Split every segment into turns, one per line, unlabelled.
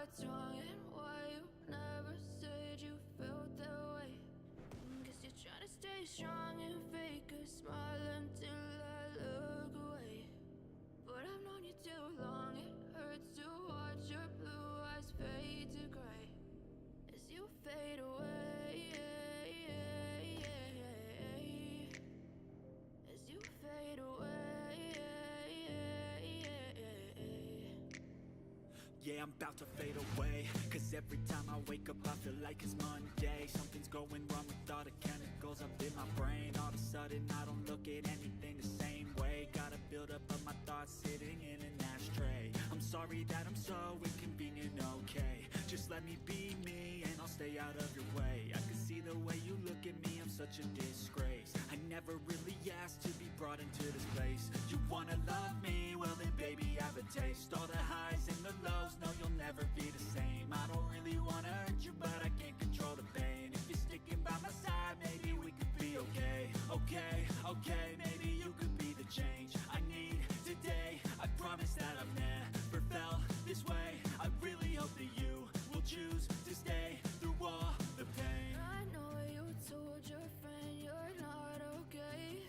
what's wrong and why you never said you felt that way. Guess you're trying to stay strong and fake a smile until I look away. But I've known you too long, it hurts to watch your blue eyes fade to gray as you fade away. As you fade away.
Yeah, I'm about to fade away, cause every time I wake up I feel like it's Monday. Something's going wrong with all the chemicals up in my brain. All of a sudden I don't look at anything the same way. Gotta build up of my thoughts sitting in an ashtray. I'm sorry that I'm so inconvenient, okay. Just let me be me and I'll stay out of your way. I can see the way you look at me, I'm such a disgrace. I never really asked to be brought into this place. You wanna love me? Well then baby have a taste. All the highs and the lows, no you'll never be the same. I don't really wanna hurt you but I can't control the pain. If you're sticking by my side maybe we could be okay. Okay, maybe you could be the change I need today. I promise that I've never felt this way. I really hope that you will choose to stay through all the pain.
I know you told your friend you're not okay,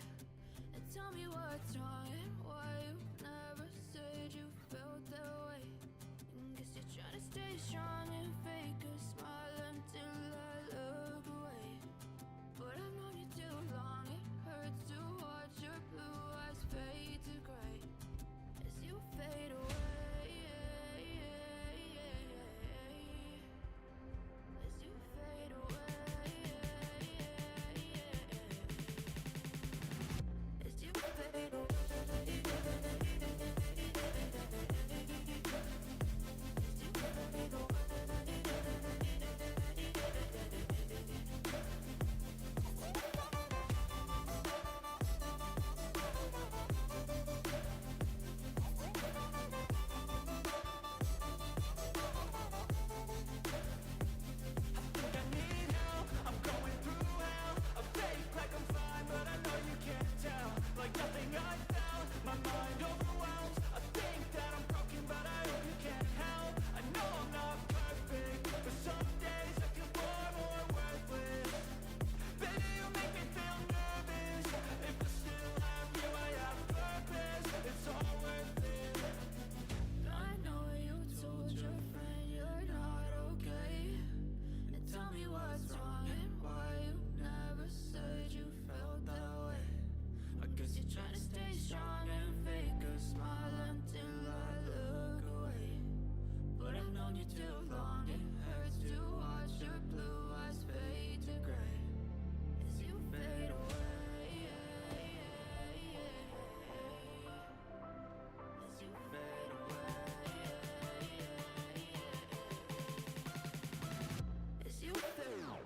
and tell me what's wrong and why you never said you felt that way. Guess you're trying to stay strong and fake a smile until I look away. But I've known you too long, it hurts to watch your blue eyes fade to gray as you fade away. As you fade away. As you fade away. Trying to stay strong and fake a smile until I look away. But I've known you too long, it hurts to watch your blue eyes fade to gray as you fade away. As you fade away. As you fade away.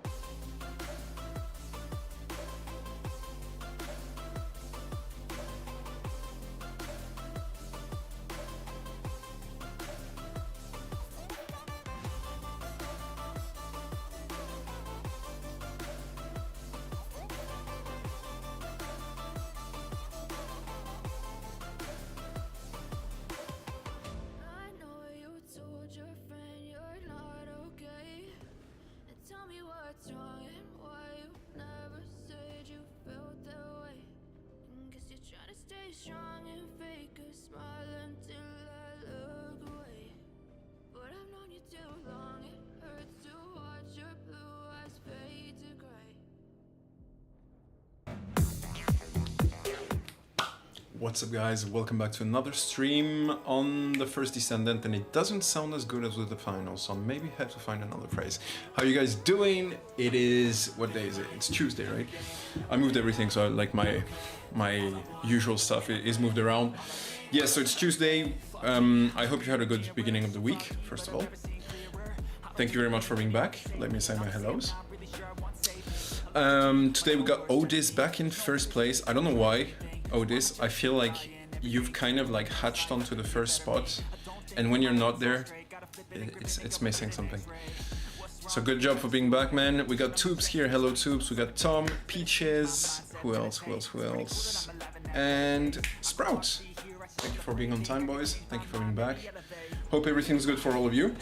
What's wrong and why you never said you felt that way. Guess you're trying to stay strong and fake a smile until I look away. But I've known you too long, it hurts to watch your blue eyes fade to gray.
What's up guys, welcome back to another stream on the first Descendant, and it doesn't sound as good as with the final, so maybe have to find another phrase. How are you guys doing? It is, what day is it? It's Tuesday, right? I moved everything, so like my usual stuff is moved around. Yeah, so it's Tuesday. I hope you had a good beginning of the week, first of all. Thank you very much for being back. Let me say my hellos. Today we got Odis back in first place. I don't know why. Odis, I feel like you've kind of like hatched onto the first spot, and when you're not there, it's missing something. So good job for being back, man. We got Tubes here. Hello Tubes. We got Tom, Peaches, who else, and Sprout. Thank you for being on time, boys. Thank you for being back. Hope everything's good for all of you.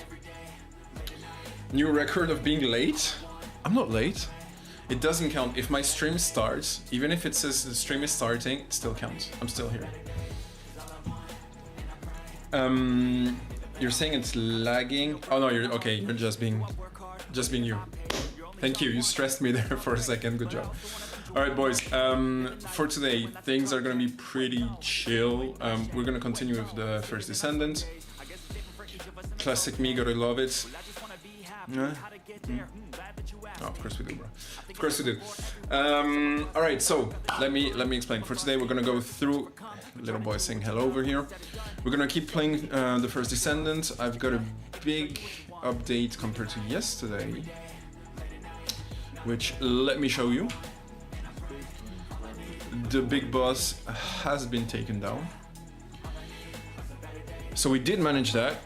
New record of being late? I'm not late. It doesn't count. If my stream starts, even if it says the stream is starting, it still counts. I'm still here. You're saying it's lagging? Oh no, you're okay. You're just being you. Thank you. You stressed me there for a second. Good job. All right, boys. For today, things are gonna be pretty chill. We're gonna continue with the first Descendant. Classic me, gotta love it. Oh, of course we do, bro. Of course we do. All right, so let me explain. For today, we're gonna go through. Little boy saying hello over here. We're gonna keep playing the first Descendant. I've got a big update compared to yesterday, which let me show you. The big boss has been taken down. So we did manage that.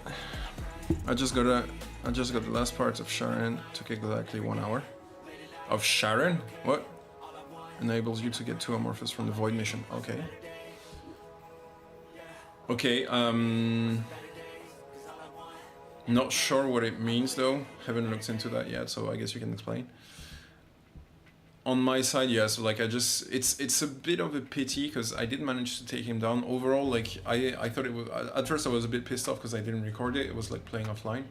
I just got the last parts of Sharen. Took exactly 1 hour. Of Sharen? What? Enables you to get 2 amorphous from the void mission. Okay. Okay, not sure what it means though. Haven't looked into that yet, so I guess you can explain. On my side, yeah, so like it's a bit of a pity because I did manage to take him down. Overall, like I thought it was, at first I was a bit pissed off because I didn't record it. It was like playing offline.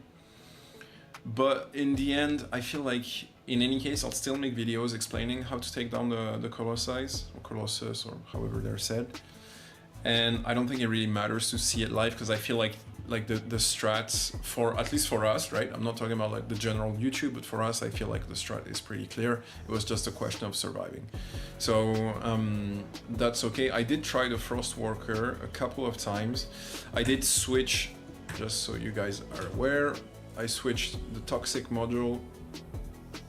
But in the end, I feel like in any case, I'll still make videos explaining how to take down the Colossus or Colossus or however they're said. And I don't think it really matters to see it live because I feel like the strats, for at least for us, right? I'm not talking about like the general YouTube, but for us, I feel like the strat is pretty clear. It was just a question of surviving. So that's okay. I did try the Frostwalker a couple of times. I did switch, just so you guys are aware, I switched the Toxic module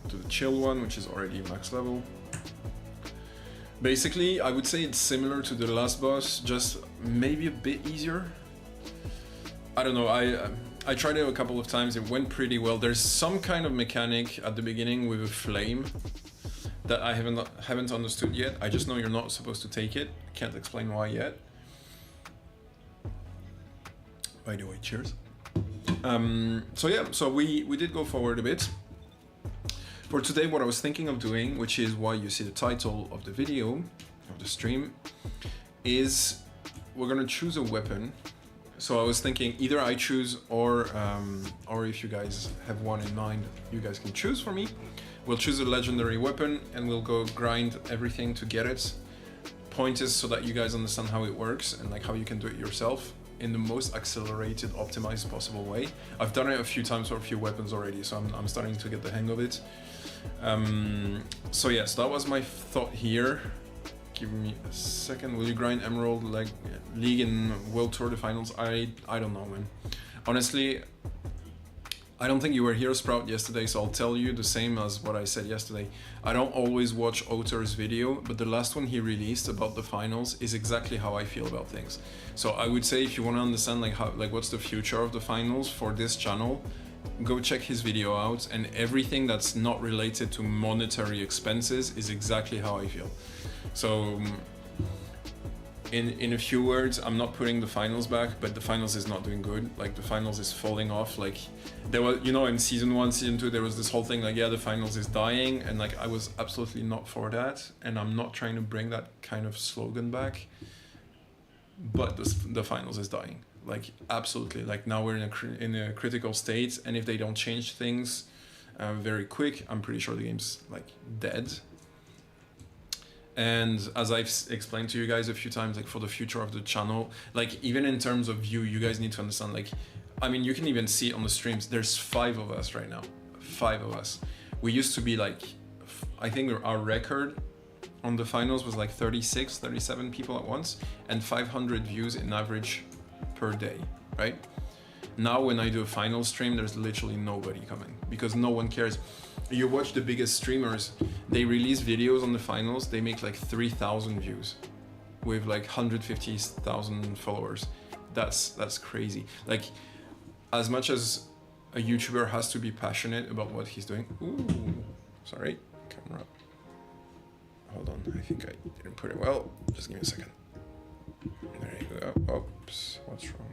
to the Chill one, which is already max level. Basically, I would say it's similar to the last boss, just maybe a bit easier. I don't know, I tried it a couple of times, it went pretty well. There's some kind of mechanic at the beginning with a flame that I haven't understood yet. I just know you're not supposed to take it. Can't explain why yet. By the way, cheers. So yeah, so we did go forward a bit. For today, what I was thinking of doing, which is why you see the title of the video, of the stream, is we're gonna choose a weapon. So I was thinking either I choose or if you guys have one in mind, you guys can choose for me. We'll choose a legendary weapon and we'll go grind everything to get it. Point is so that you guys understand how it works and like how you can do it yourself in the most accelerated, optimized possible way. I've done it a few times for a few weapons already, so I'm starting to get the hang of it. So yes, that was my thought here. Give me a second. Will you grind Emerald League and World Tour the finals? I don't know, man. Honestly, I don't think you were here, Sprout, yesterday, so I'll tell you the same as what I said yesterday. I don't always watch Oter's video, but the last one he released about the finals is exactly how I feel about things. So I would say if you want to understand like what's the future of the finals for this channel, go check his video out, and everything that's not related to monetary expenses is exactly how I feel. So in a few words, I'm not putting the finals back, but the finals is not doing good. Like the finals is falling off. Like there was, you know, in season 1, season 2, there was this whole thing like, yeah, the finals is dying, and like I was absolutely not for that, and I'm not trying to bring that kind of slogan back. But the finals is dying. Like absolutely. Like now we're in a critical state, and if they don't change things very quick, I'm pretty sure the game's like dead. And as I've explained to you guys a few times, like for the future of the channel, like even in terms of view, you guys need to understand, like, I mean, you can even see it on the streams. There's 5 of us right now, 5 of us. We used to be like, I think our record on the finals was like 36, 37 people at once, and 500 views in average per day, right? Now when I do a final stream, there's literally nobody coming because no one cares. You watch the biggest streamers, they release videos on the finals, they make like 3,000 views with like 150,000 followers. That's crazy. Like as much as a YouTuber has to be passionate about what he's doing. Ooh, sorry, camera. Hold on, I think I didn't put it well. Just give me a second. There you go. Oops, what's wrong?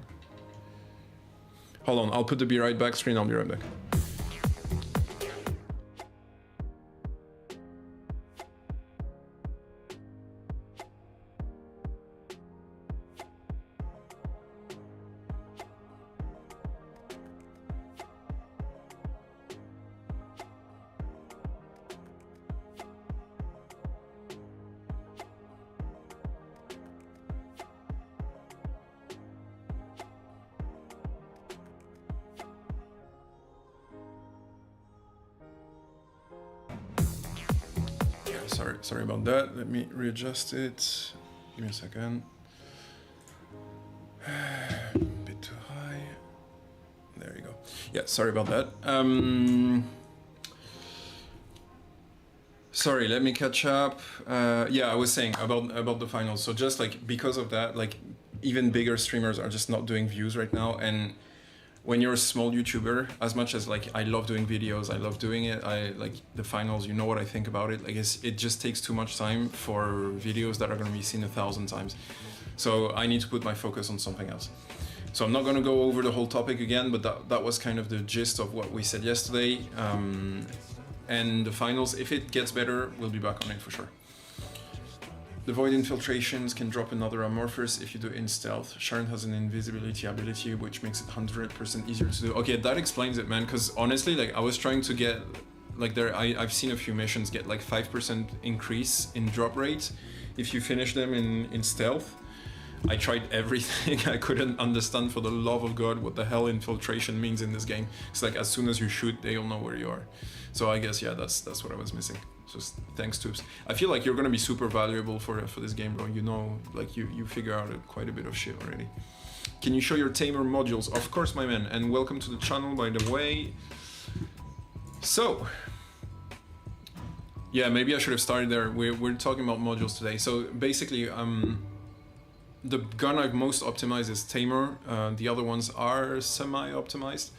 Hold on, I'll put the be right back screen, I'll be right back. sorry about that. Let me readjust it. Give me a second. A bit too high. There you go. Yeah, sorry about that. Sorry, let me catch up. Yeah, I was saying about the finals. So just like because of that, like even bigger streamers are just not doing views right now. And when you're a small YouTuber, as much as like I love doing videos, I love doing it, I like the finals, you know what I think about it. Like it just takes too much time for videos that are going to be seen 1,000 times. So I need to put my focus on something else. So I'm not going to go over the whole topic again, but that was kind of the gist of what we said yesterday. And the finals, if it gets better, we'll be back on it for sure. The void infiltrations can drop another amorphous if you do in stealth. Sharen has an invisibility ability, which makes it 100% easier to do. Okay, that explains it, man. Because honestly, like I was trying to get, like I've seen a few missions get like 5% increase in drop rate if you finish them in stealth. I tried everything. I couldn't understand for the love of God what the hell infiltration means in this game. It's like as soon as you shoot, they all know where you are. So I guess, yeah, that's what I was missing. Just thanks, Tubes. I feel like you're gonna be super valuable for this game, bro. You know, like you figure out quite a bit of shit already. Can you show your Tamer modules? Of course, my man. And welcome to the channel, by the way. So, yeah, maybe I should have started there. We're talking about modules today. So basically, the gun I've most optimized is Tamer. The other ones are semi-optimized.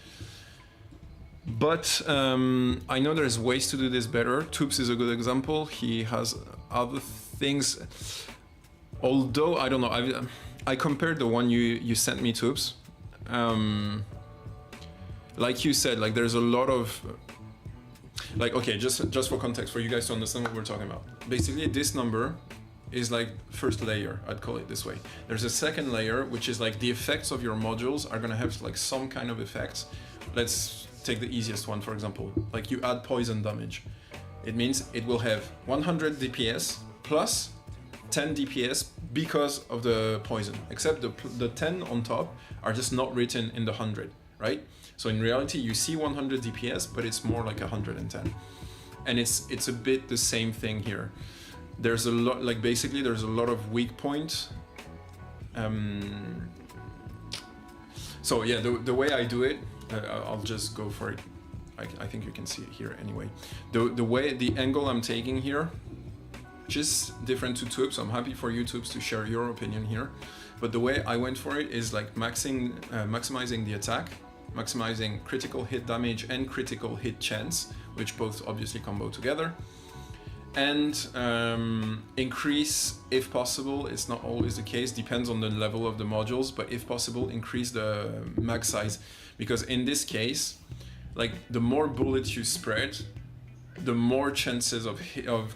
But I know there's ways to do this better. Tubes is a good example. He has other things. Although, I don't know, I compared the one you sent me, Tubes. Like you said, like there's a lot of... Like, okay, just for context, for you guys to understand what we're talking about. Basically, this number is like first layer, I'd call it this way. There's a second layer, which is like the effects of your modules are gonna have like some kind of effects. Let's take the easiest one, for example, like you add poison damage. It means it will have 100 DPS plus 10 DPS because of the poison, except the 10 on top are just not written in the 100, right? So in reality, you see 100 DPS, but it's more like 110. And it's a bit the same thing here. There's a lot, like basically there's a lot of weak points. So yeah, the way I do it, I'll just go for it. I think you can see it here anyway. The angle I'm taking here, which is different to Tubes. So I'm happy for you, Tubes, to share your opinion here. But the way I went for it is like maximizing the attack, maximizing critical hit damage and critical hit chance, which both obviously combo together. And increase, if possible, it's not always the case, depends on the level of the modules, but if possible, increase the max size. Because in this case, like the more bullets you spread, the more chances of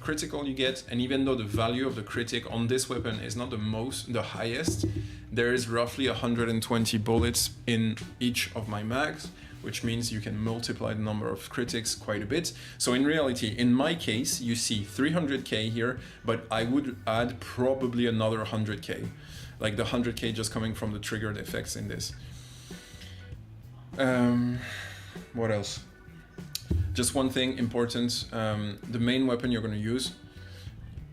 critical you get. And even though the value of the critic on this weapon is not the highest, there is roughly 120 bullets in each of my mags, which means you can multiply the number of critics quite a bit. So in reality, in my case, you see 300k here, but I would add probably another 100k, like the 100k just coming from the triggered effects in this. What else? Just one thing important, the main weapon you're gonna use,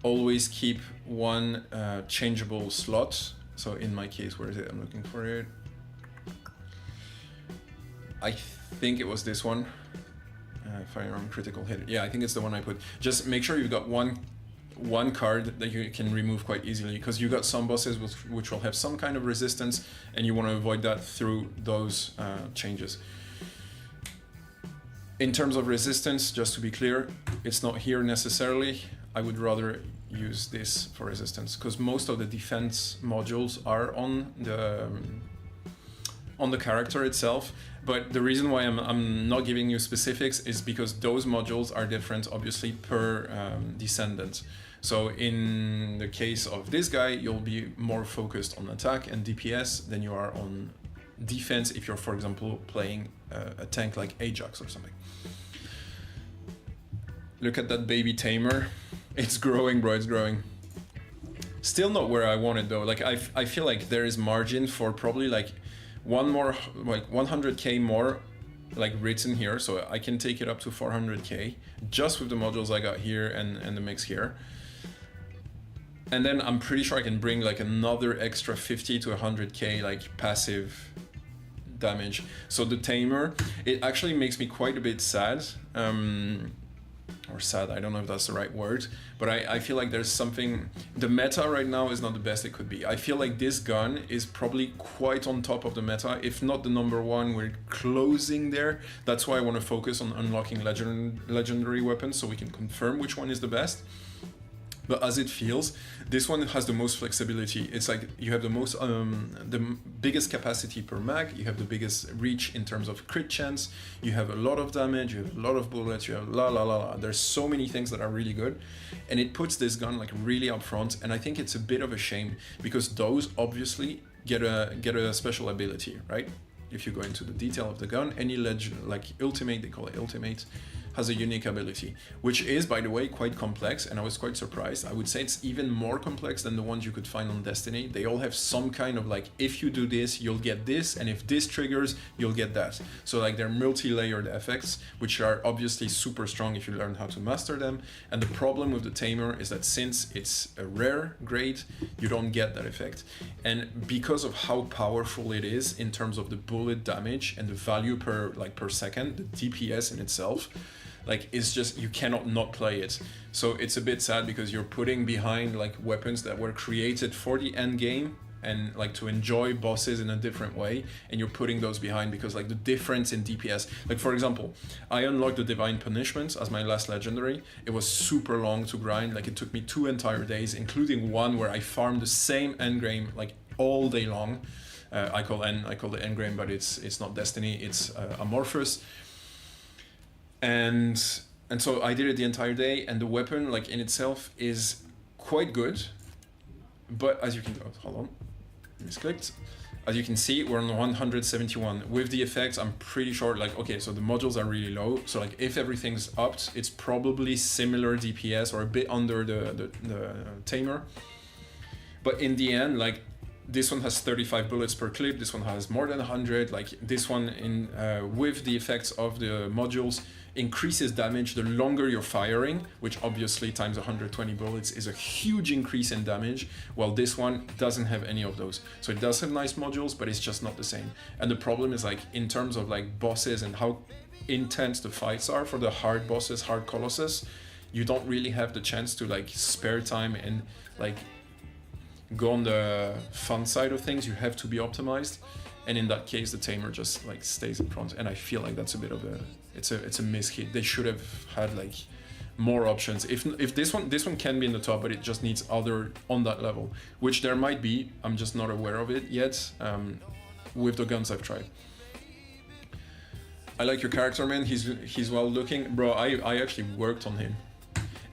always keep one changeable slot. So in my case, where is it? I'm looking for it. I think it was this one, firearm critical hit. Yeah, I think it's the one I put. Just make sure you've got one card that you can remove quite easily, because you got some bosses which will have some kind of resistance, and you want to avoid that through those changes. In terms of resistance, just to be clear, it's not here necessarily. I would rather use this for resistance, because most of the defense modules are on the character itself. But the reason why I'm not giving you specifics is because those modules are different, obviously, per Descendant. So in the case of this guy, you'll be more focused on attack and DPS than you are on defense if you're, for example, playing a tank like Ajax or something. Look at that baby Tamer. It's growing, bro, it's growing. Still not where I want it though. Like I feel like there is margin for probably like one more, like 100k more like written here, so I can take it up to 400k just with the modules I got here and the mix here. And then I'm pretty sure I can bring like another extra 50 to 100k like passive damage. So the Tamer, it actually makes me quite a bit sad. Or sad, I don't know if that's the right word, but I feel like there's something, the meta right now is not the best it could be. I feel like this gun is probably quite on top of the meta, if not the number one. We're closing there. That's why I want to focus on unlocking legendary weapons so we can confirm which one is the best. But as it feels, this one has the most flexibility. It's like you have the most, the biggest capacity per mag, you have the biggest reach in terms of crit chance, you have a lot of damage, you have a lot of bullets, you have la. There's so many things that are really good. And it puts this gun like really up front. And I think it's a bit of a shame because those obviously get a special ability, right? If you go into the detail of the gun, any like ultimate, they call it ultimate, has a unique ability, which is, by the way, quite complex, and I was quite surprised. I would say it's even more complex than the ones you could find on Destiny. They all have some kind of like, if you do this, you'll get this, and if this triggers, you'll get that. So like they're multi-layered effects, which are obviously super strong if you learn how to master them. And the problem with the Tamer is that since it's a rare grade, you don't get that effect. And because of how powerful it is in terms of the bullet damage and the value per second, the DPS in itself, like it's just, you cannot not play it. So it's a bit sad because you're putting behind like weapons that were created for the end game and like to enjoy bosses in a different way, and you're putting those behind because like the difference in DPS, like for example, I unlocked the Divine Punishments as my last legendary. It was super long to grind, like it took me 2 entire days, including one where I farmed the same endgame like all day long. I call it endgame, but it's not Destiny, it's Amorphous. And so I did it the entire day, and the weapon like in itself is quite good, but as you can hold on, misclicked. As you can see, we're on 171 with the effects. I'm pretty sure like, okay, so the modules are really low, so like if everything's upped, it's probably similar DPS or a bit under the Tamer. But in the end, like this one has 35 bullets per clip, this one has more than 100, like this one in with the effects of the modules increases damage the longer you're firing, which obviously times 120 bullets is a huge increase in damage, while this one doesn't have any of those. So it does have nice modules, but it's just not the same. And the problem is like in terms of like bosses and how intense the fights are for the hard bosses, hard colossus, you don't really have the chance to like spare time and like go on the fun side of things. You have to be optimized, and in that case the Tamer just like stays in front, and I feel like that's a bit of a it's a mishit. They should have had like more options. If this one can be in the top, but it just needs other on that level, which there might be. I'm just not aware of it yet with the guns I've tried. I like your character, man. He's well looking, bro. I actually worked on him,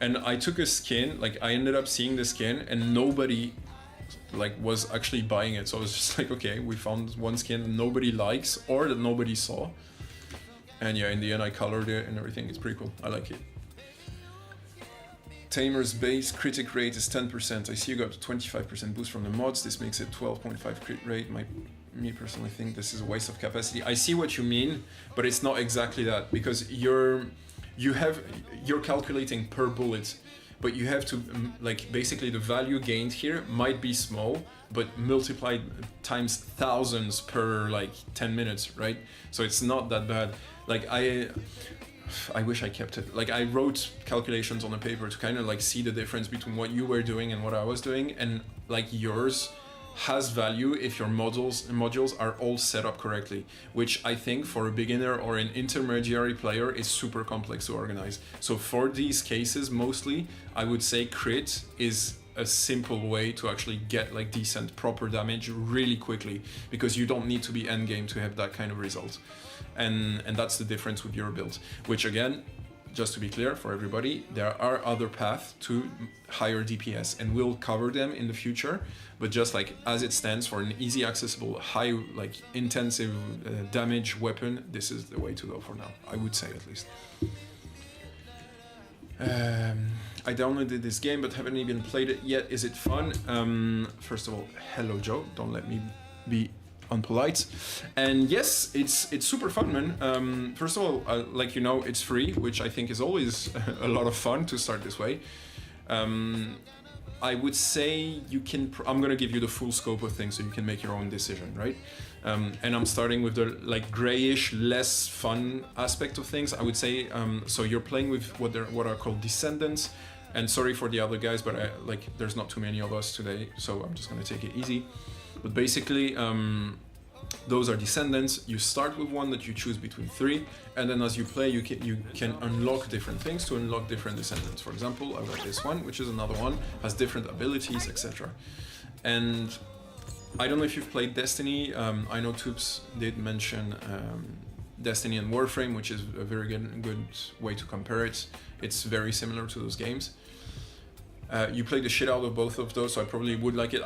and I took a skin, like I ended up seeing the skin and nobody like was actually buying it. So I was just like, okay, we found one skin that nobody likes or that nobody saw. And yeah, in the end I colored it and everything. It's pretty cool. I like it. Tamer's base critic rate is 10%. I see you got 25% boost from the mods. This makes it 12.5 crit rate. Me personally think this is a waste of capacity. I see what you mean, but it's not exactly that, because you're calculating per bullet, but you have to like basically the value gained here might be small, but multiplied times thousands per like 10 minutes, right? So it's not that bad. Like I wish I kept it. Like I wrote calculations on a paper to kind of like see the difference between what you were doing and what I was doing, and like yours has value if your modules are all set up correctly, which I think for a beginner or an intermediary player is super complex to organize. So for these cases, mostly, I would say crit is a simple way to actually get like decent proper damage really quickly, because you don't need to be endgame to have that kind of result. And that's the difference with your build, which again, just to be clear for everybody, there are other paths to higher DPS, and we'll cover them in the future. But just like as it stands for an easy, accessible, high, like intensive damage weapon, this is the way to go for now, I would say at least. I downloaded this game but haven't even played it yet. Is it fun? First of all, hello Joe, don't let me be unpolite. And yes, it's super fun, man. First of all, like, you know, it's free, which I think is always a lot of fun to start this way. I would say you can, I'm gonna give you the full scope of things so you can make your own decision, right? And I'm starting with the like grayish, less fun aspect of things. I would say, so you're playing with what are called Descendants. And sorry for the other guys, but there's not too many of us today, so I'm just gonna take it easy. But basically, those are Descendants. You start with one that you choose between 3, and then as you play, you can unlock different things to unlock different Descendants. For example, I've got this one, which is another one, has different abilities, etc. And I don't know if you've played Destiny. I know Tubes did mention Destiny and Warframe, which is a very good way to compare it. It's very similar to those games. You play the shit out of both of those, so I probably would like it.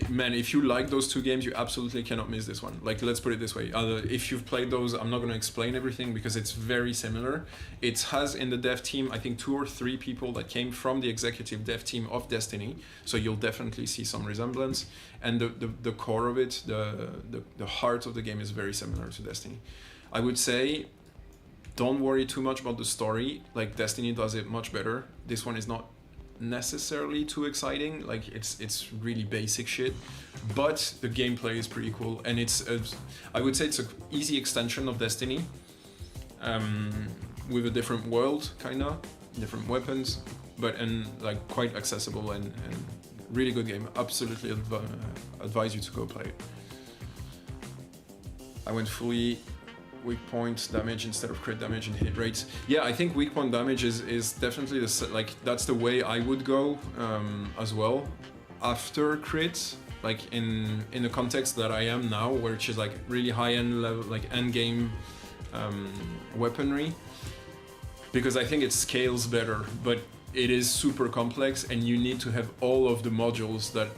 Man, if you like those 2 games, you absolutely cannot miss this one. Like, let's put it this way. If you've played those, I'm not going to explain everything because it's very similar. It has in the dev team, I think 2 or 3 people that came from the executive dev team of Destiny, so you'll definitely see some resemblance. And the core of it, the heart of the game is very similar to Destiny. I would say, don't worry too much about the story. Like, Destiny does it much better. This one is not necessarily too exciting, like it's really basic shit, but the gameplay is pretty cool, and I would say it's an easy extension of Destiny, with a different world, kinda different weapons, but like quite accessible and really good game. Absolutely advise you to go play it. I went fully weak point damage instead of crit damage and hit rates. Yeah, I think weak point damage is definitely that's the way I would go as well after crit, like in the context that I am now, which is like really high end level, like end game weaponry, because I think it scales better, but it is super complex and you need to have all of the modules that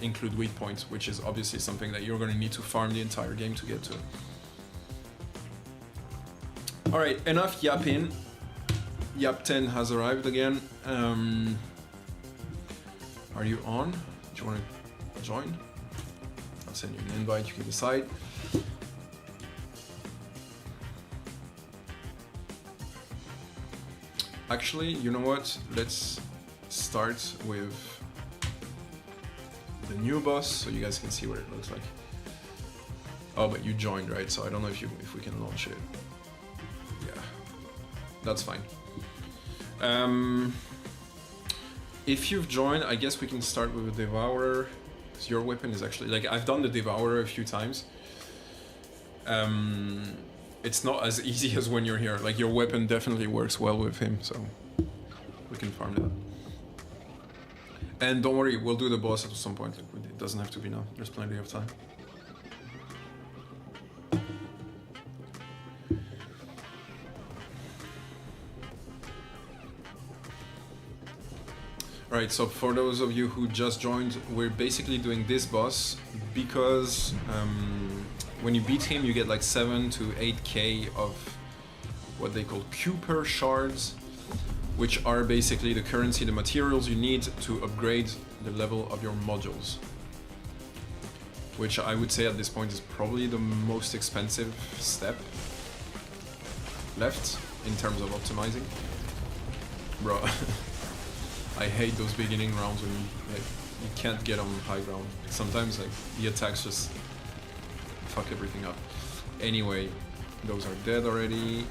include weak points, which is obviously something that you're going to need to farm the entire game to get to. Alright, enough yapping. Yap 10 has arrived again. Are you on? Do you want to join? I'll send you an invite, you can decide. Actually, you know what? Let's start with the new boss so you guys can see what it looks like. Oh, but you joined, right? So I don't know if we can launch it. Yeah, that's fine. If you've joined, I guess we can start with the Devourer. Because your weapon is actually, like, I've done the Devourer a few times. It's not as easy as when you're here. Like, your weapon definitely works well with him, so we can farm that. And don't worry, we'll do the boss at some point. It doesn't have to be now. There's plenty of time. Alright, so for those of you who just joined, we're basically doing this boss because when you beat him, you get like 7 to 8k of what they call qworld shards, which are basically the currency, the materials you need to upgrade the level of your modules. Which I would say at this point is probably the most expensive step left in terms of optimizing. Bro, I hate those beginning rounds when you can't get on high ground. Sometimes like the attacks just fuck everything up. Anyway, those are dead already.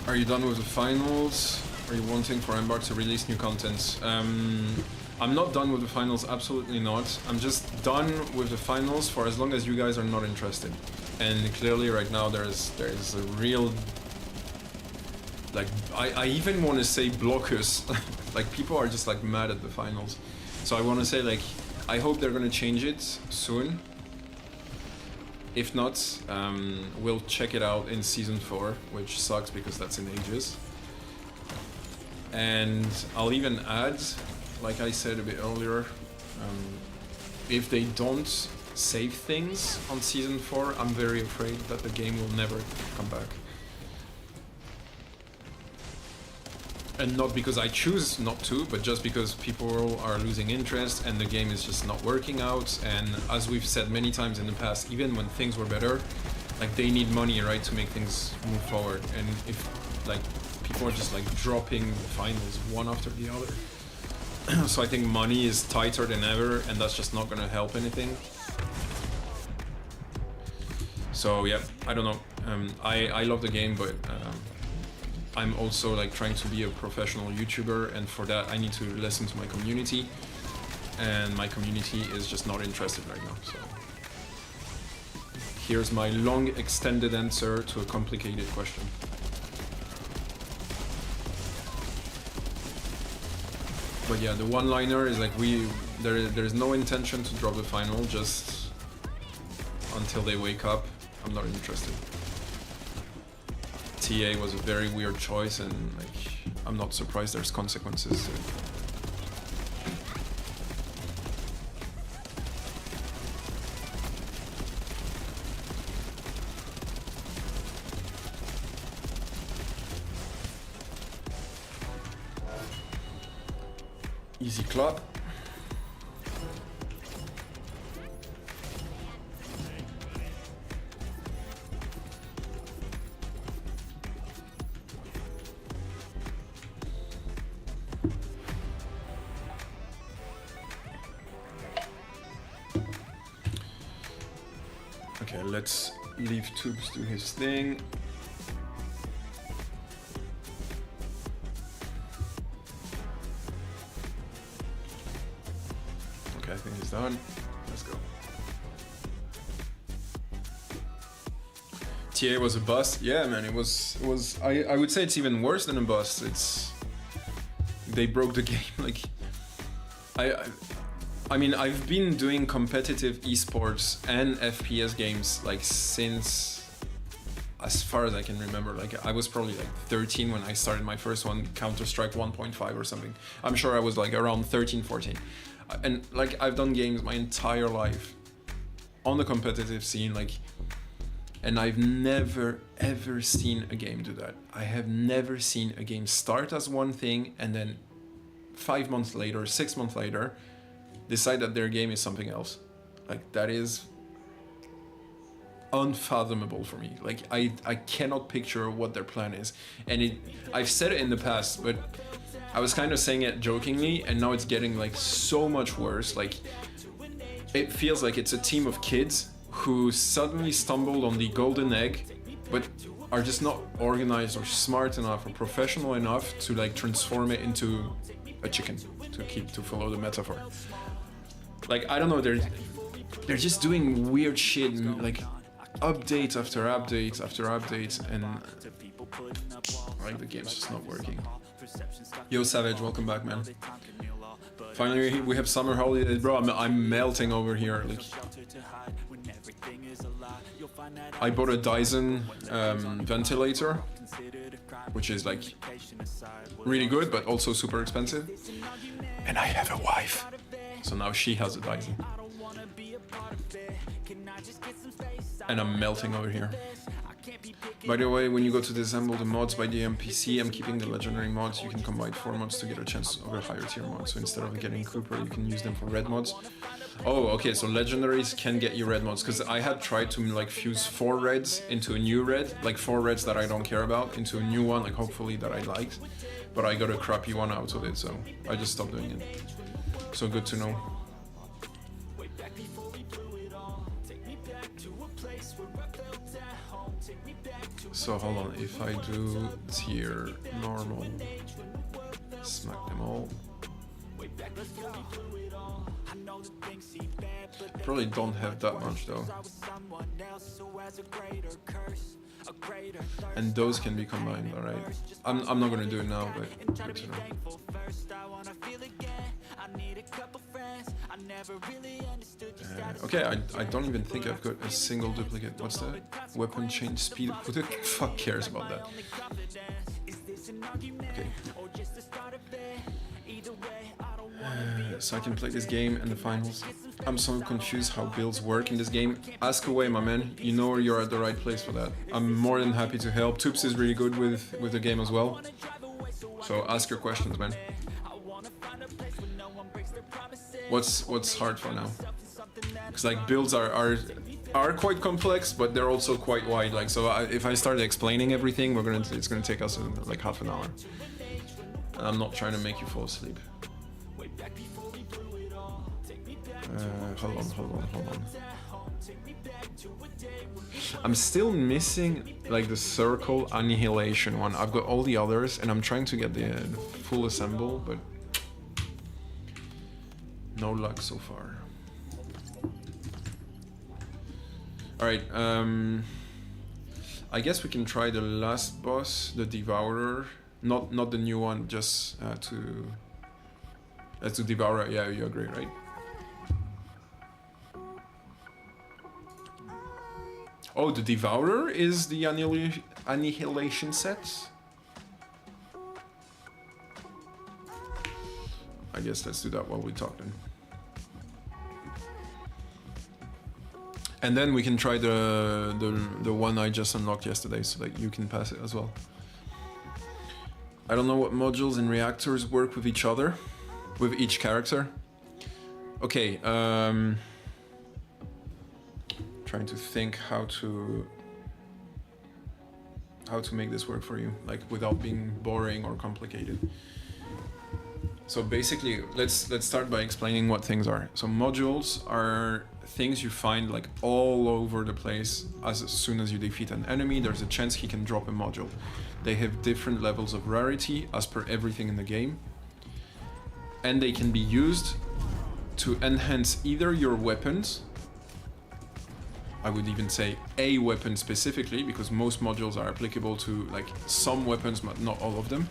Are you done with the finals? Are you wanting for Embark to release new content? I'm not done with the finals, absolutely not. I'm just done with the finals for as long as you guys are not interested. And clearly right now there's a real, like, I even want to say blockers. Like, people are just like mad at the finals. So I want to say, like, I hope they're gonna change it soon. If not, we'll check it out in season 4, which sucks because that's in ages. And I'll even add, like I said a bit earlier, if they don't save things on season 4, I'm very afraid that the game will never come back. And not because I choose not to, but just because people are losing interest and the game is just not working out. And as we've said many times in the past, even when things were better, like they need money, right, to make things move forward. And if like people are just like dropping the finals one after the other. So I think money is tighter than ever, and that's just not gonna help anything. So yeah, I don't know. I love the game, but I'm also like trying to be a professional YouTuber, and for that I need to listen to my community, and my community is just not interested right now. So here's my long extended answer to a complicated question. But yeah, the one-liner is like there's no intention to drop the final, just until they wake up. I'm not interested. TA was a very weird choice, and like I'm not surprised there's consequences to it. Easy clap. Okay, let's leave Tubes do his thing. Okay, I think he's done. Let's go. TA was a bust. Yeah, man, it was. I would say it's even worse than a bust. They broke the game. Like, I mean, I've been doing competitive esports and FPS games like since, as far as I can remember. Like I was probably like 13 when I started my first one, Counter-Strike 1.5 or something. I'm sure I was like around 13, 14. And like I've done games my entire life on the competitive scene, like, and I've never ever seen a game do that. I have never seen a game start as one thing and then 5 months later, 6 months later, decide that their game is something else. Like that is unfathomable for me. Like I cannot picture what their plan is. And I've said it in the past, but I was kind of saying it jokingly, and now it's getting like so much worse. Like it feels like it's a team of kids who suddenly stumbled on the golden egg, but are just not organized or smart enough or professional enough to like transform it into a chicken, to follow the metaphor. Like I don't know, they're just doing weird shit, like updates after updates after updates, and like the game's just not working. Yo Savage, welcome back, man. Finally we have summer holidays, bro. I'm melting over here. Like I bought a Dyson ventilator, which is like really good but also super expensive, and I have a wife, so now she has a Dyson. And I'm melting over here. By the way, when you go to disassemble the mods by the NPC, I'm keeping the legendary mods. You can combine 4 mods to get a chance of a higher tier mod. So instead of getting Cooper, you can use them for red mods. Oh, okay, so legendaries can get you red mods, because I had tried to like fuse 4 reds into a new red, like 4 reds that I don't care about, into a new one, like hopefully that I liked, but I got a crappy one out of it, so I just stopped doing it. So good to know. So hold on, if I do tier normal, smack them all. Probably don't have that much though. And those can be combined, alright? I'm not gonna do it now, but good to know. Okay, I don't even think I've got a single duplicate. What's that? Weapon change speed. Who the fuck cares about that? Okay. So I can play this game and the finals. I'm so confused how builds work in this game. Ask away, my man. You know you're at the right place for that. I'm more than happy to help. Tubes is really good with the game as well. So ask your questions, man. What's hard for now? Because like builds are quite complex, but they're also quite wide. Like so, if I start explaining everything, it's gonna take us like half an hour. And I'm not trying to make you fall asleep. Hold on. I'm still missing like the circle annihilation one. I've got all the others, and I'm trying to get the full assemble, but no luck so far. All right. I guess we can try the last boss, the Devourer. Not the new one, just let's do Devourer. Yeah, you agree, right? Oh, the Devourer is the annihilation set? I guess let's do that while we talk then. And then we can try the one I just unlocked yesterday so that you can pass it as well. I don't know what modules and reactors work with each other, with each character. Okay, trying to think how to make this work for you, like without being boring or complicated. So basically, let's start by explaining what things are. So modules are things you find like all over the place. As soon as you defeat an enemy, there's a chance he can drop a module. They have different levels of rarity as per everything in the game. And they can be used to enhance either your weapons, I would even say a weapon specifically, because most modules are applicable to like some weapons, but not all of them.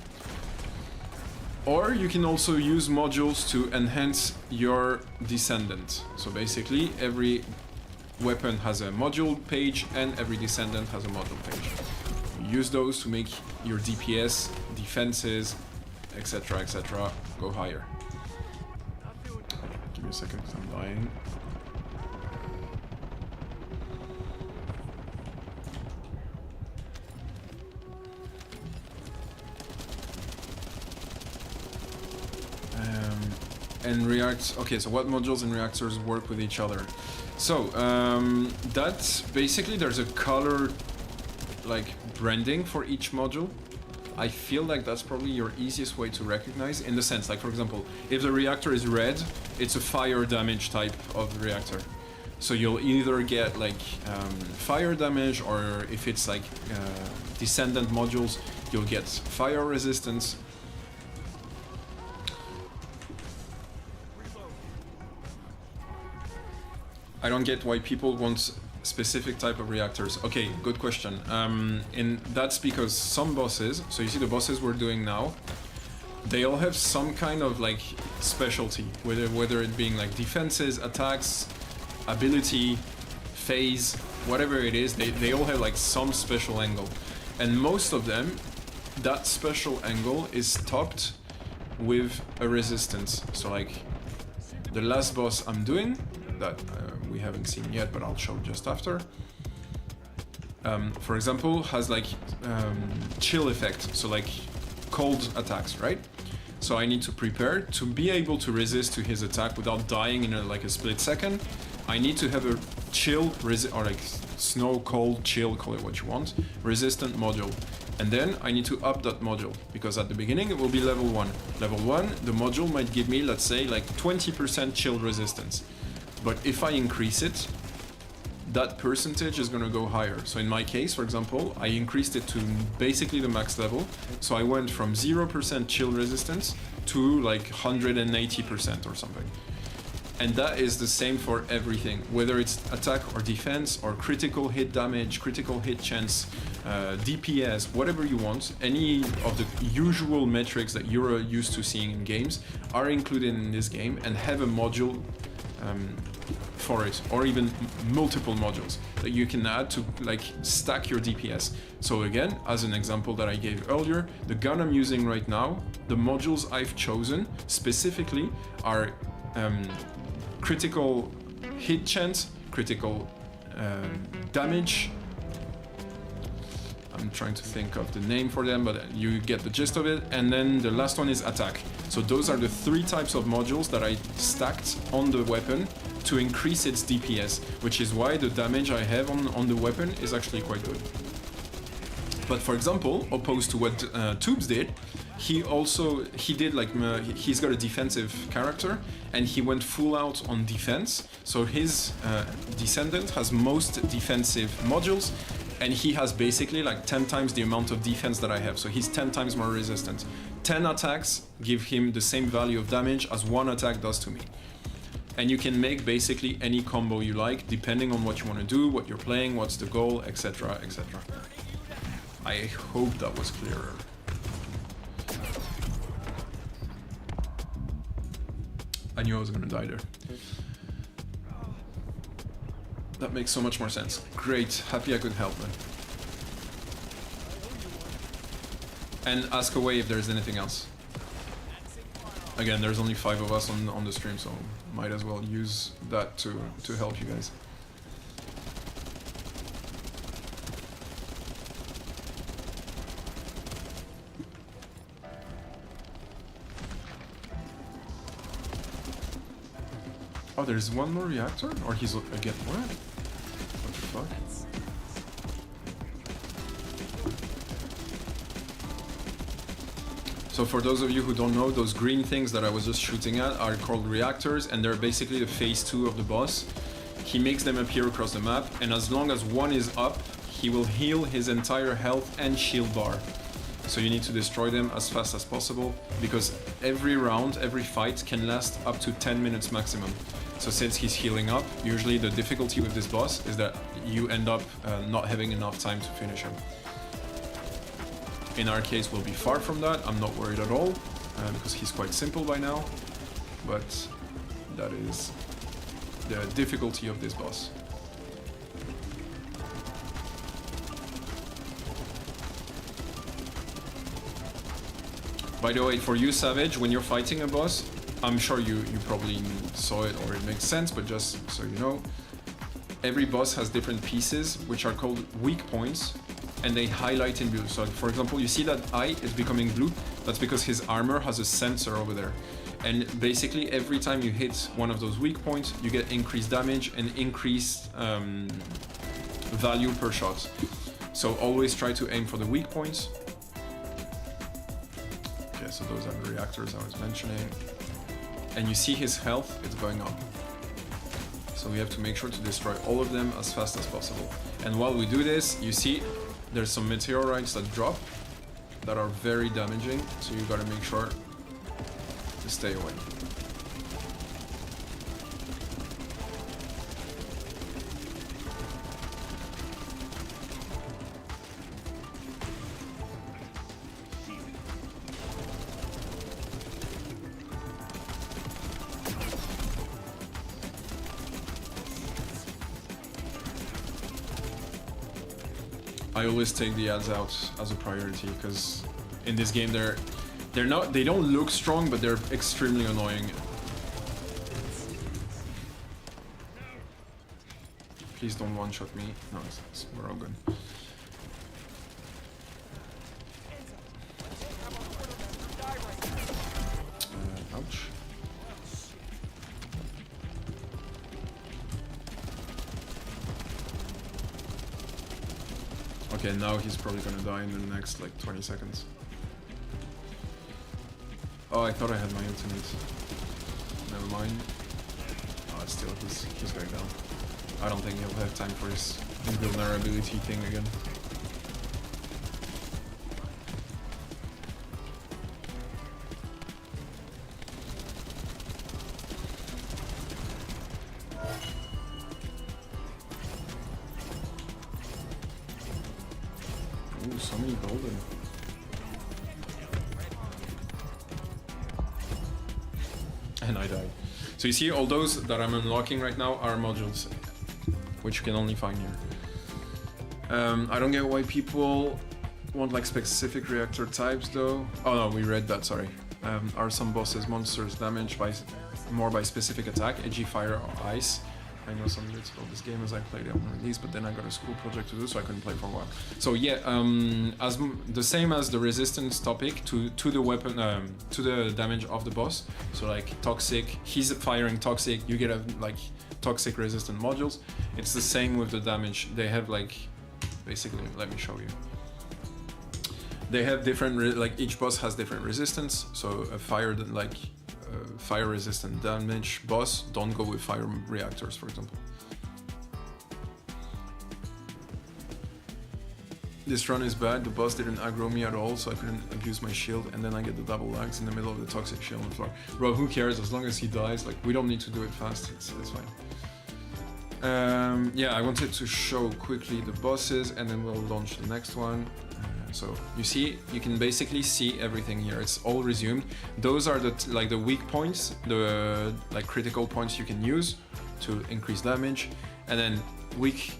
Or you can also use modules to enhance your Descendant. So basically, every weapon has a module page and every Descendant has a module page. You use those to make your DPS, defenses, etc., etc. go higher. Give me a second because I'm dying. And reacts. Okay, so what modules and reactors work with each other? So that's basically there's a color like branding for each module. I feel like that's probably your easiest way to recognize, in the sense like, for example, if the reactor is red, it's a fire damage type of reactor. So you'll either get like fire damage, or if it's like Descendant modules, you'll get fire resistance. I don't get why people want specific type of reactors. Okay, good question. And that's because some bosses, so you see the bosses we're doing now, they all have some kind of like specialty, whether it being like defenses, attacks, ability, phase, whatever it is, they all have like some special angle. And most of them, that special angle is topped with a resistance. So like the last boss I'm doing, that we haven't seen yet, but I'll show just after. For example, has like chill effect, so like cold attacks, right? So I need to prepare to be able to resist to his attack without dying in like a split second. I need to have a chill, or like snow, cold, chill, call it what you want, resistant module. And then I need to up that module, because at the beginning it will be level 1. Level 1, the module might give me, let's say, like 20% chill resistance. But if I increase it, that percentage is going to go higher. So in my case, for example, I increased it to basically the max level. So I went from 0% chill resistance to like 180% or something. And that is the same for everything, whether it's attack or defense or critical hit damage, critical hit chance, DPS, whatever you want. Any of the usual metrics that you're used to seeing in games are included in this game and have a module for it, or even multiple modules that you can add to like stack your DPS. So again, as an example that I gave earlier, the gun I'm using right now, the modules I've chosen specifically are critical hit chance, critical damage. I'm I'm trying to think of the name for them, but you get the gist of it. And then the last one is attack. So those are the 3 types of modules that I stacked on the weapon to increase its DPS, which is why the damage I have on the weapon is actually quite good. But for example, opposed to what Tubes did, he's got a defensive character and he went full out on defense. So his Descendant has most defensive modules and he has basically like 10 times the amount of defense that I have. So he's 10 times more resistant. 10 attacks give him the same value of damage as 1 attack does to me. And you can make basically any combo you like depending on what you want to do, what you're playing, what's the goal, etc, etc. I hope that was clearer. I knew I was gonna die there. That makes so much more sense. Great, happy I could help man. And ask away if there's anything else. Again, there's only 5 of us on the stream, so might as well use that to help you guys. Oh, there's one more reactor? Or he's again what? What the fuck? So for those of you who don't know, those green things that I was just shooting at are called reactors, and they're basically the phase 2 of the boss. He makes them appear across the map, and as long as one is up, he will heal his entire health and shield bar. So you need to destroy them as fast as possible, because every round, every fight can last up to 10 minutes maximum. So since he's healing up, usually the difficulty with this boss is that you end up not having enough time to finish him. In our case, we'll be far from that. I'm not worried at all, because he's quite simple by now. But that is the difficulty of this boss. By the way, for you, Savage, when you're fighting a boss, I'm sure you probably saw it or it makes sense, but just so you know, every boss has different pieces which are called weak points, and they highlight in blue. So for example, you see that eye is becoming blue. That's because his armor has a sensor over there. And basically every time you hit one of those weak points, you get increased damage and increased value per shot. So always try to aim for the weak points. Okay, so those are the reactors I was mentioning. And you see his health, it's going up. So we have to make sure to destroy all of them as fast as possible. And while we do this, you see there's some meteorites that drop that are very damaging, so you gotta make sure to stay away. I always take the ads out as a priority because in this game they don't look strong, but they're extremely annoying. Please don't one-shot me. No, we're all good. Ouch. Okay, now he's probably gonna die in the next like 20 seconds. Oh, I thought I had my ultimate. Never mind. Oh, still, he's going down. I don't think he'll have time for his invulnerability thing again. Ooh, so many golden. And I died. So you see, all those that I'm unlocking right now are modules, which you can only find here. I don't get why people want like specific reactor types though. Oh no, we read that, sorry. Are some bosses monsters damaged by more by specific attack, e.g. fire or ice? I know some bits about this game as I played it on release, but then I got a school project to do, so I couldn't play for a while. So yeah, the same as the resistance topic to the weapon, to the damage of the boss. So like toxic, he's firing toxic, you get a like toxic resistant modules. It's the same with the damage. They have like, basically, let me show you. They have different, like each boss has different resistance. So a fire resistant damage boss, don't go with fire reactors, for example. This run is bad, the boss didn't aggro me at all, so I couldn't abuse my shield, and then I get the double lags in the middle of the toxic shield on the floor. Bro, who cares, as long as he dies, like, we don't need to do it fast, it's fine. Yeah, I wanted to show quickly the bosses, and then we'll launch the next one. So you see, you can basically see everything here. It's all resumed. Those are the like the weak points, the like critical points you can use to increase damage. And then weak,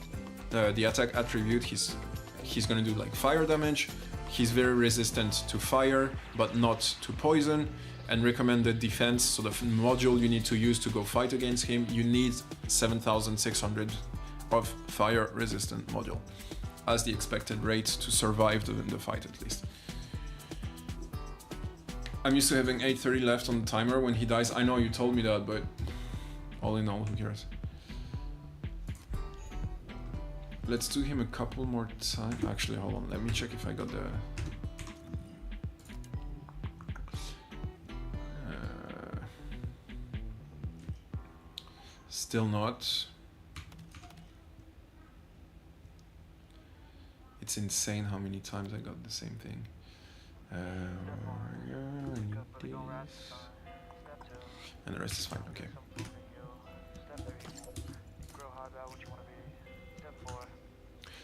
the attack attribute, he's gonna do like fire damage. He's very resistant to fire, but not to poison. And recommended defense, so the module you need to use to go fight against him, you need 7,600 of fire resistant module as the expected rate to survive the fight, at least. I'm used to having 8:30 left on the timer when he dies. I know you told me that, but all in all, who cares? Let's do him a couple more times. Actually, hold on, let me check if I got the... Still not. It's insane how many times I got the same thing. And the rest is fine, okay.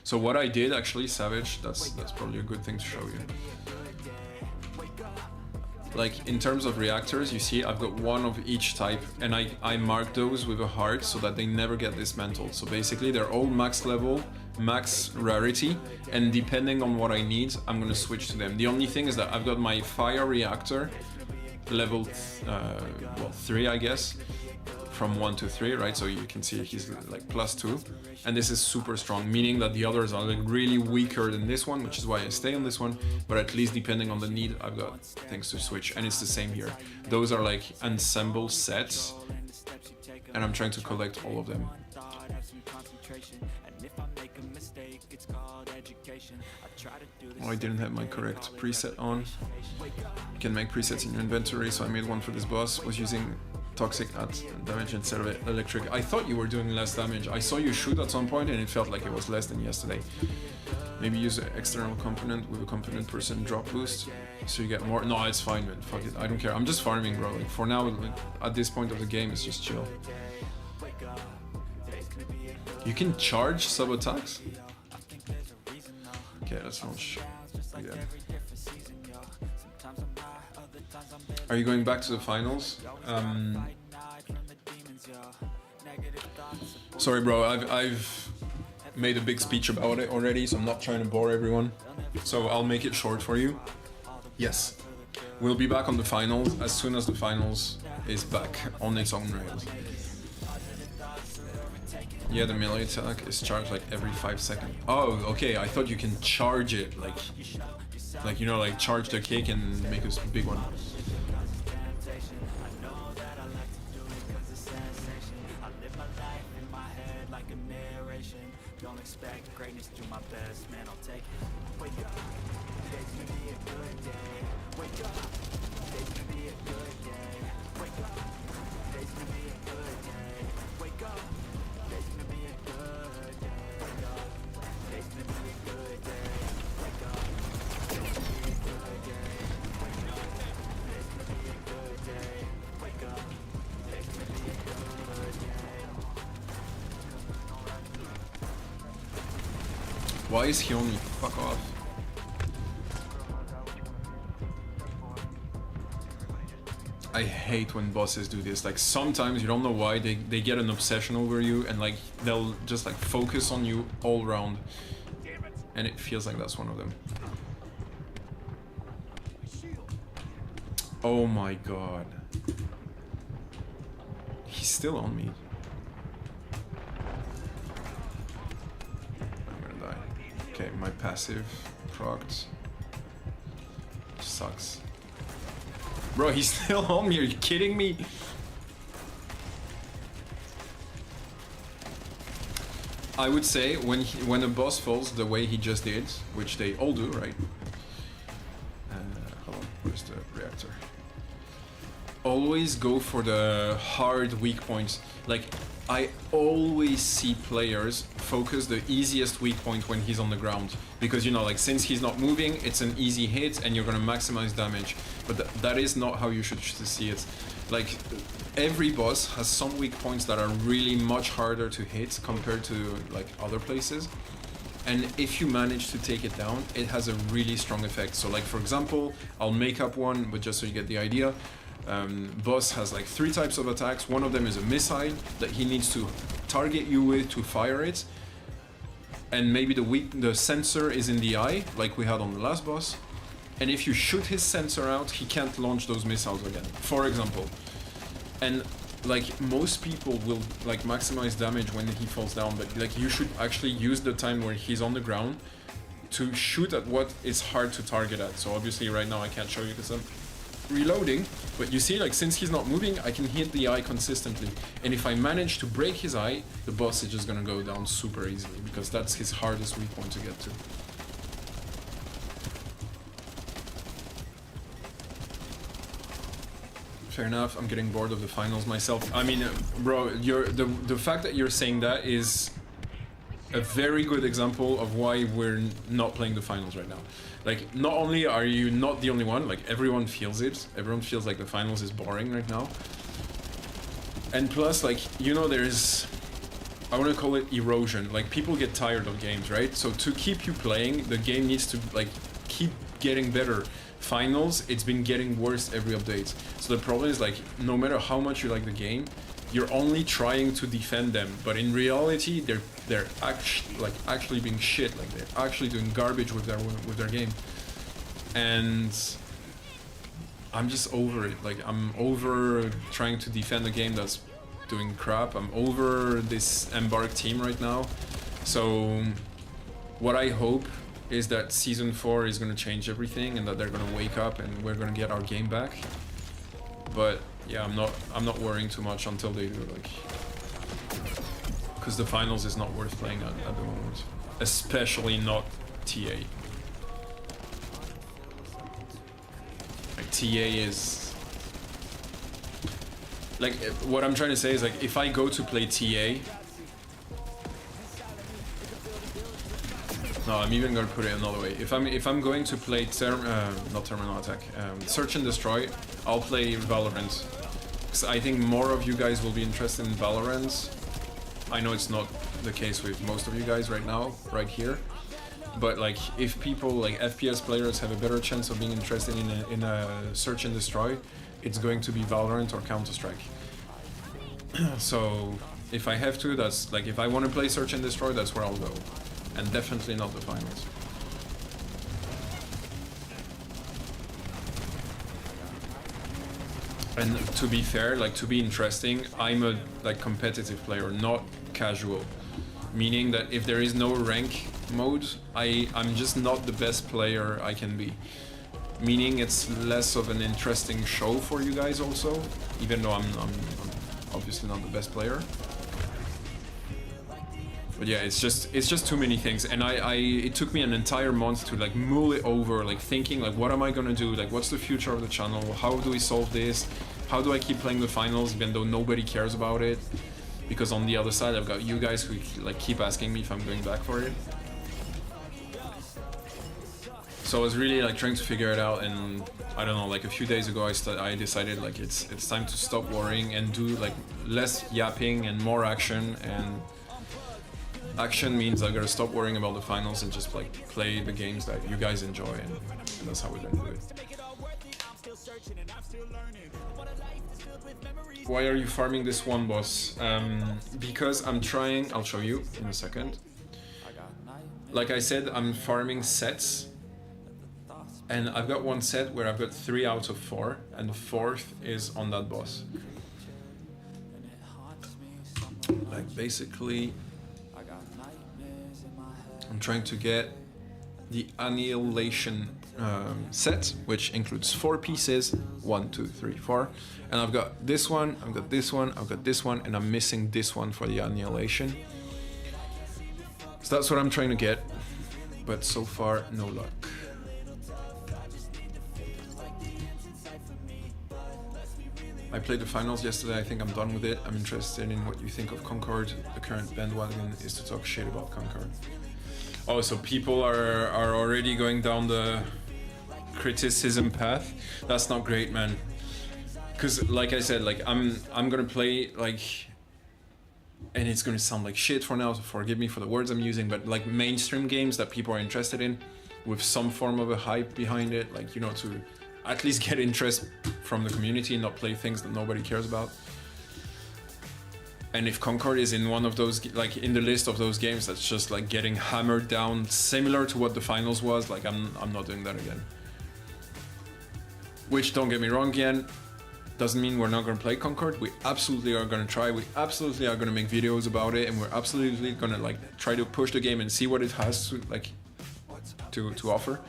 So what I did actually, Savage, that's probably a good thing to show you. Like in terms of reactors, you see I've got one of each type, and I mark those with a heart so that they never get dismantled. So basically they're all max level, max rarity, and depending on what I need, I'm gonna switch to them. The only thing is that I've got my fire reactor level 3, I guess, from 1 to 3, right? So you can see he's like +2, and this is super strong, meaning that the others are like really weaker than this one, which is why I stay on this one. But at least depending on the need, I've got things to switch, and it's the same here. Those are like ensemble sets, and I'm trying to collect all of them. Oh, I didn't have my correct preset on. You can make presets in your inventory, so I made one for this boss. Was using toxic at damage instead of electric. I thought you were doing less damage. I saw you shoot at some point and it felt like it was less than yesterday. Maybe use an external component with a component % drop boost so you get more. No, it's fine, man. Fuck it. I don't care. I'm just farming, bro. Like, for now, like, at this point of the game, it's just chill. You can charge sub attacks? Okay, let's launch again. Are you going back to the finals? Sorry, bro. I've made a big speech about it already, so I'm not trying to bore everyone. So I'll make it short for you. Yes, we'll be back on the finals as soon as the finals is back on its own rails. Yeah, the melee attack is charged like every 5 seconds. Oh, okay. I thought you can charge it, like you know, like charge the cake and make a big one. Why is he on me? Fuck off. I hate when bosses do this. Like, sometimes you don't know why they get an obsession over you and like they'll just like focus on you all around. And it feels like that's one of them. Oh my god. He's still on me. Okay, my passive procced. Sucks. Bro, he's still on me, are you kidding me? I would say when a boss falls the way he just did, which they all do, right? Hold on, where's the reactor? Always go for the hard weak points. Like, I always see players focus the easiest weak point when he's on the ground. Because, you know, like, since he's not moving, it's an easy hit and you're gonna maximize damage. But that is not how you should see it. Like, every boss has some weak points that are really much harder to hit compared to, like, other places. And if you manage to take it down, it has a really strong effect. So, like, for example, I'll make up one, but just so you get the idea. Boss has like 3 types of attacks. One of them is a missile that he needs to target you with to fire it, and maybe the sensor is in the eye like we had on the last boss, and if you shoot his sensor out, he can't launch those missiles again, for example. And like, most people will like maximize damage when he falls down, but like, you should actually use the time where he's on the ground to shoot at what is hard to target at. So obviously right now I can't show you because I'm reloading, but you see, like, since he's not moving, I can hit the eye consistently, and if I manage to break his eye, the boss is just gonna go down super easily, because that's his hardest weak point to get to. Fair enough, I'm getting bored of the finals myself. I mean, bro, the fact that you're saying that is a very good example of why we're not playing the finals right now. Like, not only are you not the only one, like, everyone feels it. Everyone feels like the finals is boring right now. And plus, like, you know, there's, I want to call it erosion. Like, people get tired of games, right? So to keep you playing, the game needs to, like, keep getting better. Finals, it's been getting worse every update. So the problem is, like, no matter how much you like the game, you're only trying to defend them, but in reality, they're actually being shit. Like, they're actually doing garbage with their game, and I'm just over it. Like, I'm over trying to defend a game that's doing crap. I'm over this Embark team right now. So what I hope is that Season 4 is gonna change everything, and that they're gonna wake up and we're gonna get our game back. But yeah, I'm not worrying too much until they do, like, because the finals is not worth playing at the moment, especially not TA. Like, TA is like, what I'm trying to say is, like, if I go to play TA, no, I'm even gonna put it another way. If I'm going to play not Terminal Attack, Search and Destroy, I'll play Valorant. Because I think more of you guys will be interested in Valorant. I know it's not the case with most of you guys right now, right here. But like, if people, like FPS players, have a better chance of being interested in a Search and Destroy, it's going to be Valorant or Counter-Strike. So if I have to, that's like, if I want to play Search and Destroy, that's where I'll go. And definitely not the finals. And to be fair, like, to be interesting, I'm a like competitive player, not casual. Meaning that if there is no rank mode, I'm just not the best player I can be. Meaning it's less of an interesting show for you guys also, even though I'm obviously not the best player. But yeah, it's just too many things, and it took me an entire month to like mull it over, like thinking like, what am I gonna do? Like, what's the future of the channel? How do we solve this? How do I keep playing the finals even though nobody cares about it? Because on the other side, I've got you guys who like keep asking me if I'm going back for it. So I was really like trying to figure it out, and I don't know, like a few days ago I decided like it's time to stop worrying and do like less yapping and more action. And action means I gotta stop worrying about the finals and just like play the games that you guys enjoy, and that's how we're gonna do it. Why are you farming this one boss? Because I'm trying, I'll show you in a second. Like I said, I'm farming sets, and I've got one set where I've got 3 out of 4, and the 4th is on that boss. Like basically, I'm trying to get the Annihilation set, which includes 4 pieces, 1, 2, 3, 4, and I've got this one, I've got this one, I've got this one, and I'm missing this one for the Annihilation. So that's what I'm trying to get, but so far no luck. I played the finals yesterday, I think I'm done with it. I'm interested in what you think of Concord. The current bandwagon is to talk shit about Concord. Oh, so people are already going down the criticism path. That's not great, man. Cause like I said, like I'm gonna play like, and it's gonna sound like shit for now, so forgive me for the words I'm using, but like mainstream games that people are interested in with some form of a hype behind it, like, you know, to at least get interest from the community and not play things that nobody cares about. And if Concord is in one of those, like in the list of those games that's just like getting hammered down, similar to what the finals was, like I'm not doing that again. Which, don't get me wrong again, doesn't mean we're not gonna play Concord. We absolutely are gonna try, we absolutely are gonna make videos about it, and we're absolutely gonna like try to push the game and see what it has to like to offer.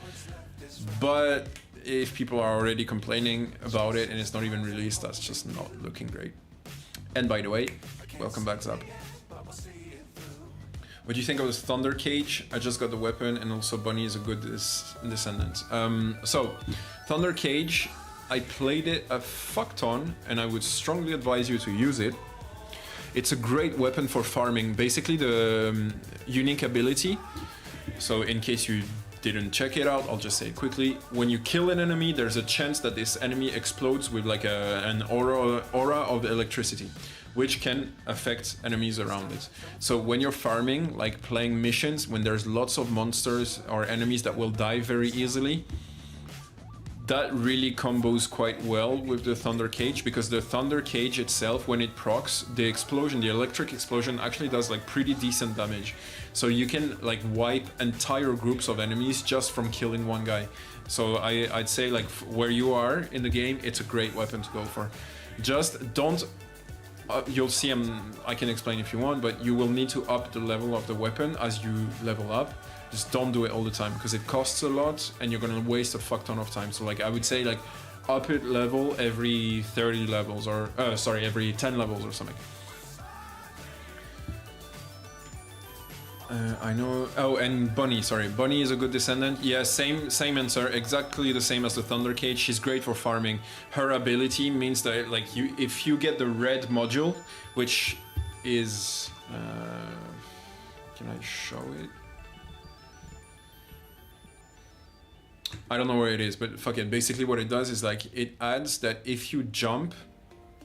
But if people are already complaining about it and it's not even released, that's just not looking great. And by the way, welcome back, Zap. What do you think of this Thunder Cage? I just got the weapon, and also Bunny is a good Descendant. So, Thunder Cage, I played it a fuck ton, and I would strongly advise you to use it. It's a great weapon for farming. Basically, the unique ability, so in case you didn't check it out, I'll just say it quickly. When you kill an enemy, there's a chance that this enemy explodes with like an aura of electricity, which can affect enemies around it. So when you're farming, like playing missions, when there's lots of monsters or enemies that will die very easily, that really combos quite well with the Thunder Cage, because the Thunder Cage itself, when it procs, the explosion, the electric explosion actually does like pretty decent damage. So you can like wipe entire groups of enemies just from killing one guy. So I'd say like where you are in the game, it's a great weapon to go for. Just don't, you'll see, I can explain if you want, but you will need to up the level of the weapon as you level up. Just don't do it all the time, because it costs a lot and you're gonna waste a fuck ton of time. So like I would say like up it level every 30 levels, or every 10 levels or something. I know. Oh, and Bunny, sorry, Bunny is a good Descendant. Yeah, same answer, exactly the same as the Thunder Cage. She's great for farming. Her ability means that like if you get the red module, which is can I show it? I don't know where it is, but fuck it. Basically what it does is like it adds that if you jump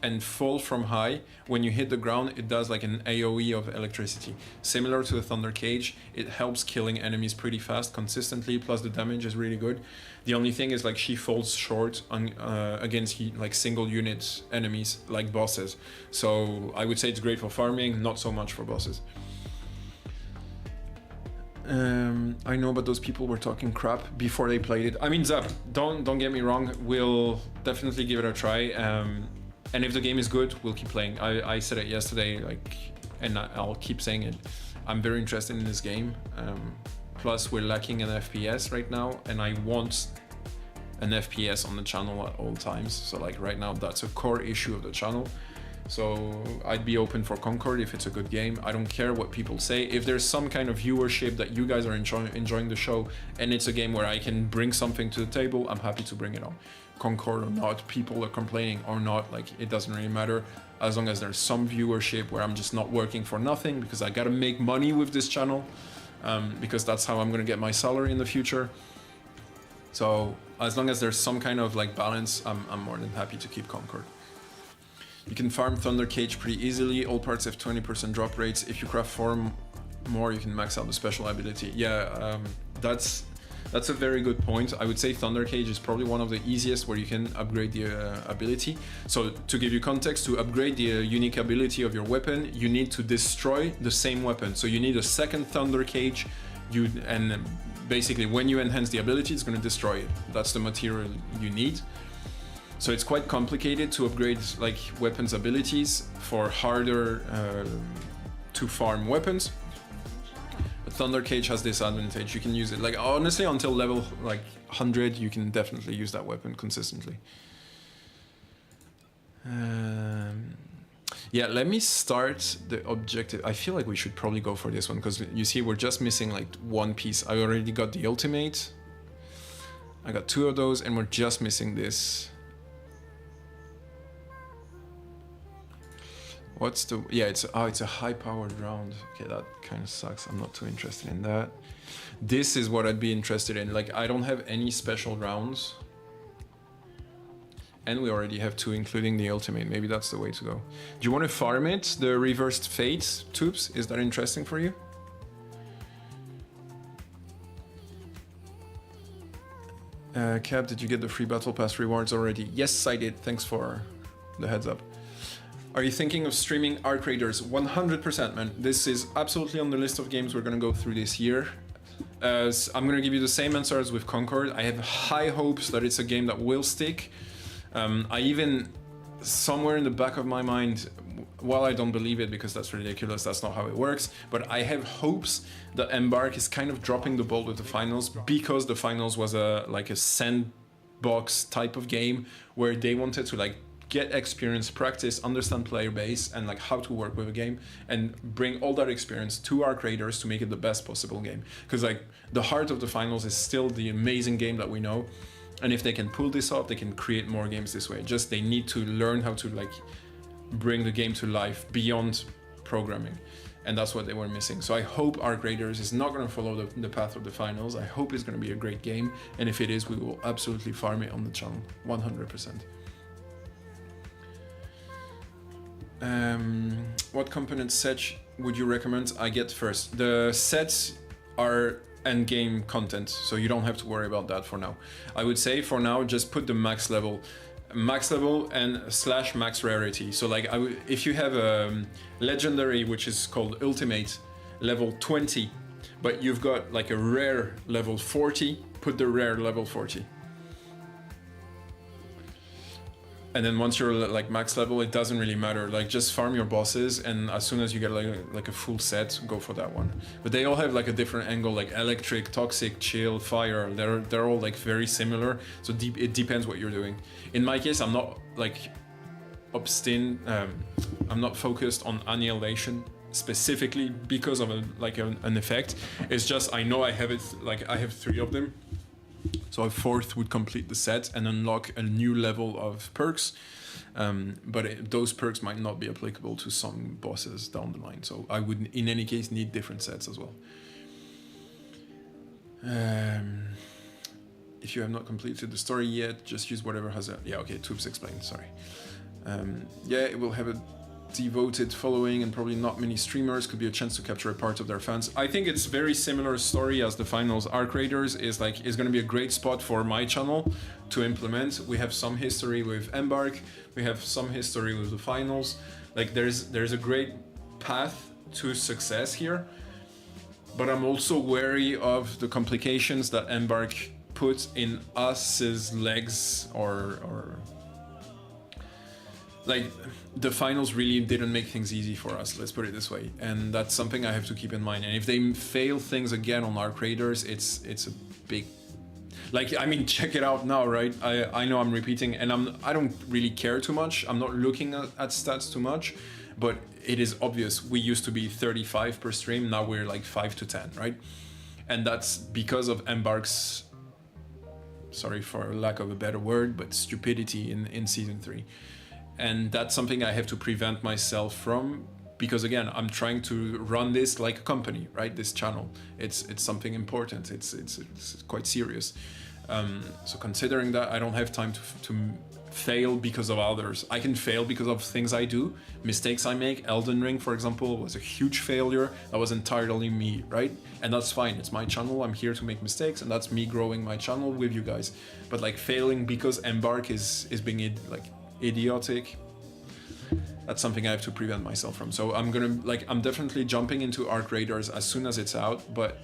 and fall from high, when you hit the ground, it does like an AoE of electricity. Similar to the Thunder Cage, it helps killing enemies pretty fast, consistently, plus the damage is really good. The only thing is like she falls short on against like single unit enemies, like bosses. So I would say it's great for farming, not so much for bosses. I know, but those people were talking crap before they played it. I mean, Zap, don't get me wrong, we'll definitely give it a try. And if the game is good, we'll keep playing. I said it yesterday, like, and I'll keep saying it. I'm very interested in this game. Plus, we're lacking an FPS right now, and I want an FPS on the channel at all times. So, like, right now, that's a core issue of the channel. So I'd be open for Concord if it's a good game. I don't care what people say. If there's some kind of viewership that you guys are enjoying the show, and it's a game where I can bring something to the table, I'm happy to bring it on. Concord or not, people are complaining or not, like it doesn't really matter, as long as there's some viewership where I'm just not working for nothing, because I gotta make money with this channel, because that's how I'm gonna get my salary in the future. So as long as there's some kind of like balance, I'm more than happy to keep Concord. You can farm Thunder Cage pretty easily. All parts have 20% drop rates. If you craft 4 more, you can max out the special ability. Yeah, that's a very good point. I would say Thunder Cage is probably one of the easiest where you can upgrade the ability. So to give you context, to upgrade the unique ability of your weapon, you need to destroy the same weapon. So you need a second Thunder Cage, and basically when you enhance the ability, it's going to destroy it. That's the material you need. So it's quite complicated to upgrade like weapons abilities for harder to farm weapons. But Thunder Cage has this advantage. You can use it like honestly until level like 100. You can definitely use that weapon consistently. Yeah, let me start the objective. I feel like we should probably go for this one because you see we're just missing like one piece. I already got the ultimate. I got 2 of those and we're just missing this. What's the... yeah, it's a high-powered round. Okay, that kind of sucks. I'm not too interested in that. This is what I'd be interested in. Like, I don't have any special rounds. And we already have 2, including the ultimate. Maybe that's the way to go. Do you want to farm it, the reversed fate tubes? Is that interesting for you? Cap, did you get the free battle pass rewards already? Yes, I did. Thanks for the heads up. Are you thinking of streaming Arc Raiders? 100%, man. This is absolutely on the list of games we're gonna go through this year. I'm gonna give you the same answer as with Concord. I have high hopes that it's a game that will stick. I even, somewhere in the back of my mind, while I don't believe it because that's ridiculous, that's not how it works, but I have hopes that Embark is kind of dropping the ball with the finals because the finals was like a sandbox type of game where they wanted to like get experience, practice, understand player base, and like how to work with a game, and bring all that experience to our creators to make it the best possible game. Because like the heart of the finals is still the amazing game that we know, and if they can pull this off, they can create more games this way. Just they need to learn how to like bring the game to life beyond programming, and that's what they were missing. So I hope Arc Raiders is not going to follow the path of the finals. I hope it's going to be a great game, and if it is, we will absolutely farm it on the channel, 100%. What component set would you recommend I get first? The sets are endgame content, so you don't have to worry about that for now. I would say for now, just put the max level and / max rarity. So like if you have a legendary, which is called ultimate, level 20, but you've got like a rare level 40, put the rare level 40. And then once you're like max level, it doesn't really matter. Like just farm your bosses, and as soon as you get like a full set, go for that one. But they all have like a different angle, like electric, toxic, chill, fire. They're all like very similar. So it depends what you're doing. In my case, I'm not like I'm not focused on annihilation specifically because of an effect. It's just I know I have it. Like I have 3 of them. So a 4th would complete the set and unlock a new level of perks, but those perks might not be applicable to some bosses down the line. So I would, in any case, need different sets as well. If you have not completed the story yet, just use whatever has a... Yeah, okay, Tubes explained, sorry. Yeah, it will have a devoted following and probably not many streamers. Could be a chance to capture a part of their fans. I think it's very similar story as the finals. Arc Raiders is going to be a great spot for my channel to implement. We have some history with Embark, we have some history with the finals. Like there's a great path to success here, but I'm also wary of the complications that Embark puts in us's legs, or like the finals really didn't make things easy for us, let's put it this way, and that's something I have to keep in mind. And if they fail things again on Arc Raiders, it's a big, like, I mean, check it out now, right? I know I'm repeating, and I don't really care too much. I'm not looking at stats too much, but it is obvious we used to be 35 per stream, now we're like 5 to 10, right? And that's because of Embark's, sorry for lack of a better word, but stupidity in season 3. And that's something I have to prevent myself from, because again, I'm trying to run this like a company, right? This channel, it's something important. It's quite serious. So considering that, I don't have time to fail because of others. I can fail because of things I do, mistakes I make. Elden Ring, for example, was a huge failure. That was entirely me, right? And that's fine. It's my channel. I'm here to make mistakes, and that's me growing my channel with you guys. But like failing because Embark is being like idiotic, that's something I have to prevent myself from. So I'm definitely jumping into Arc Raiders as soon as it's out, but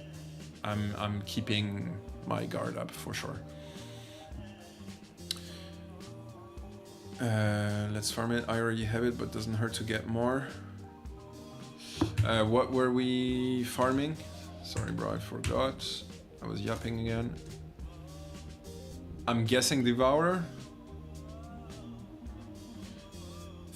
I'm keeping my guard up for sure. Let's farm it. I already have it, but doesn't hurt to get more. What were we farming? Sorry, bro, I forgot. I was yapping again. I'm guessing Devourer.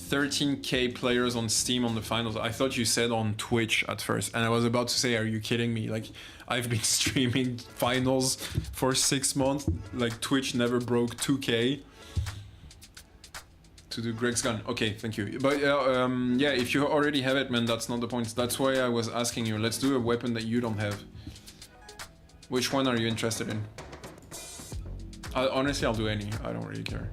13k players on Steam on the finals. I thought you said on Twitch at first, and I was about to say, are you kidding me? Like, I've been streaming finals for 6 months. Like, Twitch never broke 2k. To do Greg's gun. Okay, thank you. But yeah, if you already have it, man, that's not the point. That's why I was asking you. Let's do a weapon that you don't have. Which one are you interested in? Honestly, I'll do any. I don't really care.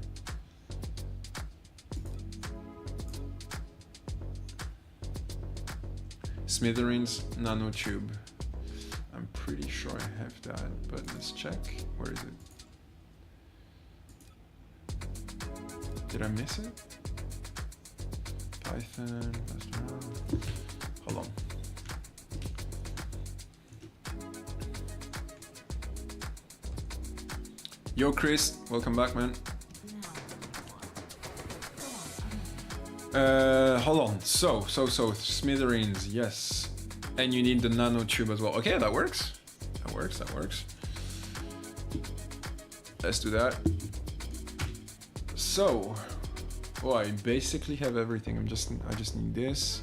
Smithereens nanotube. I'm pretty sure I have that, but let's check. Where is it? Did I miss it? Python. Hold on. Yo, Chris, welcome back, man. Hold on. So, smithereens, yes. And you need the nanotube as well. Okay, that works. That works. Let's do that. So, oh, I basically have everything. I just need this.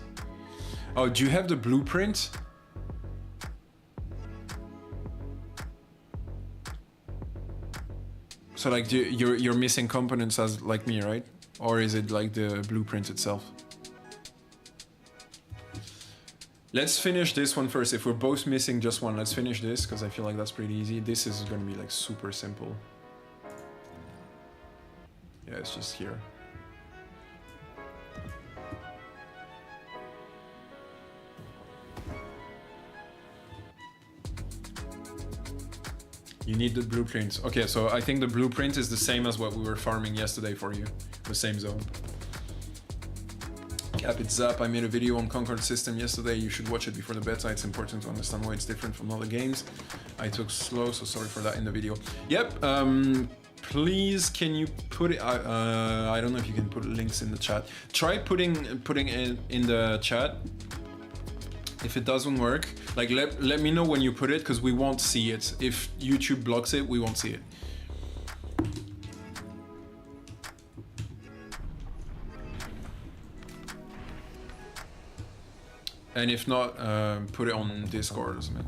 Oh, do you have the blueprint? So like you're missing components as like me, right? Or is it like the blueprint itself? Let's finish this one first. If we're both missing just one, let's finish this because I feel like that's pretty easy. This is gonna be like super simple. Yeah, it's just here. You need the blueprints. Okay, so I think the blueprint is the same as what we were farming yesterday for you. The same zone. Cap it zap. I made a video on Concord system yesterday. You should watch it before the beta. It's important to understand why it's different from other games. I took slow, so sorry for that in the video. Yep. Please, can you put it? I don't know if you can put links in the chat. Try putting it in the chat. If it doesn't work, like let me know when you put it, because we won't see it. If YouTube blocks it, we won't see it. And if not, put it on Discord or something.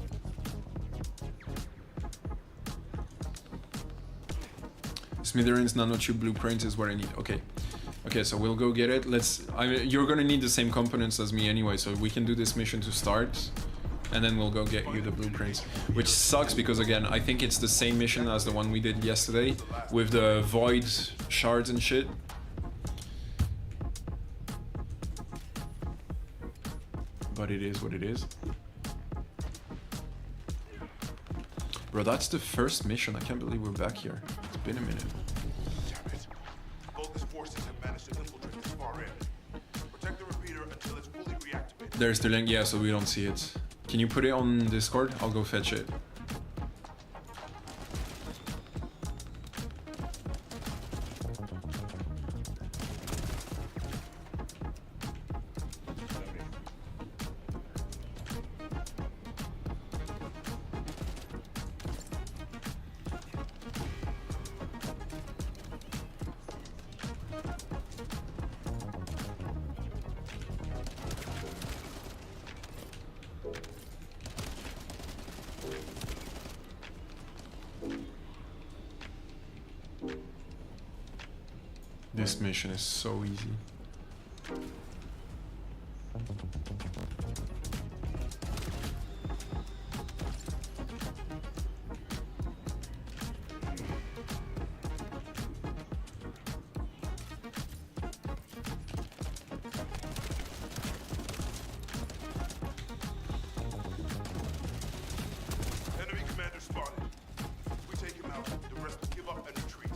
Smithereens nanotube blueprint is what I need. Okay. Okay, so we'll go get it. You're gonna need the same components as me anyway, so we can do this mission to start, and then we'll go get you the blueprints. Which sucks because again, I think it's the same mission as the one we did yesterday with the void shards and shit. But it is what it is. Bro, that's the first mission. I can't believe we're back here. It's been a minute. There's the link, yeah, so we don't see it. Can you put it on Discord? I'll go fetch it. This mission is so easy.
Enemy commander spotted. We take him out. The rest give up and retreat.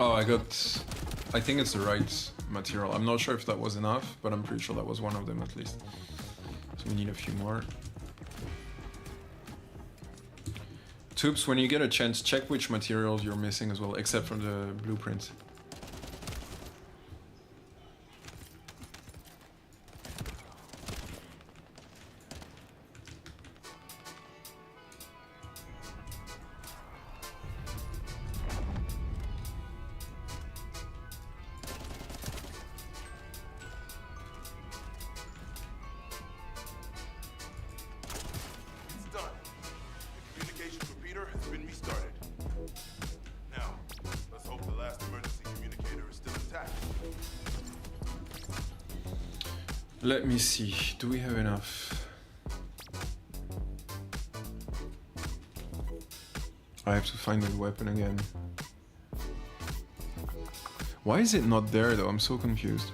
Oh, I think it's the right material. I'm not sure if that was enough, but I'm pretty sure that was one of them at least. So we need a few more. Tubes, when you get a chance, check which materials you're missing as well, except from the blueprint. Let me see. Do we have enough? I have to find that weapon again. Why is it not there though? I'm so confused.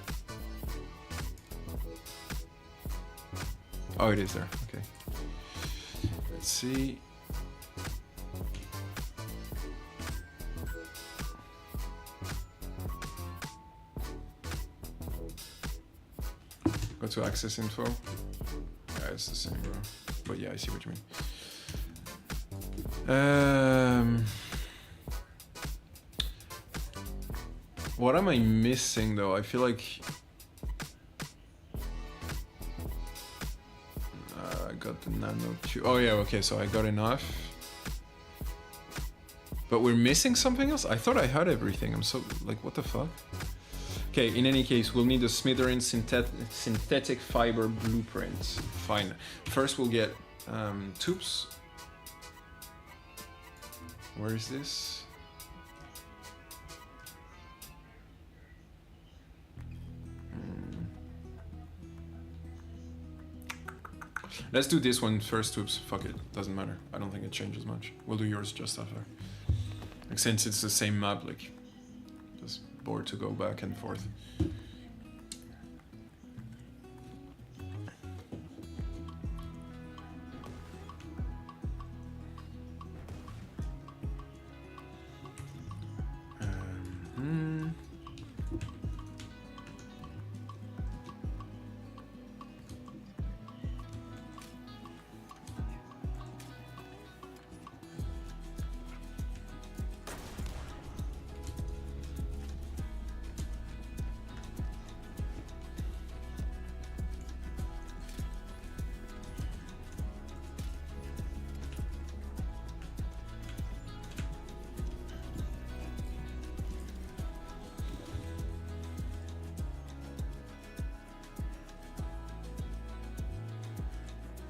Oh, it is there. Okay. Let's see. Go to access info. Yeah, it's the same, bro. But yeah, I see what you mean. What am I missing though? I feel like I got the nano tube. Oh yeah, okay, so I got enough. But we're missing something else? I thought I had everything. I'm so like, what the fuck? Okay, in any case, we'll need a Smithereens synthetic fiber blueprint. Fine. First we'll get tubes. Where is this? Let's do this one first, tubes. Fuck it, doesn't matter. I don't think it changes much. We'll do yours just after. Like, since it's the same map, like, just bored to go back and forth.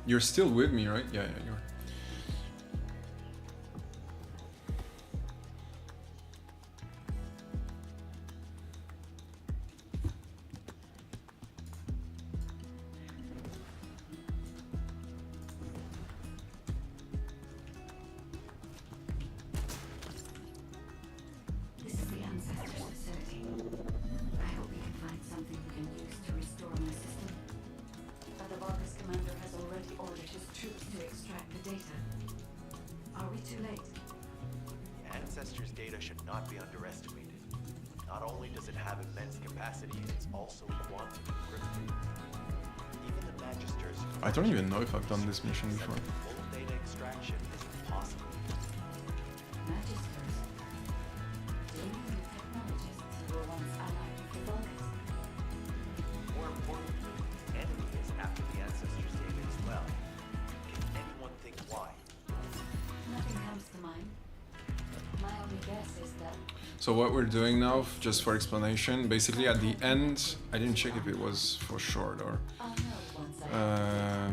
You're still with me, right? Yeah, you are.
This is the Ancestors facility. I hope we can find something we can use to restore my system. But the Vargas commander has already ordered his troops to extract the data. Are we too late?
Ancestors' data should not be underestimated. Not only does it have immense capacity, it's also quantum encrypted. Even the Magisters...
I don't even know if I've done this mission before.
Full data extraction is impossible.
Magisters? Do you mean the technologists who were once allied with the Vargas?
More importantly, enemies after the Ancestors' data as well. Can anyone think why?
Nothing comes to mind. My only guess is that
So what we're doing now, just for explanation, basically at the end, I didn't check if it was for short or...
I'll know once I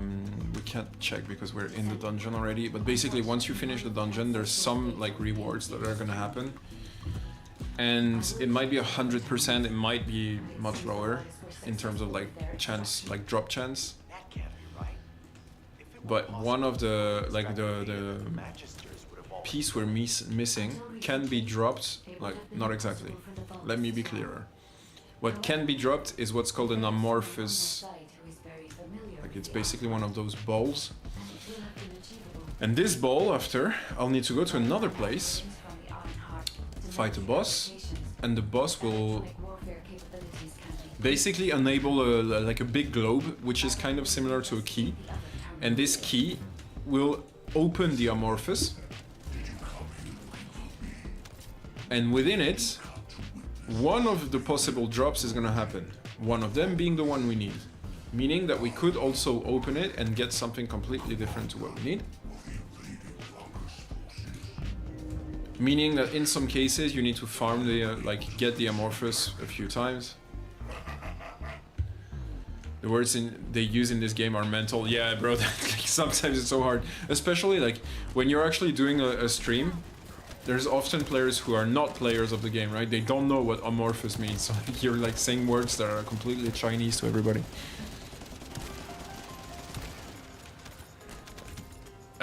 we can't check because we're in the dungeon already, but basically once you finish the dungeon, there's some like rewards that are gonna happen. And it might be 100%, it might be much lower in terms of like chance, like drop chance.
That can't be right. If it were
But one of the,
possible
like
to extract
the
data, Magisters would have already
piece we're missing can be dropped, like not exactly. Let me be clearer. What can be dropped is what's called an amorphous, like it's basically one of those balls. And this ball, after, I'll need to go to another place, fight a boss, and the boss will basically enable like a big globe, which is kind of similar to a key. And this key will open the amorphous. And within it, one of the possible drops is gonna happen. One of them being the one we need. Meaning that we could also open it and get something completely different to what we need. Meaning that in some cases you need to farm the, like get the amorphous a few times. The words they use in this game are mental. Yeah, bro, like, sometimes it's so hard. Especially like when you're actually doing a stream, there's often players who are not players of the game, right? They don't know what amorphous means. So you're like saying words that are completely Chinese to everybody.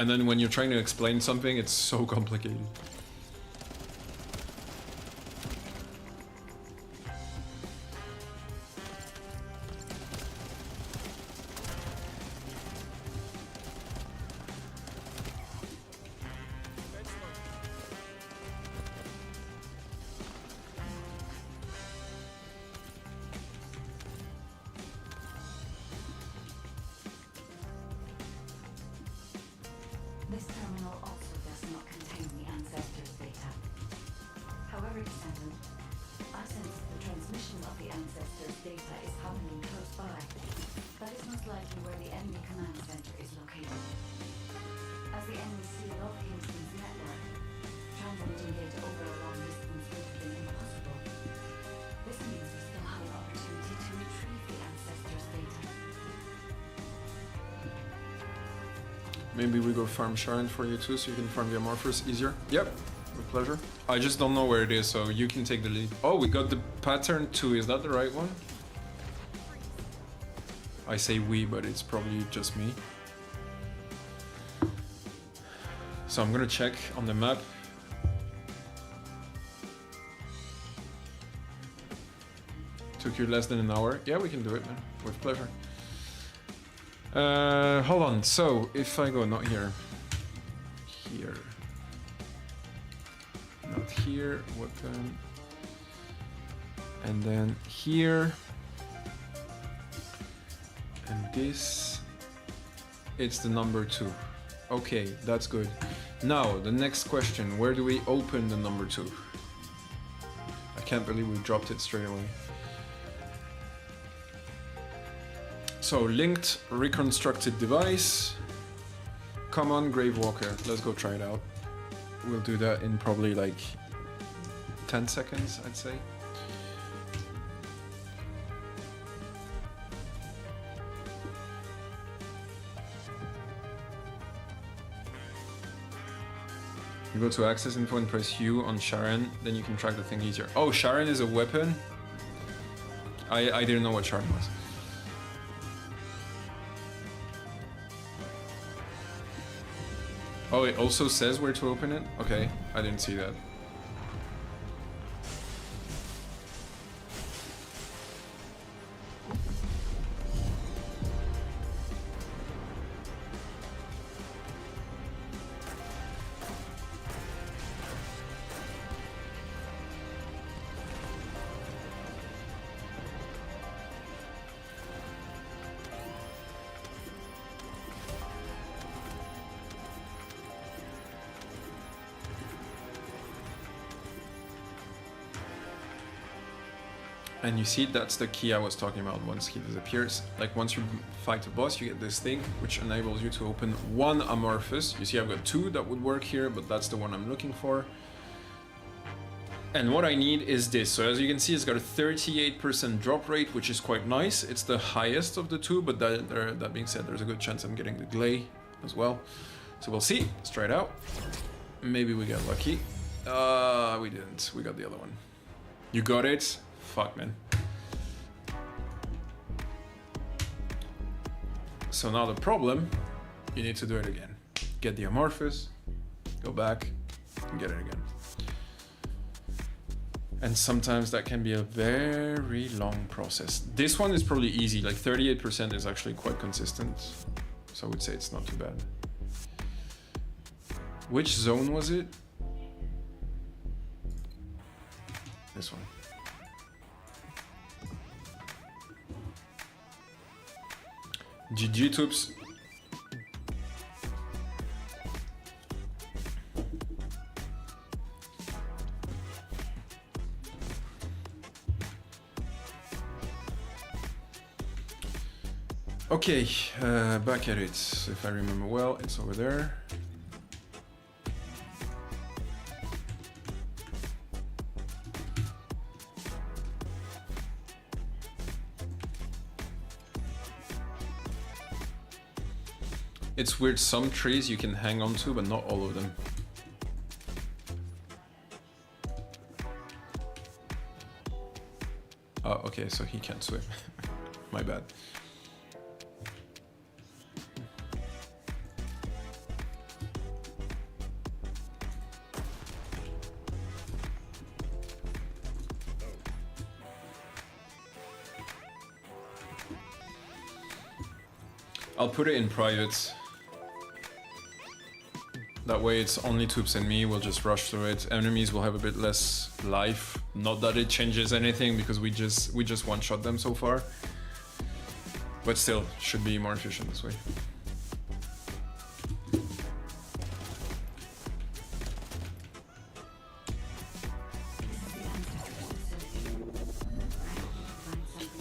And then when you're trying to explain something, it's so complicated.
This terminal also does not contain the ancestors' data. However, Descendant, I sense the transmission of the ancestors' data is happening close by. That is most likely where the enemy command center is located. As the enemy seal off the instance network, transmitting data over a long distance would have been impossible. This means we still have an opportunity to retrieve the ancestors' data.
Maybe we go farm Sharen for you too, so you can farm the Amorphous easier. Yep, with pleasure. I just don't know where it is, so you can take the lead. Oh, we got the pattern too. Is that the right one? I say we, but it's probably just me. So I'm gonna check on the map. Took you less than an hour. Yeah, we can do it, man. With pleasure. Hold on. So if I go not here, here, not here, weapon, and then here, and this, it's the number 2. Okay, that's good. Now the next question: where do we open the number 2? I can't believe we dropped it straight away. So, linked reconstructed device. Come on, Gravewalker. Let's go try it out. We'll do that in probably like 10 seconds, I'd say. You go to access info and press U on Sharen, then you can track the thing easier. Oh, Sharen is a weapon? I didn't know what Sharen was. Oh, it also says where to open it? Okay, I didn't see that. And you see, that's the key I was talking about. Once he disappears, like once you fight a boss, you get this thing which enables you to open one Amorphous. You see, I've got 2 that would work here, but that's the one I'm looking for. And what I need is this. So as you can see, it's got a 38% drop rate, which is quite nice. It's the highest of the 2, but that being said, there's a good chance I'm getting the Glay as well. So we'll see. Let's try it out. Maybe we get lucky. We didn't. We got the other one. You got it? Fuck, man. So now the problem, you need to do it again. Get the Amorphous, go back, and get it again. And sometimes that can be a very long process. This one is probably easy, like 38% is actually quite consistent. So I would say it's not too bad. Which zone was it? This one. GG Toops. Okay, back at it. If I remember well, it's over there. It's weird, some trees you can hang on to, but not all of them. Oh, okay, so he can't swim. My bad. I'll put it in private. That way it's only Tubes and me, we'll just rush through it. Enemies will have a bit less life. Not that it changes anything because we just one-shot them so far. But still, should be more efficient this way.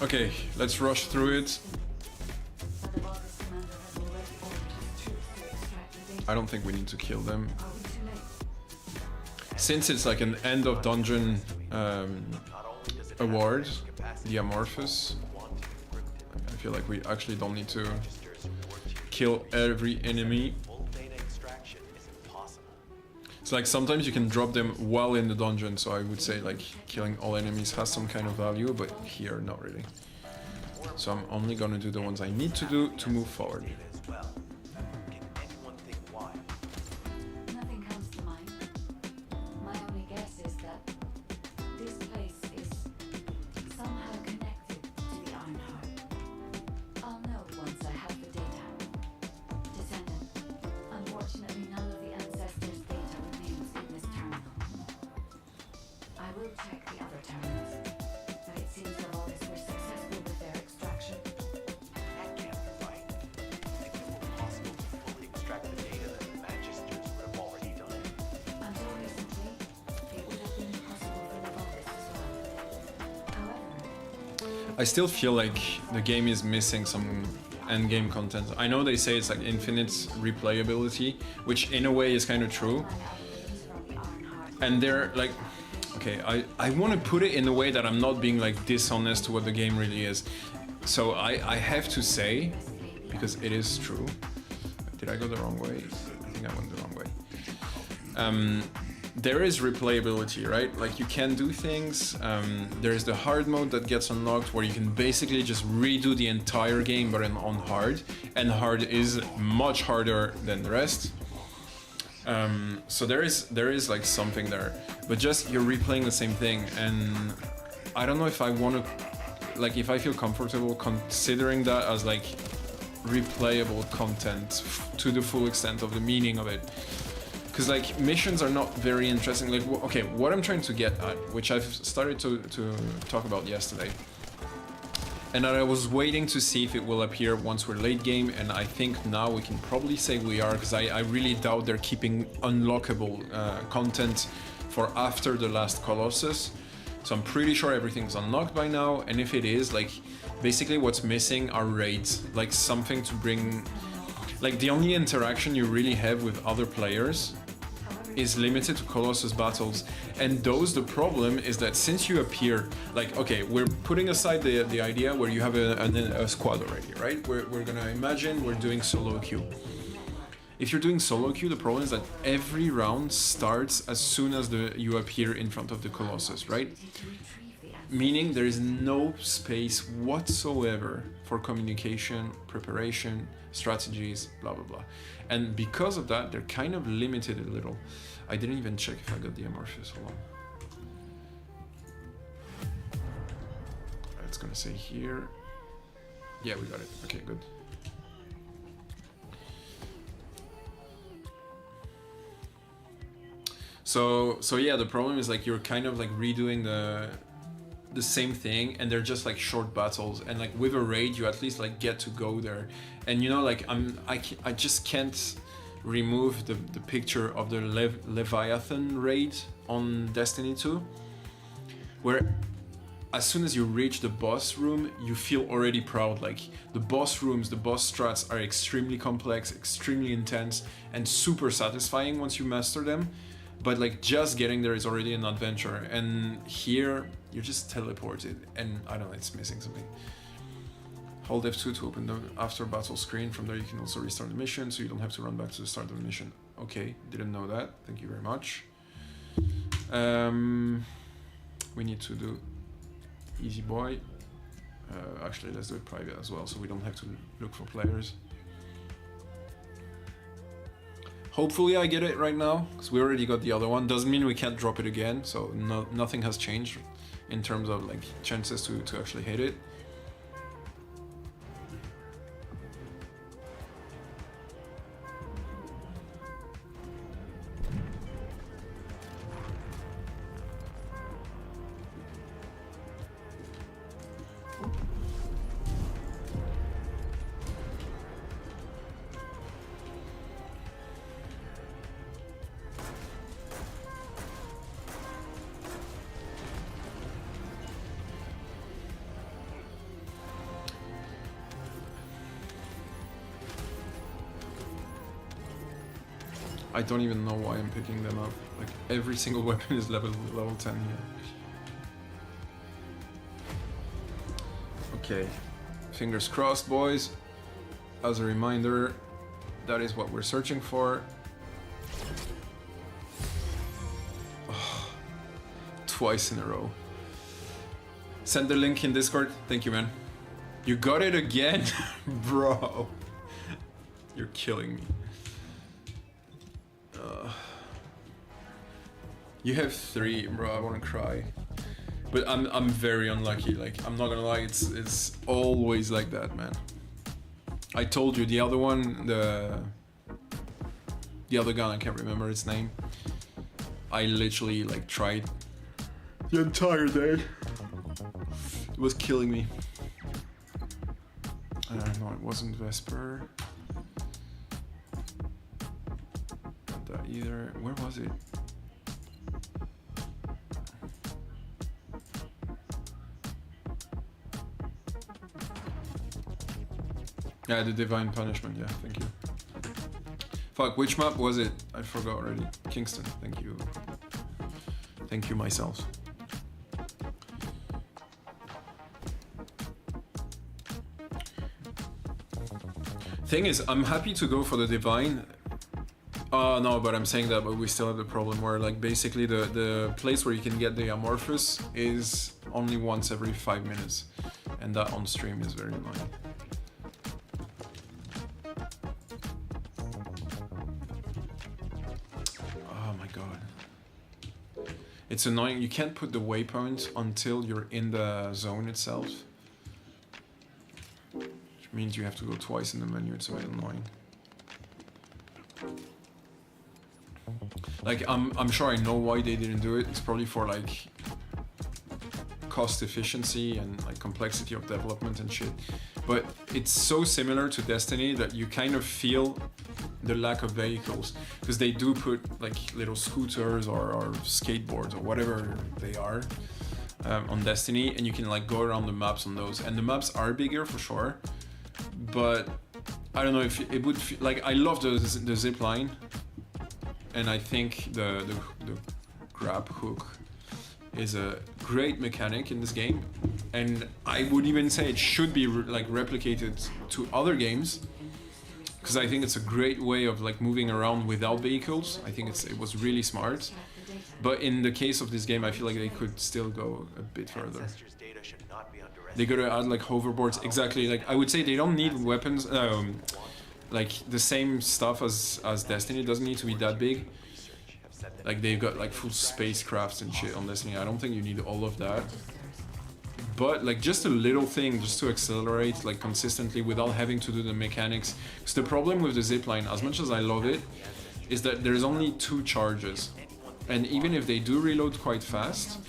Okay, let's rush through it. I don't think we need to kill them. Since it's like an end of dungeon award, the Amorphous, I feel like we actually don't need to kill every enemy. It's like sometimes you can drop them while in the dungeon, so I would say like killing all enemies has some kind of value, but here not really. So I'm only gonna do the ones I need to do to move forward.
Nothing comes to mind. My only guess is that this place is somehow connected to the Ironheart. I'll know once I have the data. Descendant, unfortunately none of the ancestors' data remains in this terminal. I will check the other terminals, but it seems the Vaults were successful with their extraction.
That can't be right. If it were possible to fully extract the data, then the Magisters would have already done it.
Until recently, it would have been possible for the Vaults as well. However,
I still feel like the game is missing some endgame content. I know they say it's like infinite replayability, which in a way is kind of true. And they're like, okay, I want to put it in a way that I'm not being like dishonest to what the game really is. So I have to say, because it is true. Did I go the wrong way? I think I went the wrong way. There is replayability, right? Like you can do things. There's the hard mode that gets unlocked where you can basically just redo the entire game but on hard. And hard is much harder than the rest. So there is like something there, but just you're replaying the same thing, and I don't know if I want to, like, if I feel comfortable considering that as like replayable content to the full extent of the meaning of it, because like missions are not very interesting. Like, okay, what I'm trying to get at, which I've started to talk about yesterday, and I was waiting to see if it will appear once we're late game, and I think now we can probably say we are, because I really doubt they're keeping unlockable content for after the last Colossus. So I'm pretty sure everything's unlocked by now, and if it is, like, basically what's missing are raids, like something to bring, like the only interaction you really have with other players is limited to Colossus battles, and those, the problem is that since you appear, like, okay, we're putting aside the idea where you have a squad already, right? We're gonna imagine we're doing solo queue. If you're doing solo queue, the problem is that every round starts as soon as you appear in front of the Colossus, right? Meaning there is no space whatsoever for communication, preparation, strategies, blah blah blah. And because of that, they're kind of limited a little. I didn't even check if I got the Amorphous. Hold on. It's gonna say here. Yeah, we got it. Okay, good. So yeah, the problem is like you're kind of like redoing the same thing, and they're just like short battles, and like with a raid you at least like get to go there. And you know, like I just can't remove the picture of the Leviathan raid on Destiny 2, where as soon as you reach the boss room you feel already proud. Like the boss rooms, the boss strats are extremely complex, extremely intense, and super satisfying once you master them. But like just getting there is already an adventure, and here you're just teleported, and I don't know, it's missing something. Hold F2 to open the after battle screen. From there you can also restart the mission, so you don't have to run back to the start of the mission. Okay, didn't know that. Thank you very much. We need to do easy boy. Actually, let's do it private as well, so we don't have to look for players. Hopefully I get it right now, because we already got the other one. Doesn't mean we can't drop it again, so nothing has changed in terms of like chances to actually hit it. I don't even know why I'm picking them up. Like every single weapon is level 10 here. Okay, fingers crossed, boys. As a reminder, that is what we're searching for. Oh, twice in a row. Send the link in Discord. Thank you, man. You got it again? Bro. You're killing me. You have 3, bro. I want to cry. But I'm very unlucky. Like, I'm not gonna lie, it's always like that, man. I told you the other one, the other gun, I can't remember its name. I literally like tried the entire day. It was killing me. No, it wasn't Vesper. Not that either. Where was it? Yeah, the Divine Punishment, yeah, thank you. Fuck, which map was it? I forgot already. Kingston, thank you. Thank you myself. Thing is, I'm happy to go for the Divine. No, but I'm saying that, but we still have the problem where, like, basically the place where you can get the Amorphous is only once every 5 minutes. And that on stream is very annoying. Oh my god. It's annoying, you can't put the waypoint until you're in the zone itself. Which means you have to go twice in the menu, it's very annoying. Like, I'm sure I know why they didn't do it. It's probably for like cost efficiency and like complexity of development and shit. But it's so similar to Destiny that you kind of feel the lack of vehicles, because they do put like little scooters or skateboards or whatever they are on Destiny, and you can like go around the maps on those, and the maps are bigger for sure, but I don't know if it would feel, like, I love the zip line, and I think the grab hook is a great mechanic in this game, and I would even say it should be like replicated to other games, because I think it's a great way of like moving around without vehicles. I think it was really smart, but in the case of this game, I feel like they could still go a bit further. They gotta add like hoverboards, exactly. Like, I would say they don't need weapons, like the same stuff as Destiny. It doesn't need to be that big. Like, they've got like full spacecrafts and shit on Destiny. I don't think you need all of that. But like just a little thing just to accelerate like consistently without having to do the mechanics. Because the problem with the zipline, as much as I love it, is that there's only 2 charges. And even if they do reload quite fast,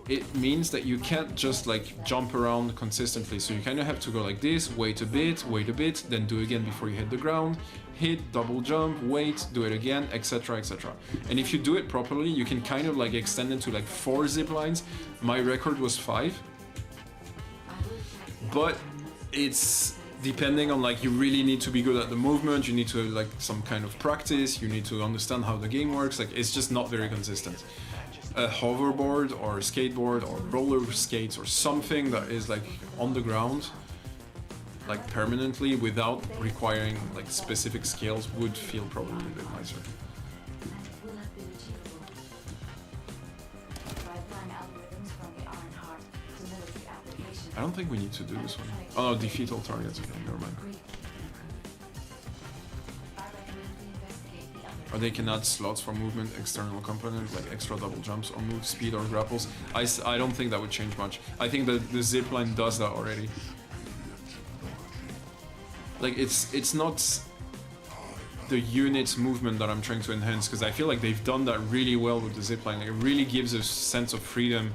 it means that you can't just like jump around consistently. So you kind of have to go like this, wait a bit, then do again before you hit the ground, hit, double jump, wait, do it again, etc, etc. And if you do it properly, you can kind of like extend it to like 4 zip lines. My record was 5. But it's depending on, like, you really need to be good at the movement, you need to like some kind of practice, you need to understand how the game works. Like, it's just not very consistent. A hoverboard or a skateboard or roller skates or something that is like on the ground like permanently without requiring like specific skills would feel probably a bit nicer. I don't think we need to do this one. Oh no, defeat all targets. Okay, never mind. Or they can add slots for movement, external components like extra double jumps or move speed or grapples. I don't think that would change much. I think that the zipline does that already. Like, it's not the unit's movement that I'm trying to enhance, because I feel like they've done that really well with the zipline. Like, it really gives a sense of freedom.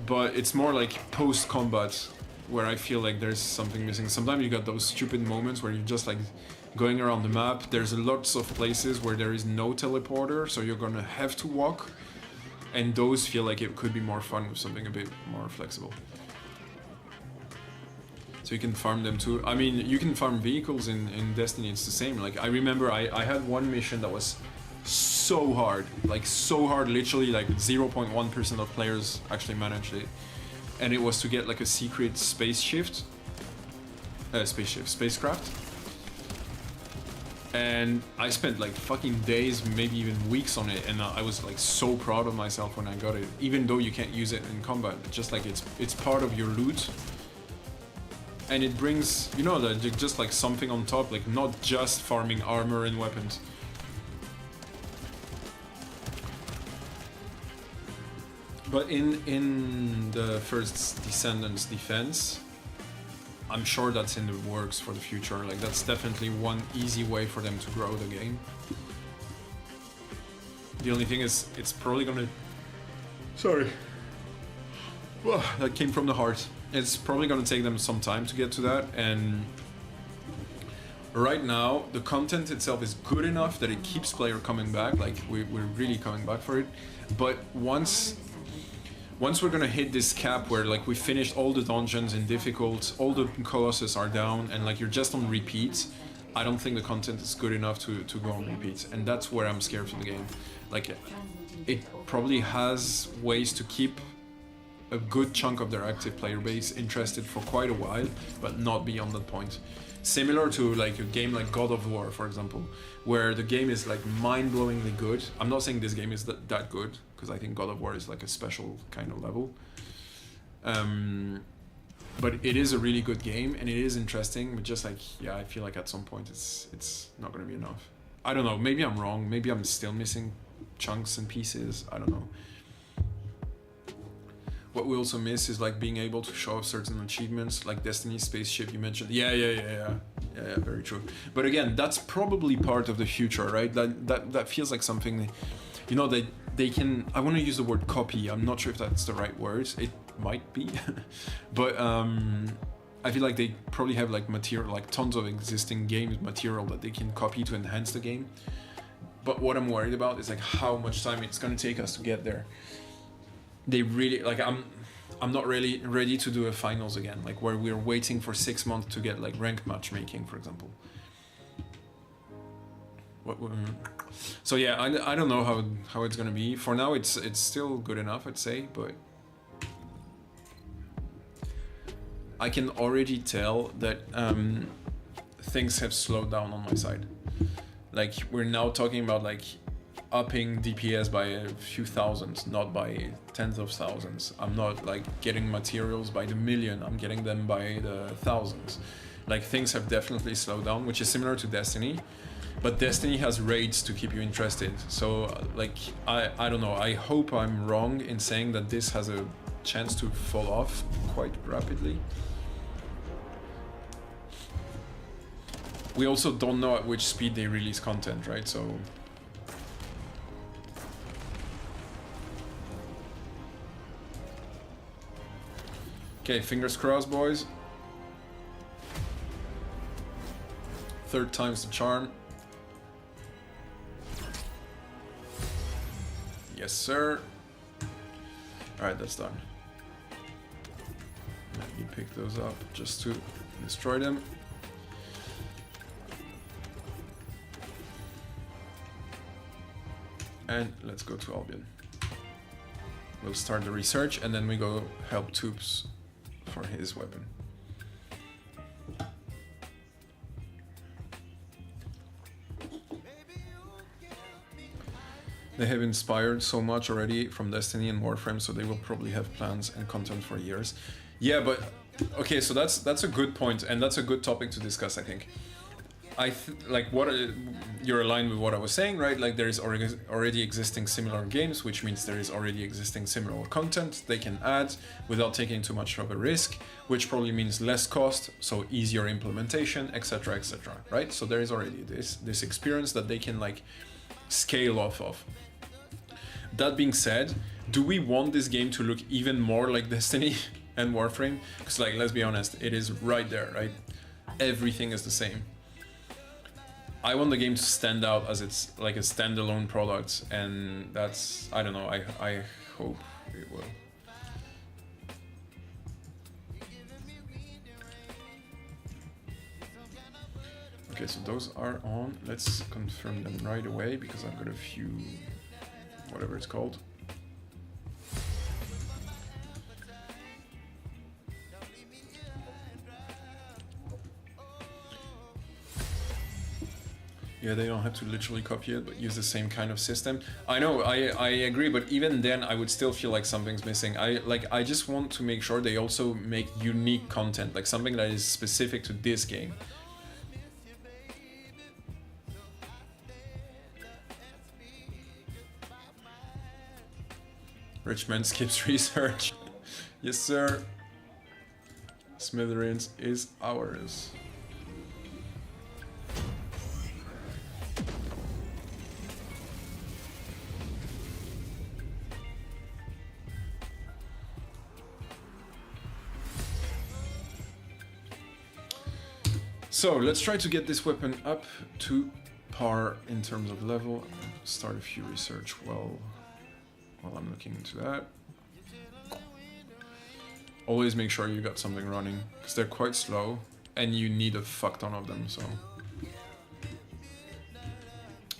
But it's more like post-combat where I feel like there's something missing. Sometimes you got those stupid moments where you're just like going around the map. There's lots of places where there is no teleporter, so you're gonna have to walk. And those feel like it could be more fun with something a bit more flexible. So you can farm them too. I mean, you can farm vehicles in Destiny, it's the same. Like, I remember I had one mission that was so hard, like so hard, literally like 0.1% of players actually managed it. And it was to get like a secret spacecraft. And I spent like fucking days, maybe even weeks on it, and I was like so proud of myself when I got it. Even though you can't use it in combat, just like it's part of your loot. And it brings, you know, just like something on top, like not just farming armor and weapons. But in the first Descendant's defense, I'm sure that's in the works for the future. Like, that's definitely one easy way for them to grow the game. The only thing is, it's probably gonna... Sorry. Whoa, that came from the heart. It's probably gonna take them some time to get to that, and right now, the content itself is good enough that it keeps player coming back. Like, we're really coming back for it. But once we're gonna hit this cap where like we finished all the dungeons in difficult, all the colossus are down, and like you're just on repeats, I don't think the content is good enough to go on repeats, and that's where I'm scared for the game. Like, it probably has ways to keep a good chunk of their active player base interested for quite a while, but not beyond that point. Similar to like a game like God of War, for example, where the game is like mind-blowingly good. I'm not saying this game is that good, because I think God of War is like a special kind of level. But it is a really good game, and it is interesting, but just like, yeah, I feel like at some point it's not gonna be enough. I don't know, maybe I'm wrong, maybe I'm still missing chunks and pieces, I don't know. What we also miss is like being able to show off certain achievements, like Destiny's spaceship you mentioned. Yeah, very true. But again, that's probably part of the future, right? That feels like something, you know, that they can, I want to use the word copy. I'm not sure if that's the right word. It might be. But I feel like they probably have like material, like tons of existing game material that they can copy to enhance the game. But what I'm worried about is like how much time it's going to take us to get there. They really, like, I'm not really ready to do a finals again, like where we're waiting for 6 months to get like ranked matchmaking, for example. So yeah, I don't know how it's gonna be. For now, it's still good enough, I'd say, but I can already tell that things have slowed down on my side. Like, we're now talking about like upping DPS by a few thousands, not by tens of thousands. I'm not like getting materials by the million, I'm getting them by the thousands. Like, things have definitely slowed down, which is similar to Destiny, but Destiny has raids to keep you interested. So like, I don't know, I hope I'm wrong in saying that this has a chance to fall off quite rapidly. We also don't know at which speed they release content, right? So okay, fingers crossed, boys. Third time's the charm. Yes, sir. Alright, that's done. Let me pick those up just to destroy them. And let's go to Albion. We'll start the research, and then we go help Tubes for his weapon. They have inspired so much already from Destiny and Warframe, so they will probably have plans and content for years. Yeah, but okay, so that's a good point, and that's a good topic to discuss, I think. Like, what you're aligned with what I was saying, right? Like, there is already existing similar games, which means there is already existing similar content they can add without taking too much of a risk, which probably means less cost, so easier implementation, etc., etc., right? So there is already this experience that they can like scale off of. That being said, do we want this game to look even more like Destiny and Warframe? Because, like, let's be honest, it is right there, right? Everything is the same. I want the game to stand out as it's like a standalone product, and that's, I don't know, I hope it will. Okay, so those are on. Let's confirm them right away because I've got a few, whatever it's called. Yeah, they don't have to literally copy it, but use the same kind of system. I know, I agree, but even then I would still feel like something's missing. I just want to make sure they also make unique content, like something that is specific to this game. Richmond skips research. Yes, sir. Smithereens is ours. So let's try to get this weapon up to par in terms of level. Start a few research while I'm looking into that. Always make sure you got something running, because they're quite slow and you need a fuck ton of them, so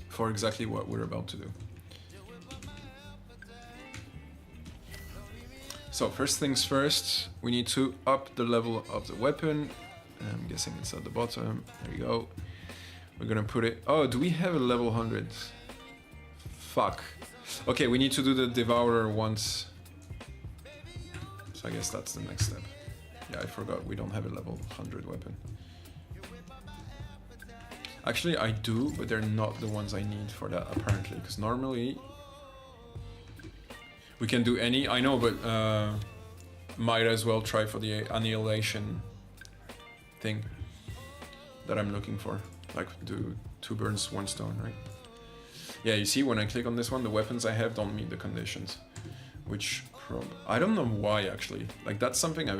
for exactly what we're about to do. So first things first, we need to up the level of the weapon. I'm guessing it's at the bottom. There you go. We're gonna put it... Oh, do we have a level 100? Fuck. Okay, we need to do the Devourer once. So I guess that's the next step. Yeah, I forgot. We don't have a level 100 weapon. Actually, I do, but they're not the ones I need for that, apparently. Because normally... we can do any... I know, but... might as well try for the annihilation thing that I'm looking for. Like, do 2 burns, 1 stone, right? Yeah, you see, when I click on this one, the weapons I have don't meet the conditions. Which, I don't know why, actually. Like, that's something I...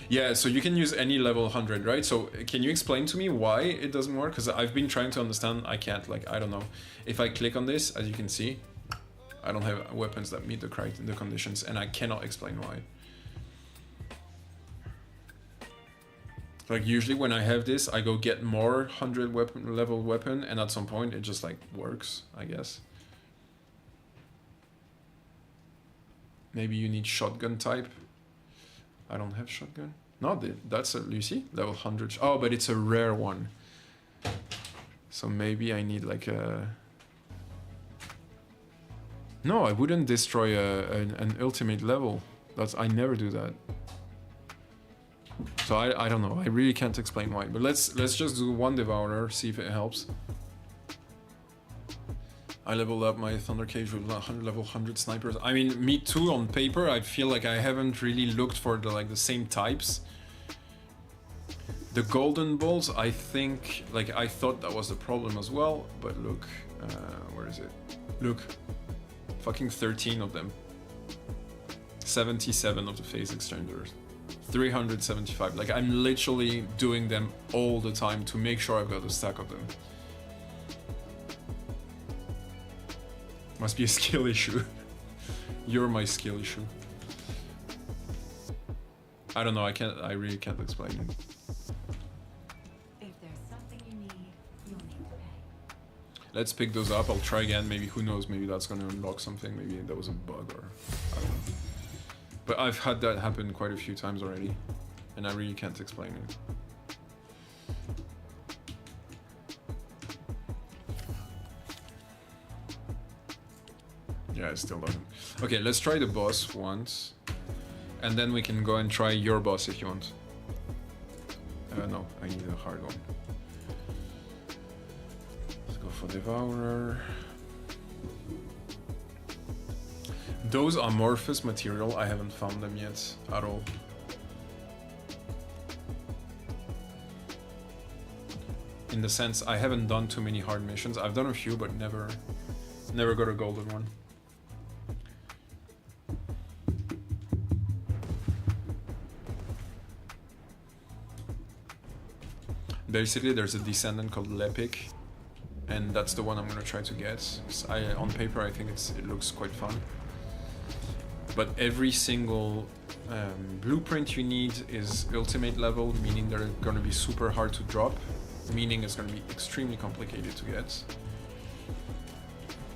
Yeah, so you can use any level 100, right? So, can you explain to me why it doesn't work? Because I've been trying to understand, I can't, like, I don't know. If I click on this, as you can see, I don't have weapons that meet the conditions, and I cannot explain why. Like, usually when I have this, I go get more 100 level weapon, and at some point it just like works, I guess. Maybe you need shotgun type. I don't have shotgun. No, that's a Lucy level 100. Oh, but it's a rare one. So maybe I need like a... No, I wouldn't destroy an ultimate level. I never do that. So I don't know. I really can't explain why. But let's just do 1 Devourer, see if it helps. I leveled up my Thunder Cage with level 100 snipers. I mean, me too. On paper, I feel like I haven't really looked for the same types. The golden balls, I think, like, I thought that was the problem as well. But look, where is it? Look, fucking 13 of them. 77 of the phase exchangers. 375. Like, I'm literally doing them all the time to make sure I've got a stack of them. Must be a skill issue. You're my skill issue. I don't know, I really can't explain it.
If there's something you need, you'll need to pay.
Let's pick those up. I'll try again. Maybe, who knows, maybe that's gonna unlock something. Maybe that was a bug, or I don't know. But I've had that happen quite a few times already, and I really can't explain it. Yeah, it still doesn't. Okay, let's try the boss once, and then we can go and try your boss if you want. No, I need a hard one. Let's go for Devourer. Those amorphous material, I haven't found them yet at all. In the sense, I haven't done too many hard missions. I've done a few, but never got a golden one. Basically, there's a Descendant called Lepic, and that's the one I'm gonna try to get. On paper, I think it looks quite fun. But every single blueprint you need is ultimate level, meaning they're gonna be super hard to drop. meaning it's gonna be extremely complicated to get.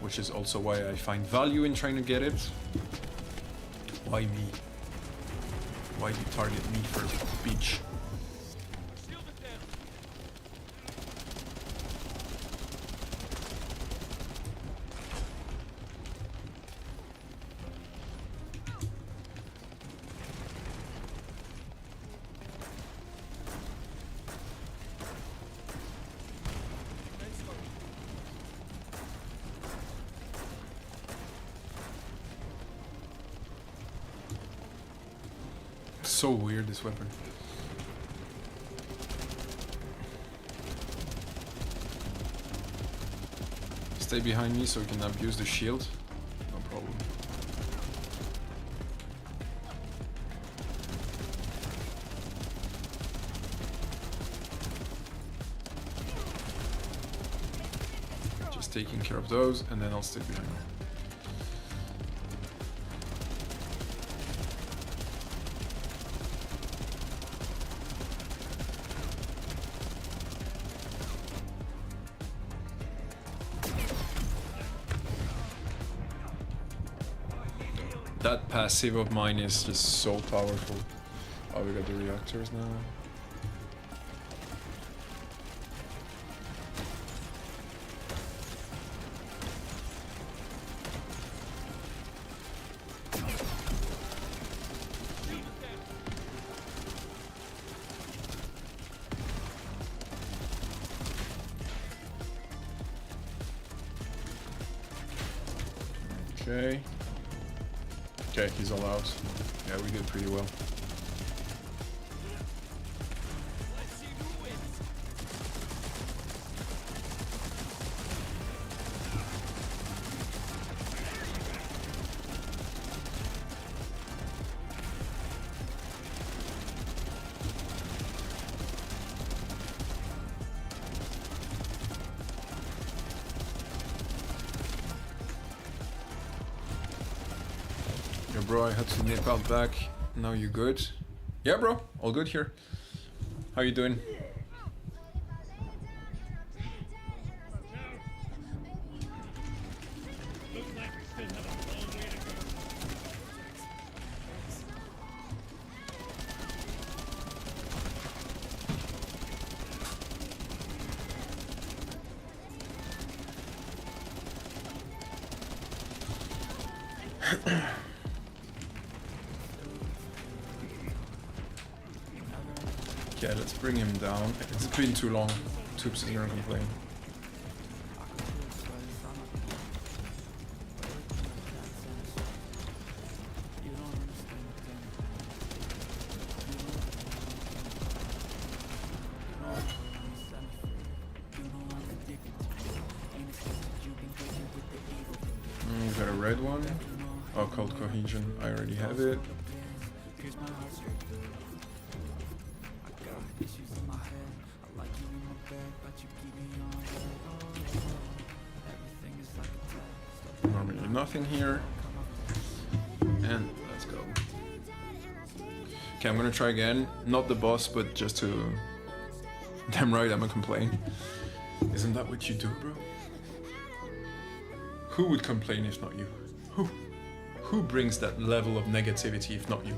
Which is also why I find value in trying to get it. Why me? Why do you target me first, bitch? So weird, this weapon. Stay behind me so we can abuse the shield. No problem. Just taking care of those, and then I'll stay behind you. That passive of mine is just so powerful. Oh, we got the reactors now. Okay. Okay, he's all out. Yeah, we did pretty well. Yeah, bro, I had to nip out back. Now you good? Yeah, bro, all good here. How you doing? Okay, let's bring him down. It's been too long. Tubes is gonna complain. We've got a red one. Oh, called cohesion. I already have it. Normally nothing here. And let's go. Okay, I'm gonna try again. Not the boss, but just to... Damn right, I'm gonna complain. Isn't that what you do, bro? Who would complain if not you? Who? Who brings that level of negativity if not you?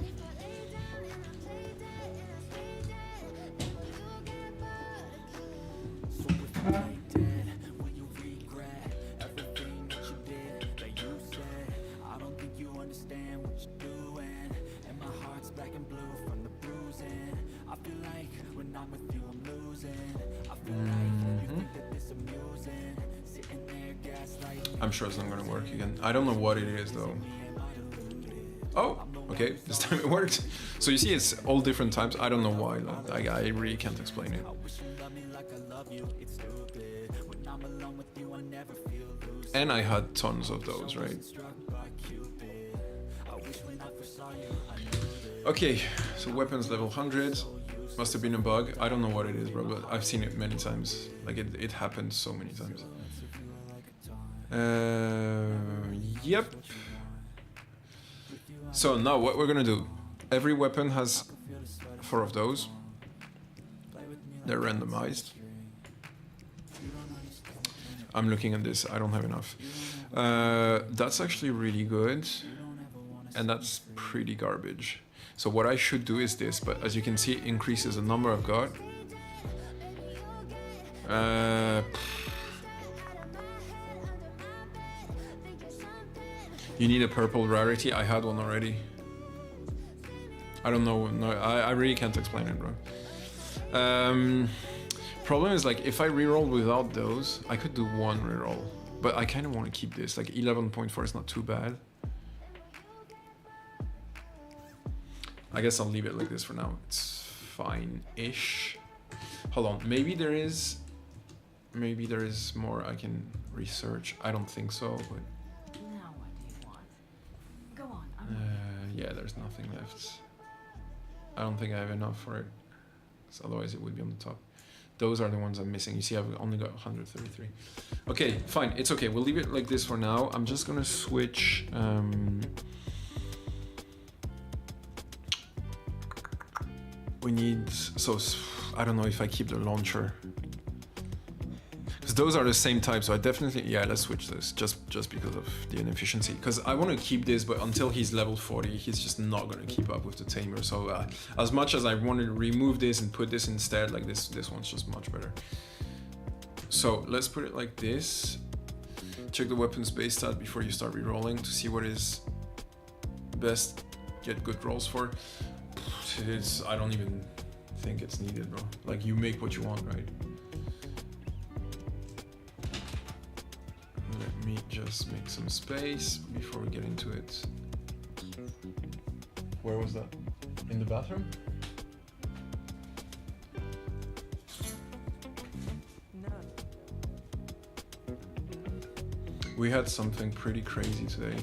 I'm sure it's not gonna work again. I don't know what it is though. Oh, okay, this time it worked. So you see it's all different types. I don't know why, like, I really can't explain it. And I had tons of those, right? Okay, so weapons level 100. Must have been a bug. I don't know what it is, bro, but I've seen it many times. Like, it happened so many times. Yep. So now what we're gonna do, every weapon has 4 of those. They're randomized. I'm looking at this. I don't have enough. That's actually really good. And that's pretty garbage. So what I should do is this, but as you can see, it increases the number I've got. You need a purple rarity. I had one already. I don't know. No, I really can't explain it, bro. Problem is, like, if I reroll without those, I could do one reroll. But I kind of want to keep this. Like, 11.4 is not too bad. I guess I'll leave it like this for now. It's fine-ish. Hold on. Maybe there is more I can research. I don't think so, but...
Now what do you want? Go on.
yeah, there's nothing left. I don't think I have enough for it. So otherwise it would be on the top. Those are the ones I'm missing. You see, I've only got 133. Okay, fine. It's okay. We'll leave it like this for now. I'm just gonna switch... we need... So, I don't know if I keep the launcher. Because those are the same type, so I definitely... Yeah, let's switch this, just because of the inefficiency. Because I want to keep this, but until he's level 40, he's just not going to keep up with the Tamer. So as much as I want to remove this and put this instead, like this one's just much better. So let's put it like this. Check the weapon's base stat before you start re-rolling to see what is best get good rolls for. I don't even think it's needed, bro. Like, you make what you want, right? Let me just make some space before we get into it. Where was that? In the bathroom?
No.
We had something pretty crazy today.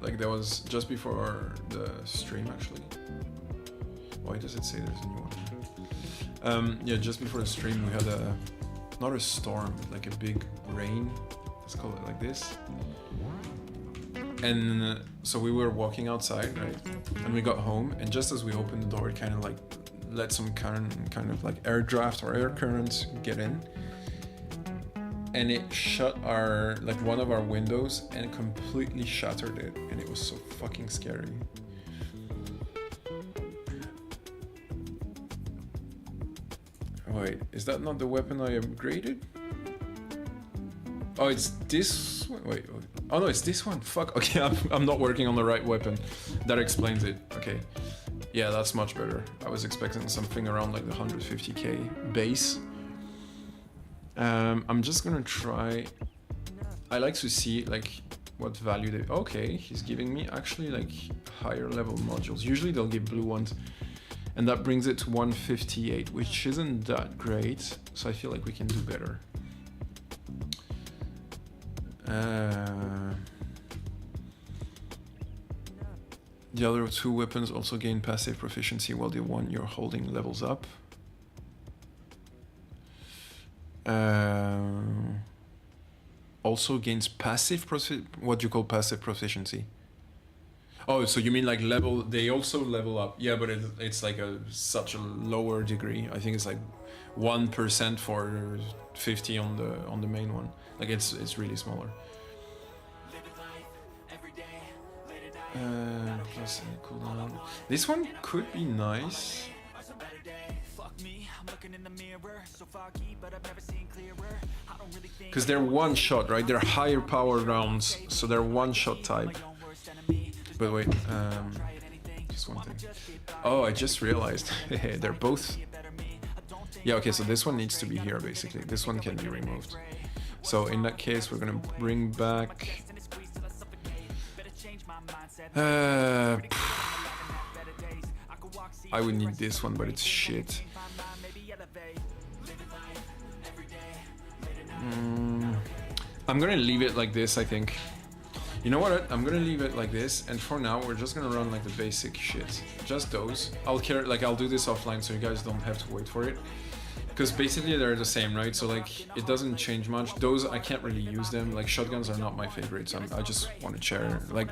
Like, that was just before the stream, actually. Why does it say there's a new one? Yeah, just before the stream we had not a storm, but like a big rain. Let's call it like this. And so we were walking outside, right? And we got home, and just as we opened the door, it kind of like let some kind of like air draft or air currents get in. And it shut one of our windows and completely shattered it. And it was so fucking scary. Wait, is that not the weapon I upgraded? Oh, it's this one. Wait. Oh no, it's this one. Fuck. Okay, I'm not working on the right weapon. That explains it. Okay. Yeah, that's much better. I was expecting something around like the 150k base. I'm just gonna try. I like to see like what value they... Okay, he's giving me actually like higher level modules. Usually they'll give blue ones. And that brings it to 158, which isn't that great. So I feel like we can do better. The other two weapons also gain passive proficiency while the one you're holding levels up. Also gains passive what do you call passive proficiency? Oh, so you mean like level? They also level up. Yeah, but it's like such a lower degree. I think it's like 1% for 50 on the main one. Like it's really smaller. Plus cooldown. This one could be nice. Because they're one shot, right? They're higher power rounds, so they're one shot type. But wait, just one thing. Oh, I just realized they're both. Yeah, okay, so this one needs to be here basically. This one can be removed. So in that case, we're gonna bring back. I would need this one, but it's shit. I'm gonna leave it like this, I think. You know what? I'm gonna leave it like this, and for now we're just gonna run like the basic shit. Just those. I'll do this offline so you guys don't have to wait for it. Because basically they're the same, right? So like it doesn't change much. Those I can't really use them. Like shotguns are not my favorite, so I just want to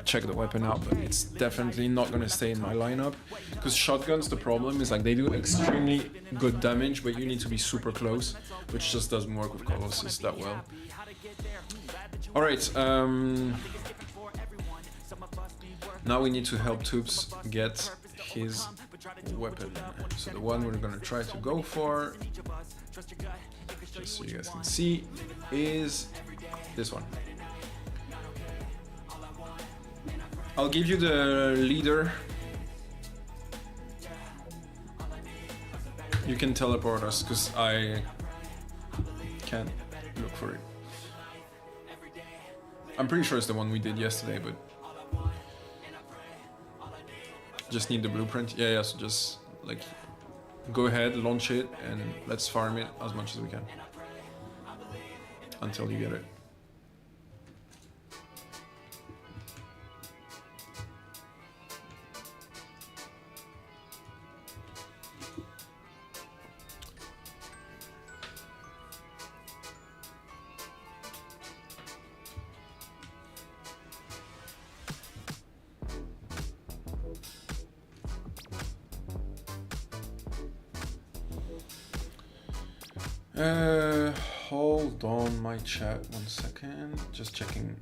check the weapon out, but it's definitely not gonna stay in my lineup. Because shotguns, the problem is like they do extremely good damage, but you need to be super close, which just doesn't work with Colossus that well. Alright, now we need to help Toops get his weapon. So the one we're gonna try to go for, just so you guys can see, is this one. I'll give you the leader. You can teleport us, because I can't look for it. I'm pretty sure it's the one we did yesterday, but just need the blueprint. Yeah, so just like go ahead, launch it, and let's farm it as much as we can until you get it. Hold on my chat 1 second. Just checking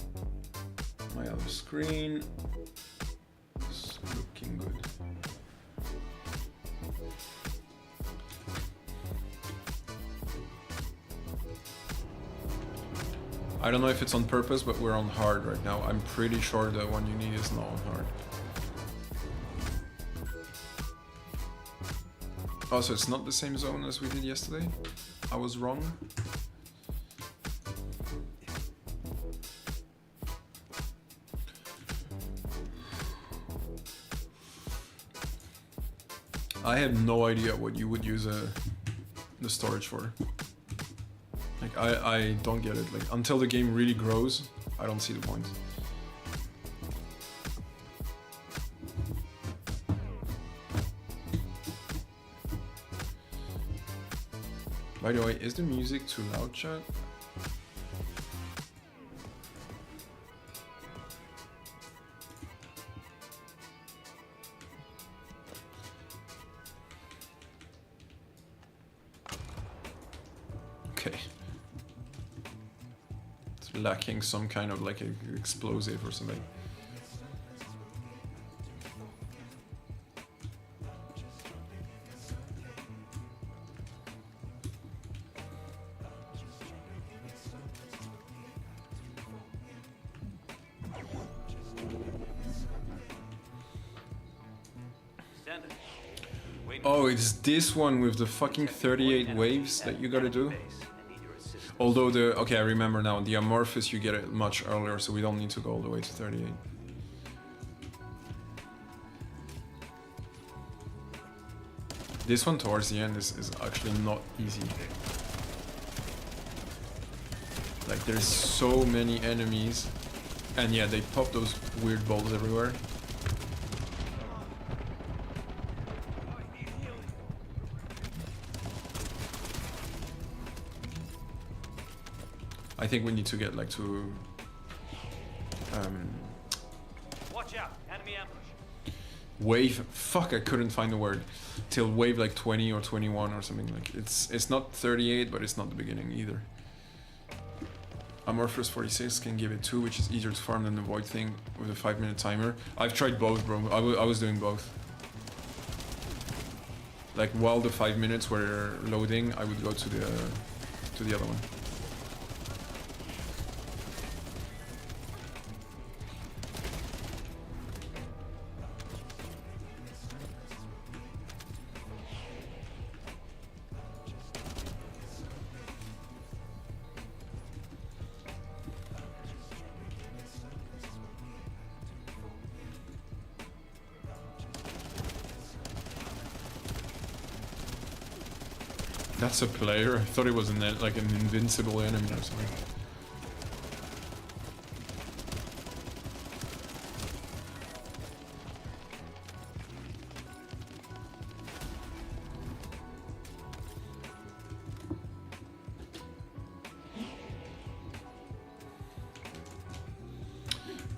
my other screen. It's looking good. I don't know if it's on purpose, but we're on hard right now. I'm pretty sure the one you need is not on hard. Oh, so it's not the same zone as we did yesterday? I was wrong. I have no idea what you would use the storage for. Like, I don't get it. Like, until the game really grows, I don't see the point. By the way, is the music too loud, chat? Okay. It's lacking some kind of like an explosive or something. Oh, it's this one with the fucking 38 waves that you gotta do? Although okay, I remember now, the Amorphous you get it much earlier, so we don't need to go all the way to 38. This one towards the end is actually not easy. Like, there's so many enemies, and yeah, they pop those weird balls everywhere. I think we need to get like to
Watch out, enemy ambush.
wave. Fuck, I couldn't find the word. Till wave like 20 or 21 or something. Like, it's not 38, but it's not the beginning either. Amorphous 46 can give it 2, which is easier to farm than the Void thing with a 5-minute timer. I've tried both, bro. I was doing both. Like, while the 5 minutes were loading, I would go to the other one. That's a player. I thought it was like an invincible enemy or something.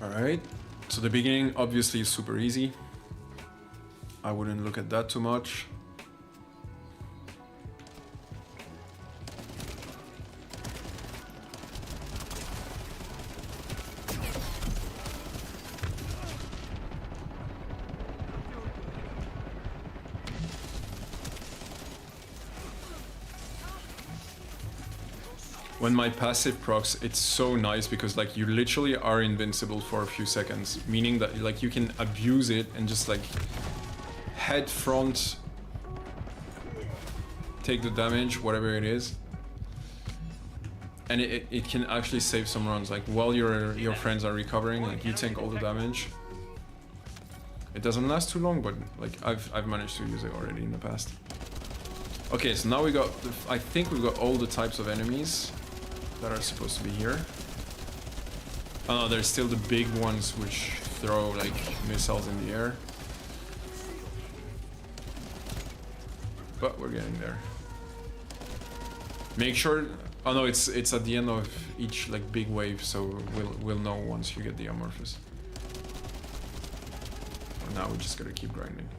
Alright, so the beginning obviously is super easy. I wouldn't look at that too much. when my passive procs, it's so nice because like you literally are invincible for a few seconds, meaning that like you can abuse it and just like head front, take the damage, whatever it is. And it can actually save some runs, like while your friends are recovering, like you tank all the damage. It doesn't last too long, but like I've managed to use it already in the past. Okay, so now we got, I think we've got all the types of enemies that are supposed to be here. Oh, there's still the big ones which throw like missiles in the air. But we're getting there. Make sure, oh no, it's at the end of each like big wave, so we'll know once you get the amorphous. For now we just gotta keep grinding.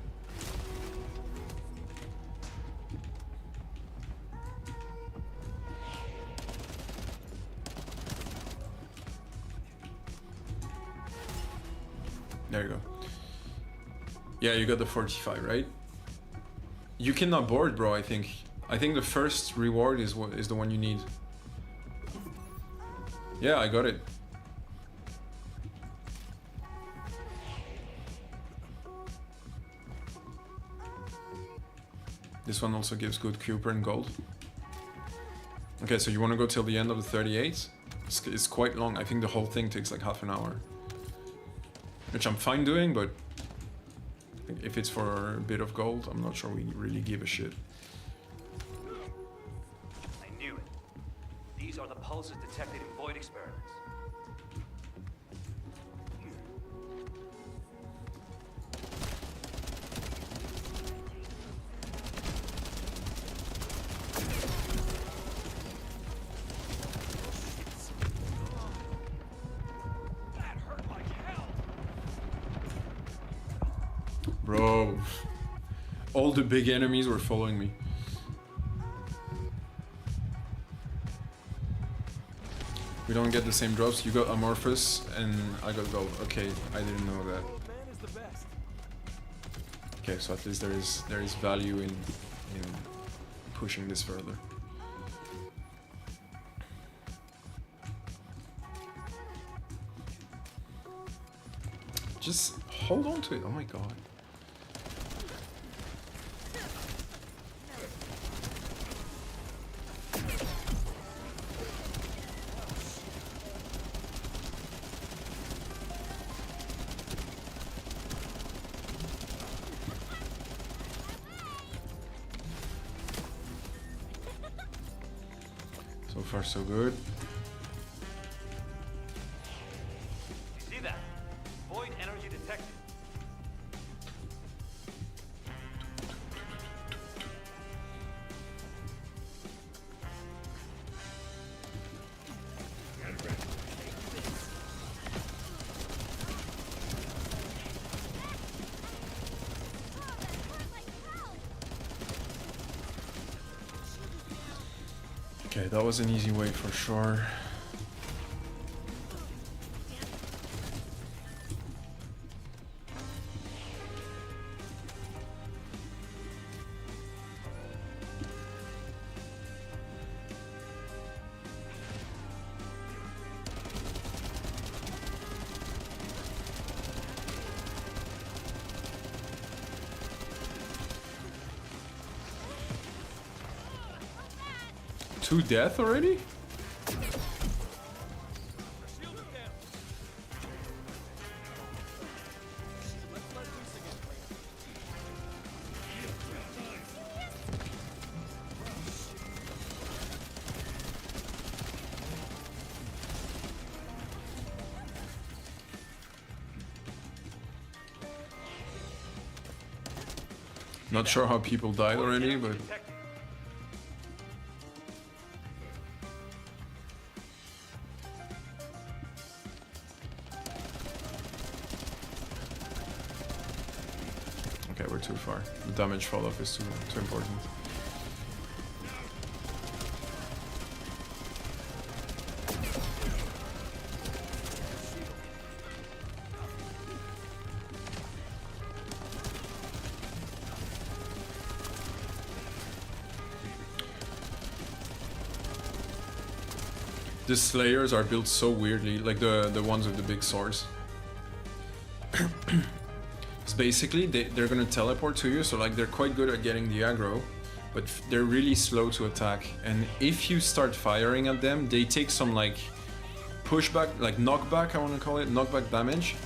There you go. Yeah, you got the 45, right? You cannot board, bro, I think. I think the first reward is the one you need. Yeah, I got it. This one also gives good Cooper and gold. Okay, so you want to go till the end of the 38? It's quite long. I think the whole thing takes like half an hour. Which I'm fine doing, but if it's for a bit of gold, I'm not sure we really give a shit.
I knew it. These are the pulses detected in void experiments.
Bro, all the big enemies were following me. We don't get the same drops. You got amorphous and I got gold. Okay, I didn't know that. Okay, so at least there is value in pushing this further. Just hold on to it. Oh my god. So far, so good.
You see that? Void energy detected.
Okay, that was an easy way for sure. To death already? Not sure how people died already, but okay, we're too far. The damage fall off is too important. The Slayers are built so weirdly, like the ones with the big swords. It's basically they're gonna teleport to you, so like they're quite good at getting the aggro, but they're really slow to attack. And if you start firing at them, they take some like pushback, like knockback, I want to call it, knockback damage.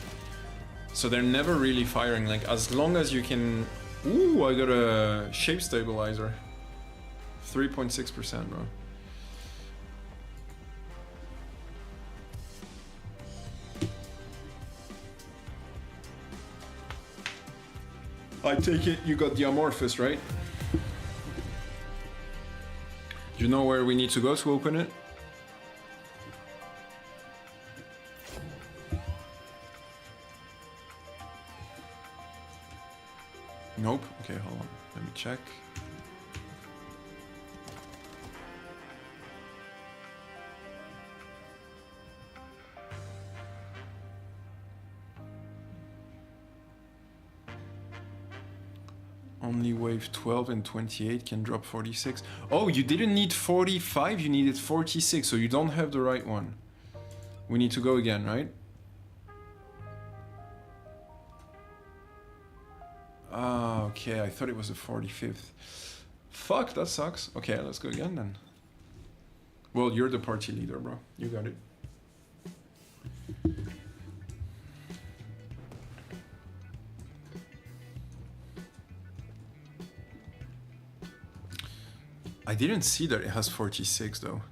So they're never really firing. Like as long as you can. Ooh, I got a shape stabilizer. 3.6%, bro. I take it you got the Amorphous, right? Do you know where we need to go to open it? Nope. Okay, hold on. Let me check. Only wave 12 and 28 can drop 46. Oh, you didn't need 45, you needed 46, so you don't have the right one. We need to go again, right? Ah, okay, I thought it was the 45th. Fuck, that sucks. Okay, let's go again then. Well, you're the party leader, bro. You got it. I didn't see that it has 46 though.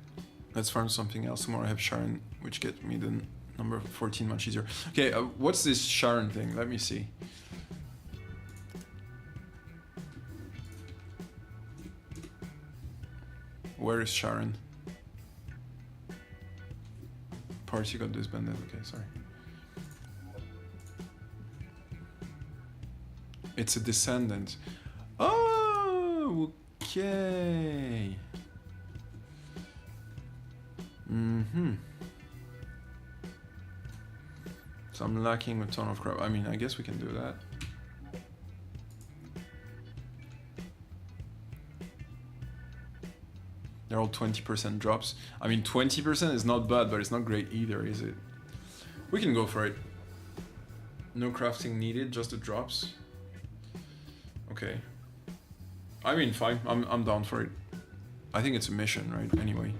Let's farm something else. Tomorrow I have Sharen, which gets me the number 14 much easier. Okay, what's this Sharen thing? Let me see. Where is Sharen? Party got disbanded. Okay, sorry. It's a Descendant. Oh, okay. So I'm lacking a ton of crap. I mean, I guess we can do that. They're all 20% drops. I mean, 20% is not bad, but it's not great either, is it? We can go for it. No crafting needed, just the drops. Okay. I mean, fine. I'm down for it. I think it's a mission, right? Anyway.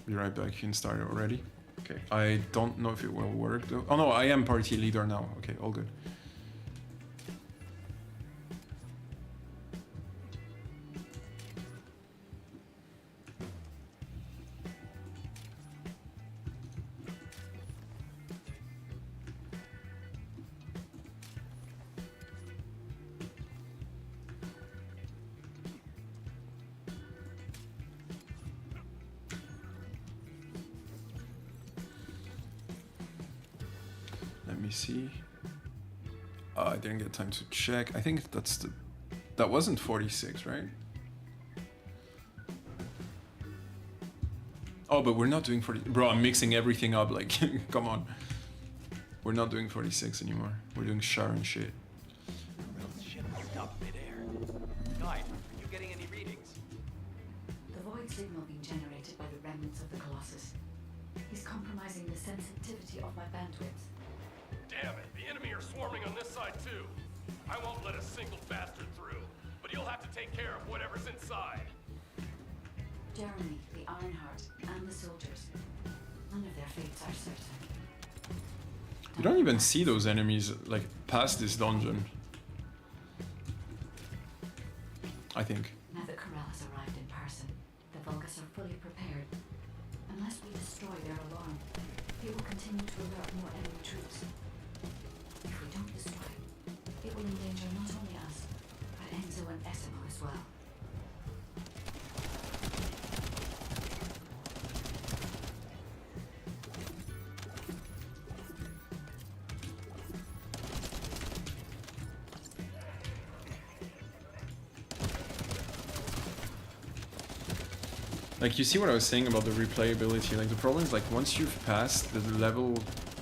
Be right back. You can start it already. Okay. I don't know if it will work though. Oh no, I am party leader now. Okay, all good. Let me see. I didn't get time to check. I think that's the... That wasn't 46, right? Oh, but we're not doing 40... Bro, I'm mixing everything up, like, come on. We're not doing 46 anymore. We're doing Sharen shit.
Shit moved up midair. Guide, are you getting any readings?
The void signal being generated by the remnants of the Colossus is compromising the sensitivity of my bandwidth.
Damn it, the enemy are swarming on this side too. I won't let a single bastard through, but you'll have to take care of whatever's inside.
Jeremy, the Ironheart, and the soldiers. None of their fates are certain.
You don't even see those enemies, like, past this dungeon. I think.
Now that Corral has arrived in person, the Vulgus are fully prepared. Unless we destroy their alarm, they will continue to alert more enemy troops. If we don't destroy it, it will endanger not only us, but Enzo and Essimo as well.
Like, you see what I was saying about the replayability? Like, the problem is, like, once you've passed the level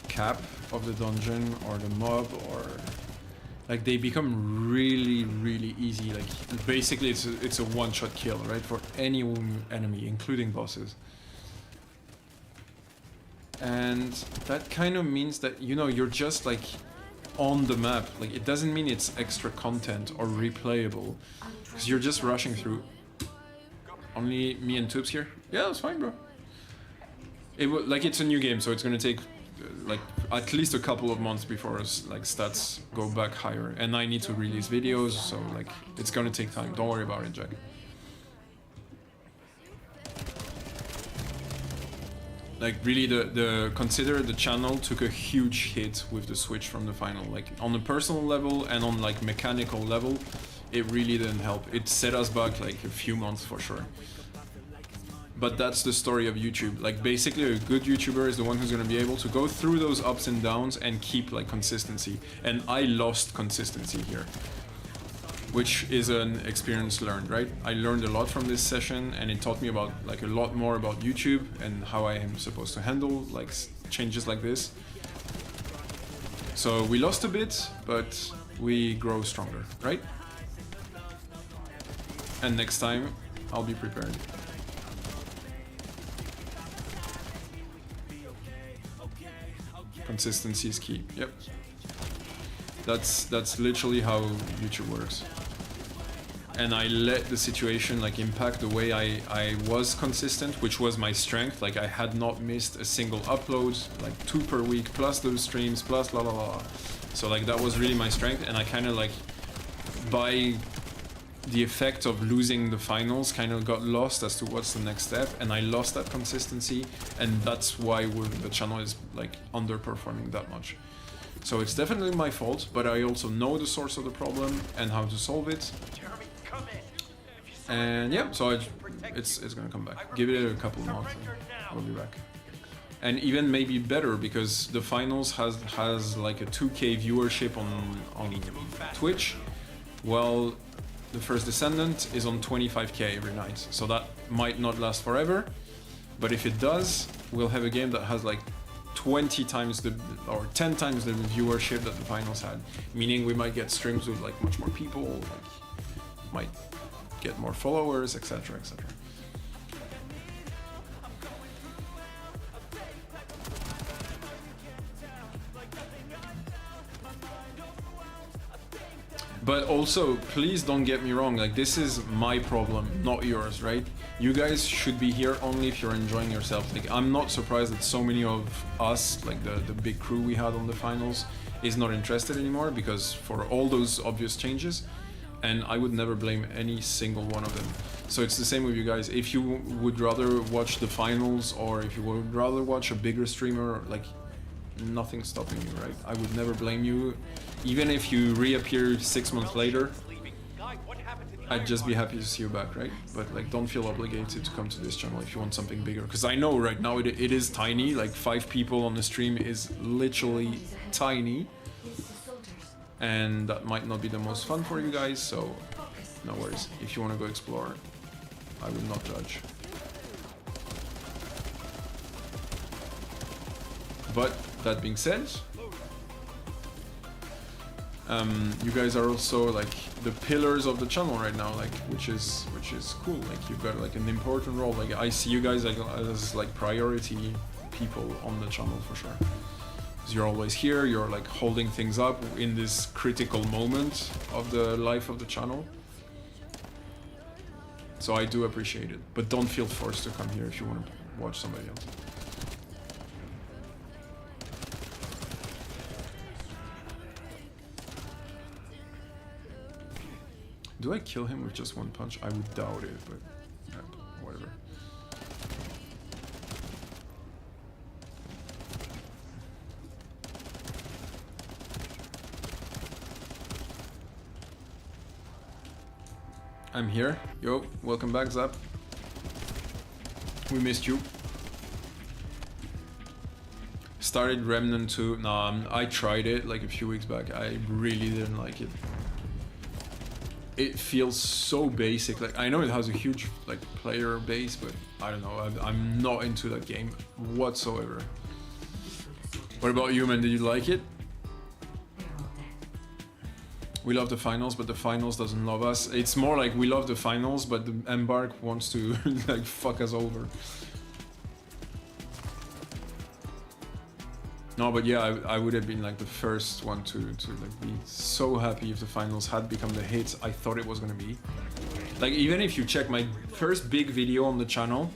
cap of the dungeon or the mob, or like, they become really, really easy. Like, basically it's a one-shot kill, right, for any enemy, including bosses. And that kind of means that, you know, you're just like on the map. Like, it doesn't mean it's extra content or replayable, because you're just rushing through. Only me and Tubes here? Yeah, that's fine, bro. Like, it's a new game, so it's gonna take like at least a couple of months before like stats go back higher, and I need to release videos, so like it's gonna take time. Don't worry about it, Jack. Like, really, consider the channel took a huge hit with the switch from the final. Like, on a personal level and on like mechanical level, it really didn't help. It set us back like a few months for sure. But that's the story of YouTube. Like, basically a good YouTuber is the one who's gonna be able to go through those ups and downs and keep like consistency. And I lost consistency here, which is an experience learned, right? I learned a lot from this session, and it taught me about like a lot more about YouTube and how I am supposed to handle like changes like this. So we lost a bit, but we grow stronger, right? And next time, I'll be prepared. Consistency is key. Yep. That's literally how YouTube works. And I let the situation like impact the way I was consistent, which was my strength. Like, I had not missed a single upload, like 2 per week, plus those streams, plus la la la. So like, that was really my strength, and I kind of like, by the effect of losing the finals, kind of got lost as to what's the next step, and I lost that consistency, and that's why the channel is like underperforming that much. So it's definitely my fault, but I also know the source of the problem and how to solve it. And yeah, so it's gonna come back. Give it a couple months, and we'll be back. And even maybe better, because the finals has like a 2K viewership on Twitch, while the first Descendant is on 25K every night. So that might not last forever, but if it does, we'll have a game that has like 20 times or 10 times the viewership that the finals had. Meaning we might get streams with like much more people, like might get more followers, etc, etc. But also, please don't get me wrong, like, this is my problem, not yours, right? You guys should be here only if you're enjoying yourself. Like, I'm not surprised that so many of us, like the big crew we had on the finals, is not interested anymore, because for all those obvious changes, and I would never blame any single one of them. So it's the same with you guys. If you would rather watch the finals, or if you would rather watch a bigger streamer, like, nothing's stopping you, right? I would never blame you. Even if you reappear 6 months later, I'd just be happy to see you back, right? But like, don't feel obligated to come to this channel if you want something bigger. Because I know right now it is tiny, like 5 people on the stream is literally tiny. And that might not be the most fun for you guys, so no worries. If you want to go explore, I will not judge. But that being said, you guys are also like the pillars of the channel right now, like which is cool. Like, you've got like an important role. Like, I see you guys like as like priority people on the channel for sure. Because you're always here, you're like holding things up in this critical moment of the life of the channel. So I do appreciate it, but don't feel forced to come here if you want to watch somebody else. Do I kill him with just one punch? I would doubt it, but whatever. I'm here. Yo, welcome back, Zap. We missed you. Started Remnant 2. Nah, I tried it like a few weeks back. I really didn't like it. it feels so basic. Like I know it has a huge like player base, but I don't know. I'm not into that game whatsoever. What about you, man? Did you like it? We love the finals, but the finals doesn't love us. It's more like we love the finals, but the Embark wants to like fuck us over. No, but yeah, I would have been like the first one to like be so happy if the finals had become the hit I thought it was gonna be. Like even if you check my first big video on the channel,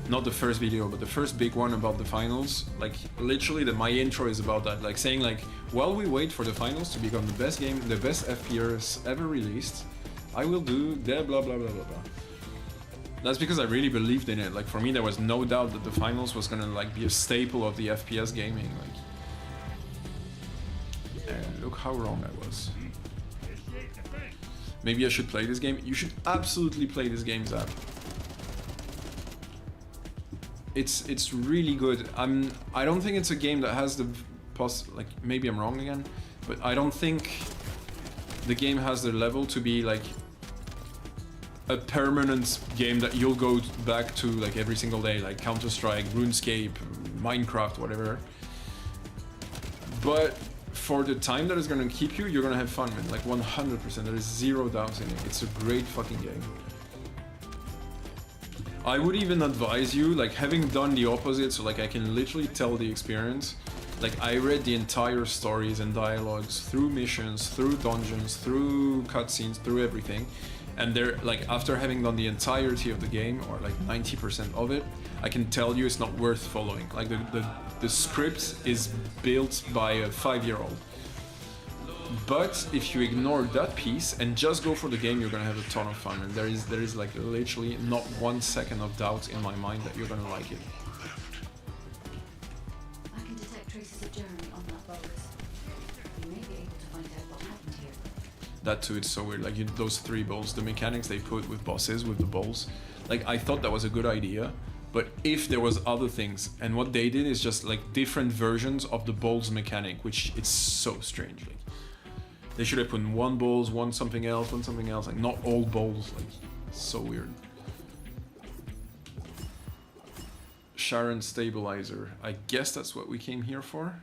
not the first video, but the first big one about the finals, like literally my intro is about that, like saying like, while we wait for the finals to become the best game, the best FPS ever released, I will do blah blah blah blah blah blah. That's because I really believed in it. Like for me, there was no doubt that the finals was gonna like be a staple of the FPS gaming. Like, and look how wrong I was. Maybe I should play this game. You should absolutely play this game, Zap. It's really good. I don't think it's a game that has the like maybe I'm wrong again, but I don't think the game has the level to be like a permanent game that you'll go back to like every single day, like Counter-Strike, RuneScape, Minecraft, whatever. But for the time that it's gonna keep you, you're gonna have fun, man. Like 100%. There is zero doubts in it. It's a great fucking game. I would even advise you, like having done the opposite, so like I can literally tell the experience. Like I read the entire stories and dialogues through missions, through dungeons, through cutscenes, through everything. And they're like, after having done the entirety of the game, or like 90% of it, I can tell you it's not worth following. Like the script is built by a 5-year-old. But if you ignore that piece and just go for the game, you're gonna have a ton of fun. And there is like literally not 1 second of doubt in my mind that you're gonna like it.
I can detect traces of Jeremy on that box. You may be able to find out what happened here.
That too, it's so weird. Like those 3 bowls, the mechanics they put with bosses, with the bowls. Like I thought that was a good idea, but if there was other things, and what they did is just like different versions of the bowls mechanic, which it's so strange. Like, they should have put one bowls, one something else, like not all bowls. Like, so weird. Sharen stabilizer. I guess that's what we came here for.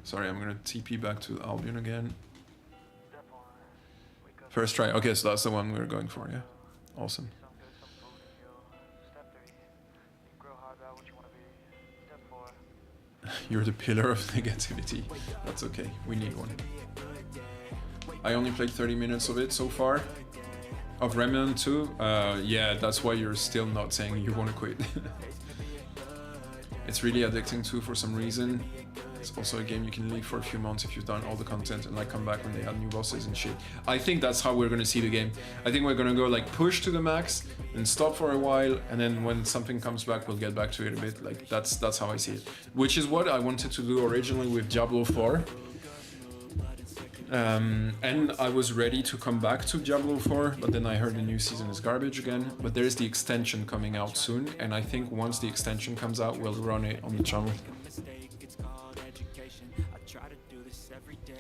Sorry, I'm gonna TP back to Albion again. First try. Okay, so that's the one we were going for, yeah. Awesome. You're the pillar of negativity. That's okay, we need one. I only played 30 minutes of it so far. Of Remnant too? Yeah, that's why you're still not saying you want to quit. It's really addicting too for some reason. It's also a game you can leave for a few months if you've done all the content and like come back when they add new bosses and shit. I think that's how we're gonna see the game. I think we're gonna go like push to the max and stop for a while, and then when something comes back we'll get back to it a bit. Like that's how I see it. Which is what I wanted to do originally with Diablo 4. And I was ready to come back to Diablo 4, but then I heard the new season is garbage again. But there is the extension coming out soon, and I think once the extension comes out, we'll run it on the channel.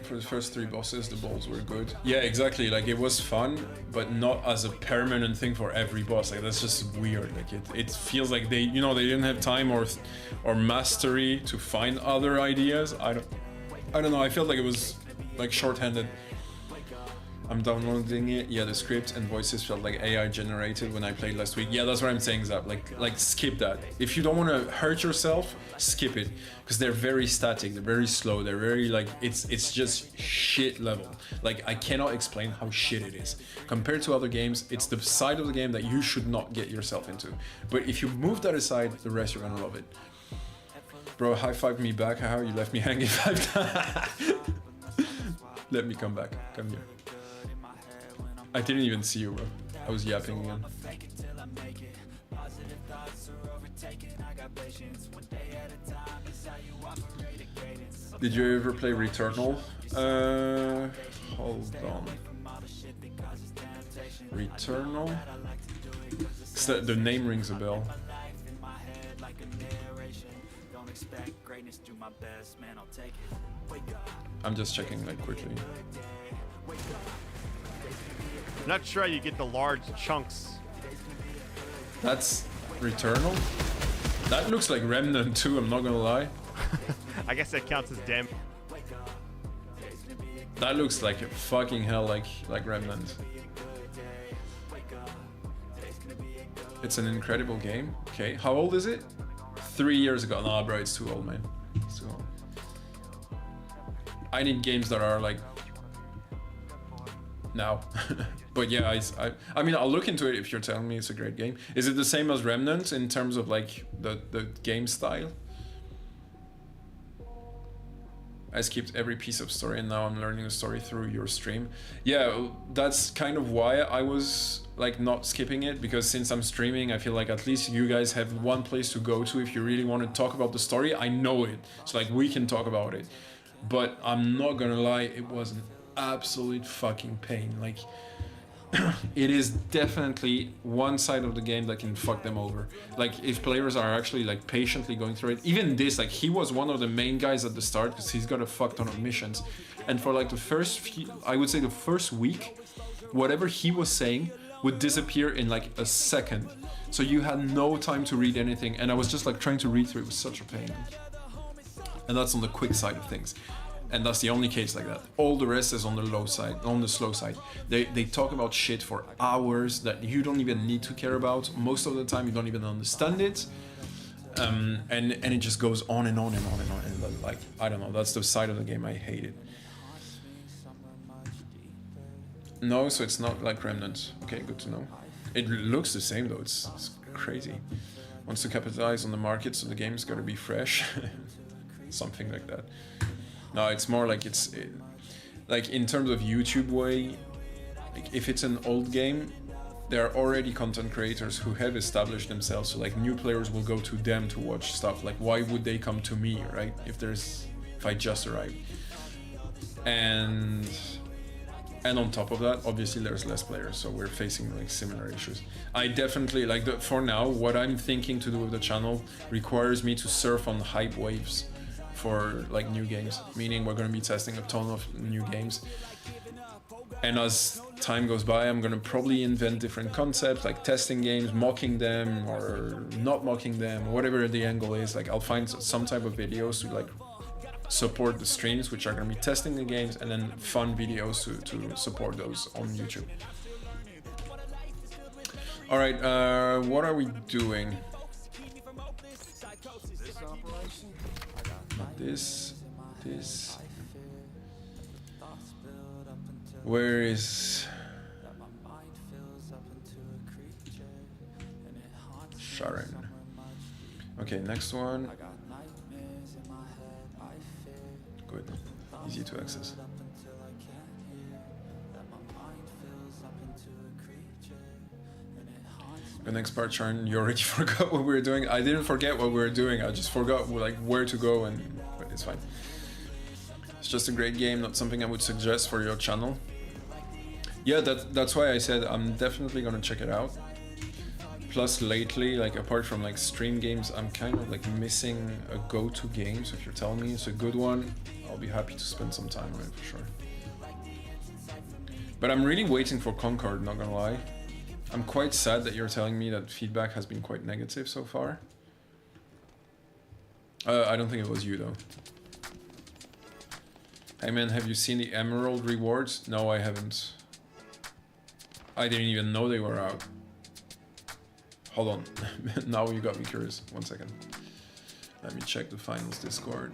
For the first 3 bosses, the bowls were good. Yeah, exactly. Like it was fun, but not as a permanent thing for every boss. Like that's just weird. Like it feels like they, you know, they didn't have time or mastery to find other ideas. I don't know. I felt like it was like shorthanded. I'm downloading it. Yeah, the script and voices felt like AI generated when I played last week. Yeah, that's what I'm saying, Zap. Like skip that. If you don't want to hurt yourself, skip it. Because they're very static, they're very slow, they're very like, it's just shit level. Like I cannot explain how shit it is. Compared to other games, it's the side of the game that you should not get yourself into. But if you move that aside, the rest you're gonna love it. Bro, high five me back. How you left me hanging 5 times. Let me come back. Come here. I didn't even see you, bro. I was yapping again. Did you ever play Returnal? Hold on. Returnal? The name rings a bell. I'm just checking like quickly.
I'm not sure you get the large chunks.
That's Returnal? That looks like Remnant too, I'm not gonna lie.
I guess that counts as damage.
That looks like fucking hell like Remnant. It's an incredible game. Okay, how old is it? 3 years ago. Nah, bro, it's too old, man. It's too old. I need games that are like now. But yeah, I mean, I'll look into it if you're telling me it's a great game. Is it the same as Remnant in terms of like the game style? I skipped every piece of story and now I'm learning the story through your stream. Yeah, that's kind of why I was like not skipping it, because since I'm streaming, I feel like at least you guys have one place to go to if you really want to talk about the story. I know it, so like we can talk about it. But I'm not gonna lie, it was an absolute fucking pain. Like, it is definitely one side of the game that can fuck them over. Like, if players are actually like patiently going through it. Even this, like, he was one of the main guys at the start because he's got a fuck ton of missions. And for like the first few, I would say the first week, whatever he was saying would disappear in like a second. So you had no time to read anything. And I was just like trying to read through it was such a pain. And that's on the quick side of things. And that's the only case like that. All the rest is on the low side, on the slow side. They talk about shit for hours that you don't even need to care about. Most of the time you don't even understand it. And it just goes on and on and on and on. And like, I don't know, that's the side of the game I hate it. No, so it's not like Remnant. Okay, good to know. It looks the same though, it's crazy. Wants to capitalize on the market, so the game's gotta be fresh. Something like that. No, it's more like like in terms of YouTube way, like if it's an old game, there are already content creators who have established themselves, so like new players will go to them to watch stuff. Like, why would they come to me, right? If I just arrived. And on top of that, obviously there's less players, so we're facing like similar issues. I definitely like for now, what I'm thinking to do with the channel requires me to surf on hype waves for like new games, meaning we're going to be testing a ton of new games, and as time goes by I'm going to probably invent different concepts, like testing games, mocking them or not mocking them, whatever the angle is. Like, I'll find some type of videos to like support the streams, which are going to be testing the games, and then fun videos to support those on YouTube. All right, what are we doing? This. Where is Sharen? Okay, next one. Good, easy to access. The next part, Sharen, you already forgot what we were doing. I didn't forget what we were doing. I just forgot like where to go, but it's fine. It's just a great game, not something I would suggest for your channel. Yeah, that's why I said I'm definitely gonna check it out. Plus, lately, like apart from like stream games, I'm kind of like missing a go-to game. So if you're telling me it's a good one, I'll be happy to spend some time on it for sure. But I'm really waiting for Concord, not gonna lie. I'm quite sad that you're telling me that feedback has been quite negative so far. I don't think it was you though. Hey man, have you seen the Emerald rewards? No, I haven't. I didn't even know they were out. Hold on, now you got me curious. 1 second. Let me check the finals Discord.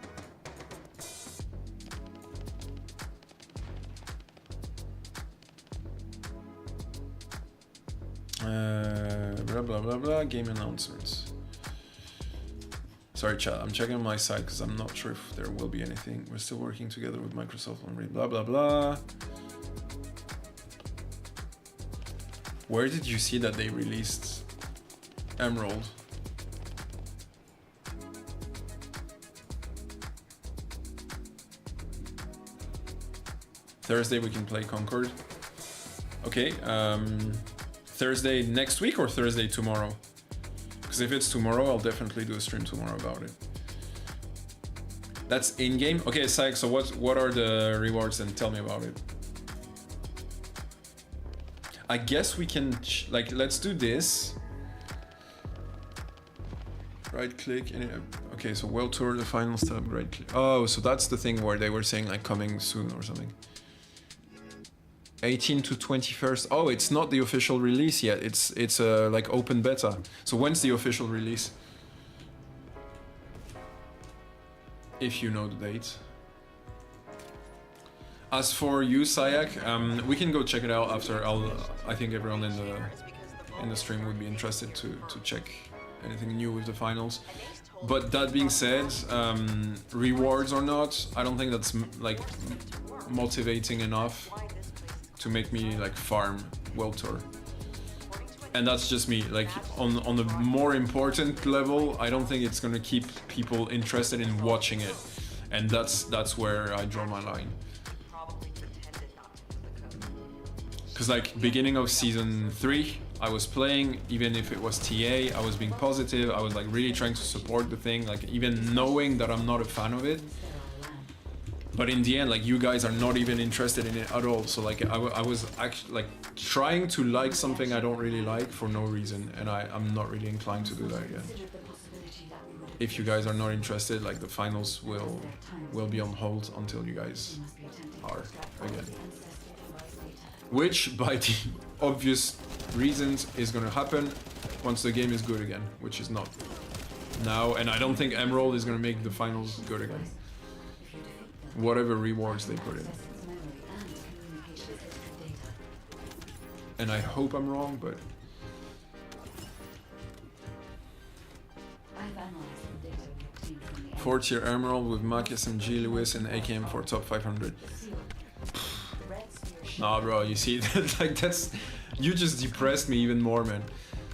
Blah blah blah blah, game announcements. Sorry chat, I'm checking on my side because I'm not sure if there will be anything. We're still working together with Microsoft on blah blah blah. Where did you see that they released Emerald? Thursday we can play Concord. Okay, Thursday next week or Thursday tomorrow? Because if it's tomorrow, I'll definitely do a stream tomorrow about it. That's in-game? Okay, Syke, so what are the rewards then? Tell me about it. I guess we can, like, let's do this. Right click, okay, so World Tour, the finals tab, right click. Oh, so that's the thing where they were saying like coming soon or something. 18 to 21st. Oh, it's not the official release yet. It's like open beta. So when's the official release? If you know the date. As for you, Sayak, we can go check it out after. I think everyone in the stream would be interested to check anything new with the finals. But that being said, rewards or not, I don't think that's like motivating enough to make me like farm World Tour. And that's just me. Like on the more important level, I don't think it's gonna keep people interested in watching it, and that's where I draw my line. Because like beginning of season 3, I was playing, even if it was TA, I was being positive, I was like really trying to support the thing, like even knowing that I'm not a fan of it. But in the end, like you guys are not even interested in it at all. So like I was actually like trying to like something I don't really like for no reason, and I'm not really inclined to do that again. If you guys are not interested, like the finals will be on hold until you guys are again. Which, by the obvious reasons, is gonna happen once the game is good again, which is not now, and I don't think Emerald is gonna make the finals good again. Whatever rewards they put in. And I hope I'm wrong, but... Fourth tier Emerald with Mac, SMG, Lewis, and AKM for top 500. Nah, bro, you see, like that's... You just depressed me even more, man.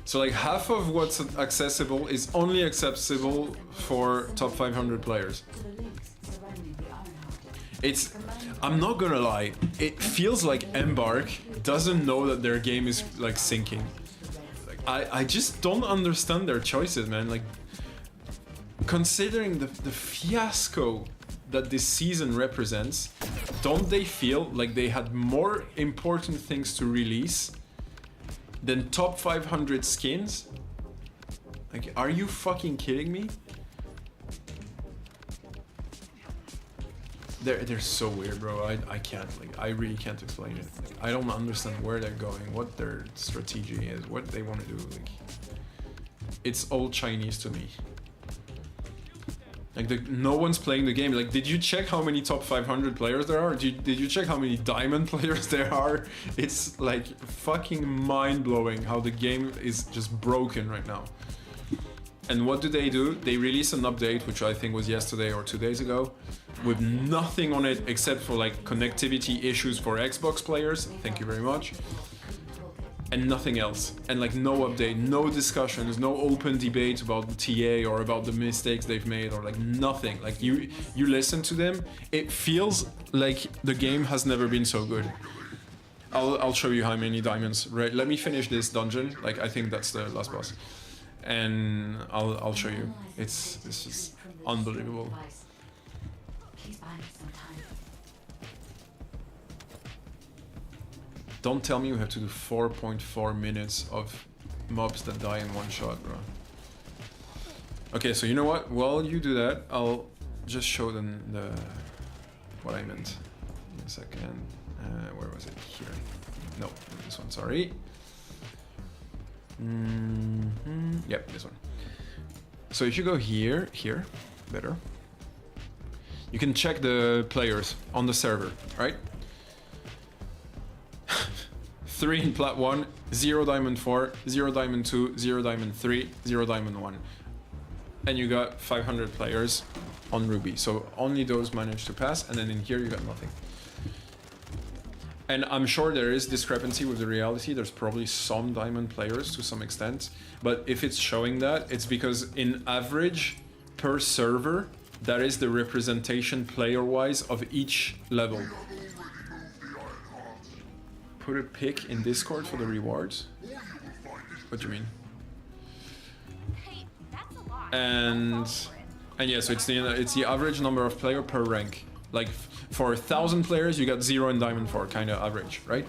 So like half of what's accessible is only accessible for top 500 players. I'm not gonna lie, it feels like Embark doesn't know that their game is like sinking. Like, I just don't understand their choices, man. Like, considering the fiasco that this season represents, don't they feel like they had more important things to release than top 500 skins? Like, are you fucking kidding me? They're so weird, bro. I can't, like, I really can't explain it. Like, I don't understand where they're going, what their strategy is, what they want to do. Like, it's all Chinese to me. Like, no one's playing the game. Like, did you check how many top 500 players there are? Did you check how many diamond players there are? It's like fucking mind-blowing how the game is just broken right now. And what do? They release an update, which I think was yesterday or 2 days ago, with nothing on it except for like connectivity issues for Xbox players. Thank you very much. And nothing else. And like no update, no discussions, no open debate about the TA or about the mistakes they've made, or like nothing. Like you listen to them, it feels like the game has never been so good. I'll show you how many diamonds. Right, let me finish this dungeon. Like, I think that's the last boss. And I'll show you. It's just unbelievable. Don't tell me you have to do 4.4 minutes of mobs that die in one shot, bro. Okay, so you know what? While you do that, I'll just show them what I meant. In a second. Where was it? Here. No, this one, sorry. Yep, this one. So if you go here, better. You can check the players on the server, right? 3 in plat 1, 0 diamond 4, 0 diamond 2, 0 diamond 3, 0 diamond 1. And you got 500 players on Ruby. So only those managed to pass, and then in here you got nothing. And I'm sure there is discrepancy with the reality. There's probably some diamond players to some extent. But if it's showing that, it's because in average per server, that is the representation player-wise of each level. Put a pic in Discord for the rewards. What do you mean? And yeah, so it's the average number of player per rank. Like for 1,000 players, you got 0 in diamond 4, kind of average, right?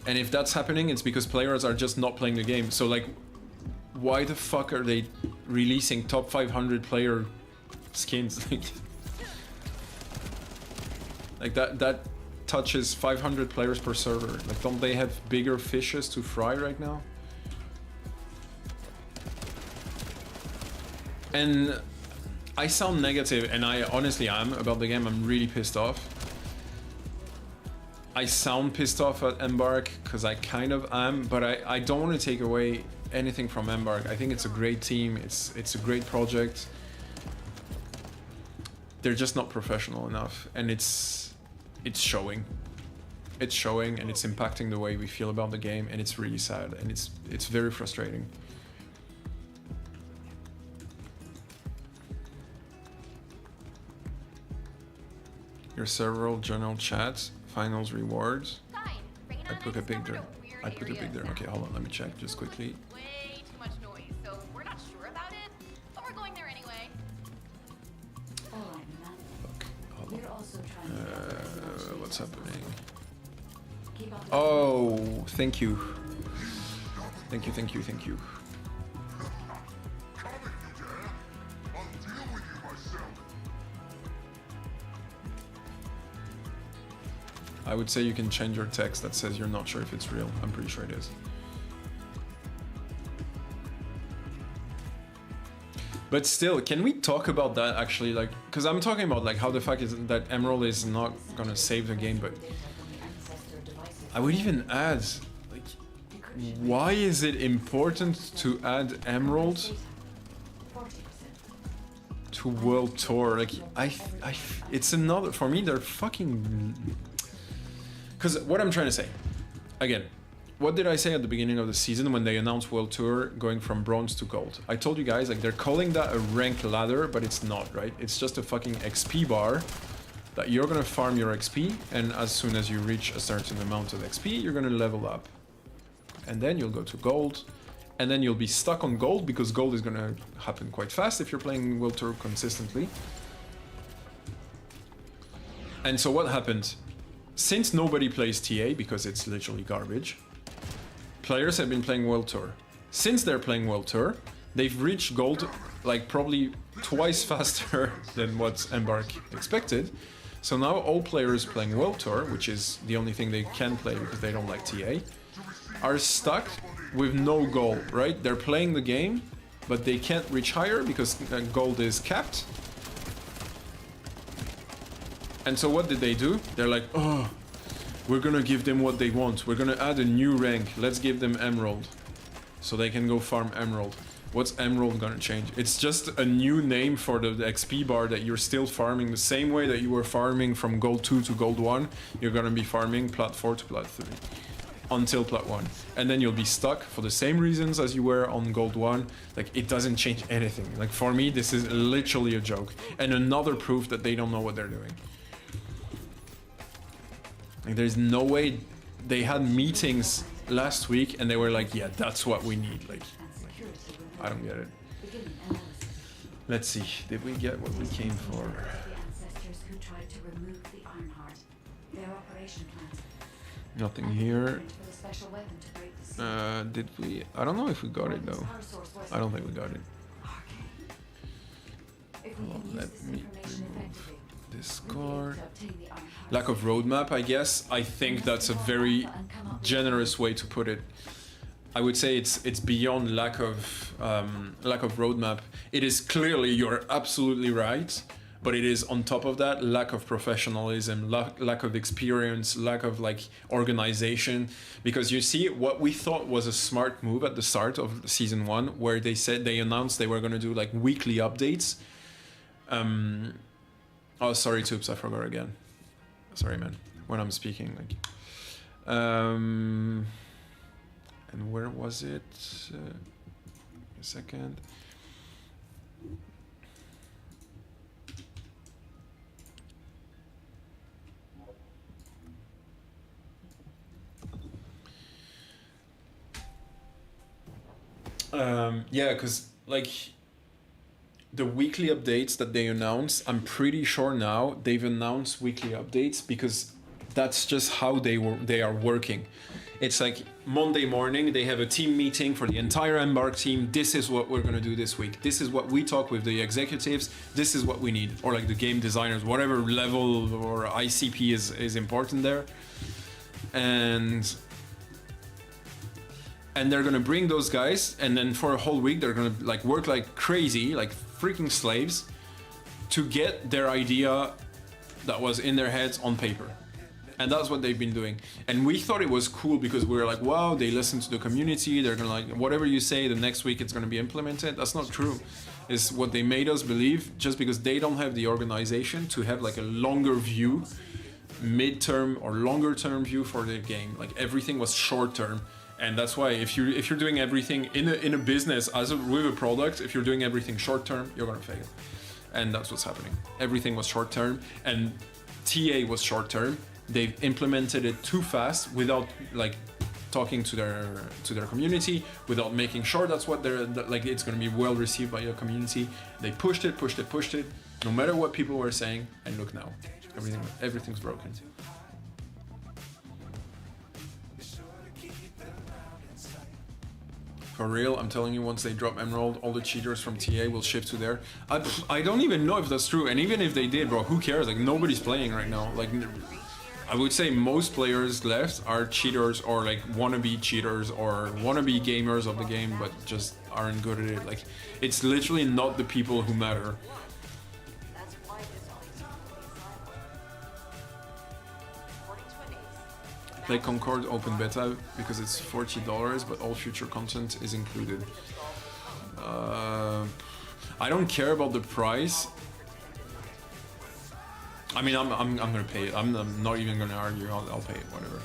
And if that's happening, it's because players are just not playing the game. So like, why the fuck are they releasing top 500 player skins? Like that touches 500 players per server. Like, don't they have bigger fishes to fry right now? And I sound negative, and I honestly am about the game. I'm really pissed off. I sound pissed off at Embark because I kind of am, but I don't want to take away anything from Embark. I think it's a great team. It's a great project. They're just not professional enough, and it's showing. It's showing, and it's impacting the way we feel about the game, and it's really sad, and it's very frustrating. Your several general chats, finals rewards. I put a pig there. I put a pig there. Okay, hold on, let me check just quickly.
Way too much noise, so we're not sure about it, but we're going there anyway.
Fuck, hold on. What's happening? Oh, thank you. Thank you, thank you, thank you. I would say you can change your text that says you're not sure if it's real. I'm pretty sure it is. But still, can we talk about that actually? Like, because I'm talking about like how the fact is that Emerald is not gonna save the game, but I would even add, like, why is it important to add Emerald to World Tour? Like, it's another, for me, they're fucking. Because what I'm trying to say, again, what did I say at the beginning of the season when they announced World Tour going from bronze to gold? I told you guys, like, they're calling that a rank ladder, but it's not, right? It's just a fucking XP bar that you're gonna farm your XP, and as soon as you reach a certain amount of XP, you're gonna level up. And then you'll go to gold, and then you'll be stuck on gold because gold is gonna happen quite fast if you're playing World Tour consistently. And so what happened? Since nobody plays TA because it's literally garbage, players have been playing World Tour. Since they're playing World Tour, they've reached gold like probably twice faster than what Embark expected. So now all players playing World Tour, which is the only thing they can play because they don't like TA, are stuck with no goal, right? They're playing the game, but they can't reach higher because gold is capped. And so what did they do? They're like, oh, we're gonna give them what they want. We're gonna add a new rank. Let's give them Emerald. So they can go farm Emerald. What's Emerald gonna change? It's just a new name for the XP bar that you're still farming the same way that you were farming from Gold 2 to Gold 1. You're gonna be farming Plat 4 to Plat 3 until Plat 1. And then you'll be stuck for the same reasons as you were on Gold 1. Like, it doesn't change anything. Like, for me, this is literally a joke. And another proof that they don't know what they're doing. Like, there's no way. They had meetings last week and they were like, yeah, that's what we need. Like I don't get it. Let's see, did we get what we came for? Nothing here. Did we? I don't know if we got it though. I don't think we got it. Well, let me remove Discord. Lack of roadmap, I guess. I think that's a very generous way to put it. I would say it's beyond lack of roadmap. It is clearly, you're absolutely right, but it is on top of that lack of professionalism, lack of experience, lack of like organization. Because you see, what we thought was a smart move at the start of season 1, where they announced they were going to do like weekly updates. Oh, sorry, Toops, I forgot again. Sorry, man. When I'm speaking, like, and where was it? A second. Yeah, because like the weekly updates that they announce, I'm pretty sure now they've announced weekly updates because that's just how they are working. It's like Monday morning, they have a team meeting for the entire Embark team. This is what we're gonna do this week. This is what we talk with the executives. This is what we need. Or like the game designers, whatever level or ICP is important there. And they're gonna bring those guys, and then for a whole week, they're gonna like work like crazy, like freaking slaves, to get their idea that was in their heads on paper. And that's what they've been doing. And we thought it was cool because we were like, wow, they listen to the community. They're gonna like, whatever you say, the next week it's gonna be implemented. That's not true. It's what they made us believe, just because they don't have the organization to have like a longer view, mid-term or longer term view for the game. Like everything was short term. And that's why if you're doing everything in a business with a product, if you're doing everything short term, you're gonna fail. And that's what's happening. Everything was short term, and TA was short term. They've implemented it too fast without like talking to their community, without making sure that's what they're like it's going to be well received by your community. They pushed it, no matter what people were saying, and look now, everything's broken. For real, I'm telling you, once they drop Emerald, all the cheaters from TA will shift to there. I don't even know if that's true, and even if they did, bro, who cares? Like nobody's playing right now. Like, I would say most players left are cheaters or like wannabe cheaters or wannabe gamers of the game, but just aren't good at it. Like, it's literally not the people who matter. Play Concord open beta because it's $40, but all future content is included. I don't care about the price. I mean, I'm gonna pay it. I'm not even gonna argue. I'll pay it, whatever.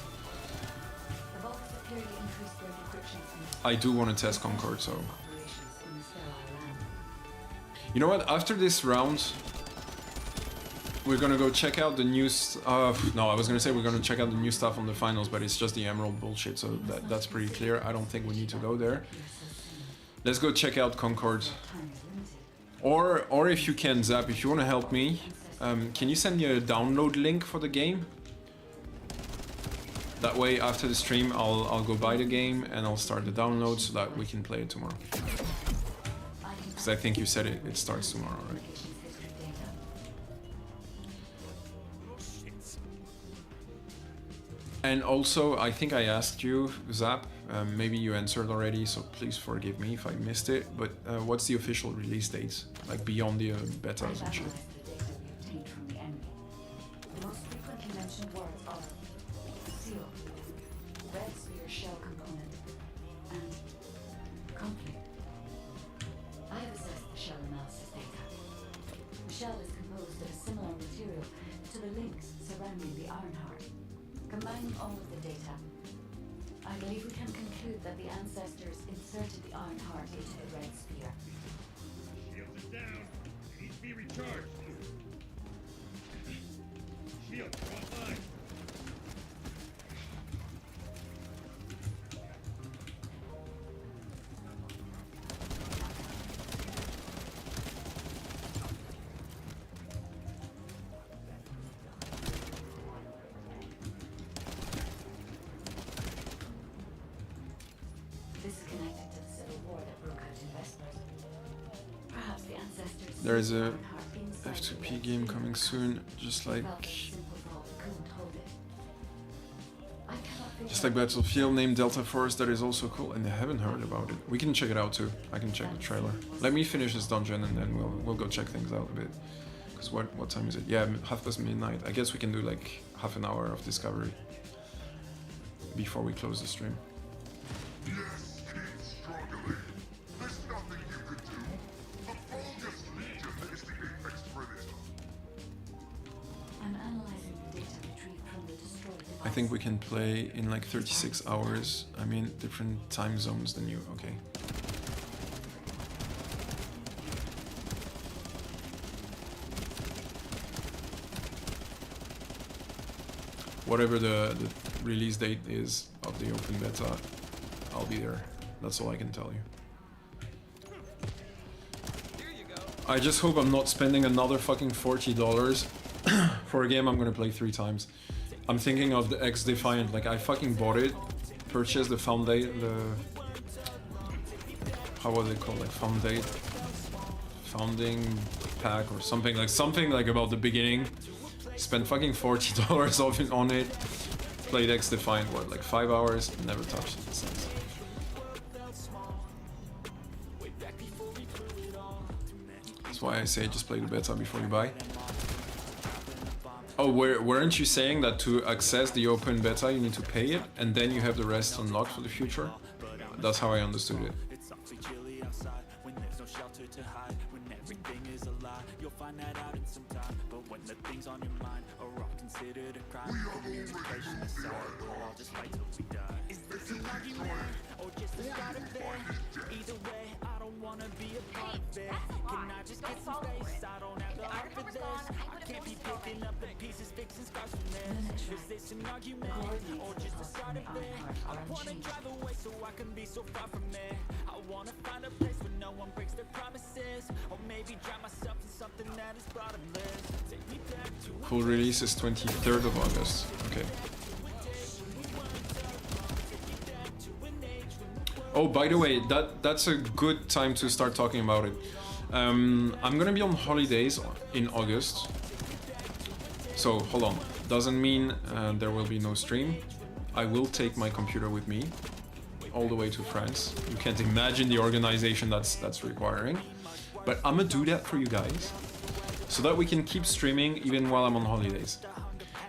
I do want to test Concord, so. You know what? After this round, we're gonna go check out the new. No, I was gonna say we're gonna check out the new stuff on the finals, but it's just the Emerald bullshit, so that's pretty clear. I don't think we need to go there. Let's go check out Concord. Or if you can, Zap, if you want to help me. Can you send me a download link for the game? That way, after the stream, I'll go buy the game and I'll start the download so that we can play it tomorrow. Because I think you said it starts tomorrow, right? And also, I think I asked you, Zap, maybe you answered already, so please forgive me if I missed it, but what's the official release date? Like beyond the betas and shit?
The most frequently mentioned words are seal, red sphere shell component, and conflict. I have assessed the shell analysis data. The shell is composed of a similar material to the links surrounding the iron heart. Combining all of the data, I believe we can conclude that the ancestors inserted the iron heart into the red sphere.
Shield is down. It needs to be recharged. Shield, offline.
This is connected to the civil war that broke out in Vespers. Perhaps the ancestors.
There is a F2P game coming soon, just like Battlefield named Delta Force, that is also cool, and I haven't heard about it. We can check it out too. I can check the trailer. Let me finish this dungeon and then we'll go check things out a bit. Because what time is it? Yeah, midnight. I guess we can do like half an hour of discovery before we close the stream.
Yes, keep struggling. There's nothing you can do. The boldest legion is the apex predator.
I'm analyzing the data retrieved from the destroyed device.
I think we can play in like 36 hours. I mean, different time zones than you. Okay. Whatever the release date is of the open beta, I'll be there. That's all I can tell you. I just hope I'm not spending another fucking $40 for a game I'm gonna play 3 times. I'm thinking of the X Defiant. Like, I fucking bought it, purchase the how was it called, like founding pack or something like about the beginning. Spent fucking $40 on it. Played X-Defiant, what, like 5 hours? Never touched it since. That's why I say just play the beta before you buy. Oh, weren't you saying that to access the open beta you need to pay it and then you have the rest unlocked for the future? That's how I understood it. Full release is 23rd of August. Okay. Oh, by the way, that's a good time to start talking about it. I'm gonna be on holidays in August. So, hold on. Doesn't mean there will be no stream. I will take my computer with me all the way to France. You can't imagine the organization that's requiring. But I'm gonna do that for you guys so that we can keep streaming even while I'm on holidays.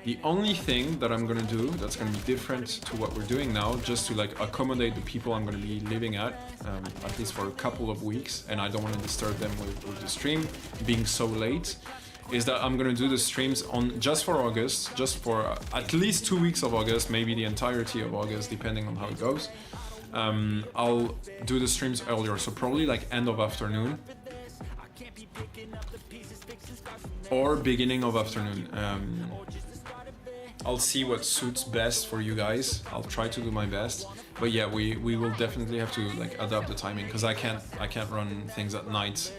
The only thing that I'm gonna do that's gonna be different to what we're doing now, just to like accommodate the people I'm gonna be living at least for a couple of weeks, and I don't want to disturb them with the stream being so late, is that I'm gonna do the streams on just for August, just for at least 2 weeks of August, maybe the entirety of August, depending on how it goes. I'll do the streams earlier, so probably like end of afternoon or beginning of afternoon. I'll see what suits best for you guys. I'll try to do my best, but yeah, we will definitely have to like adapt the timing, because I can't run things at night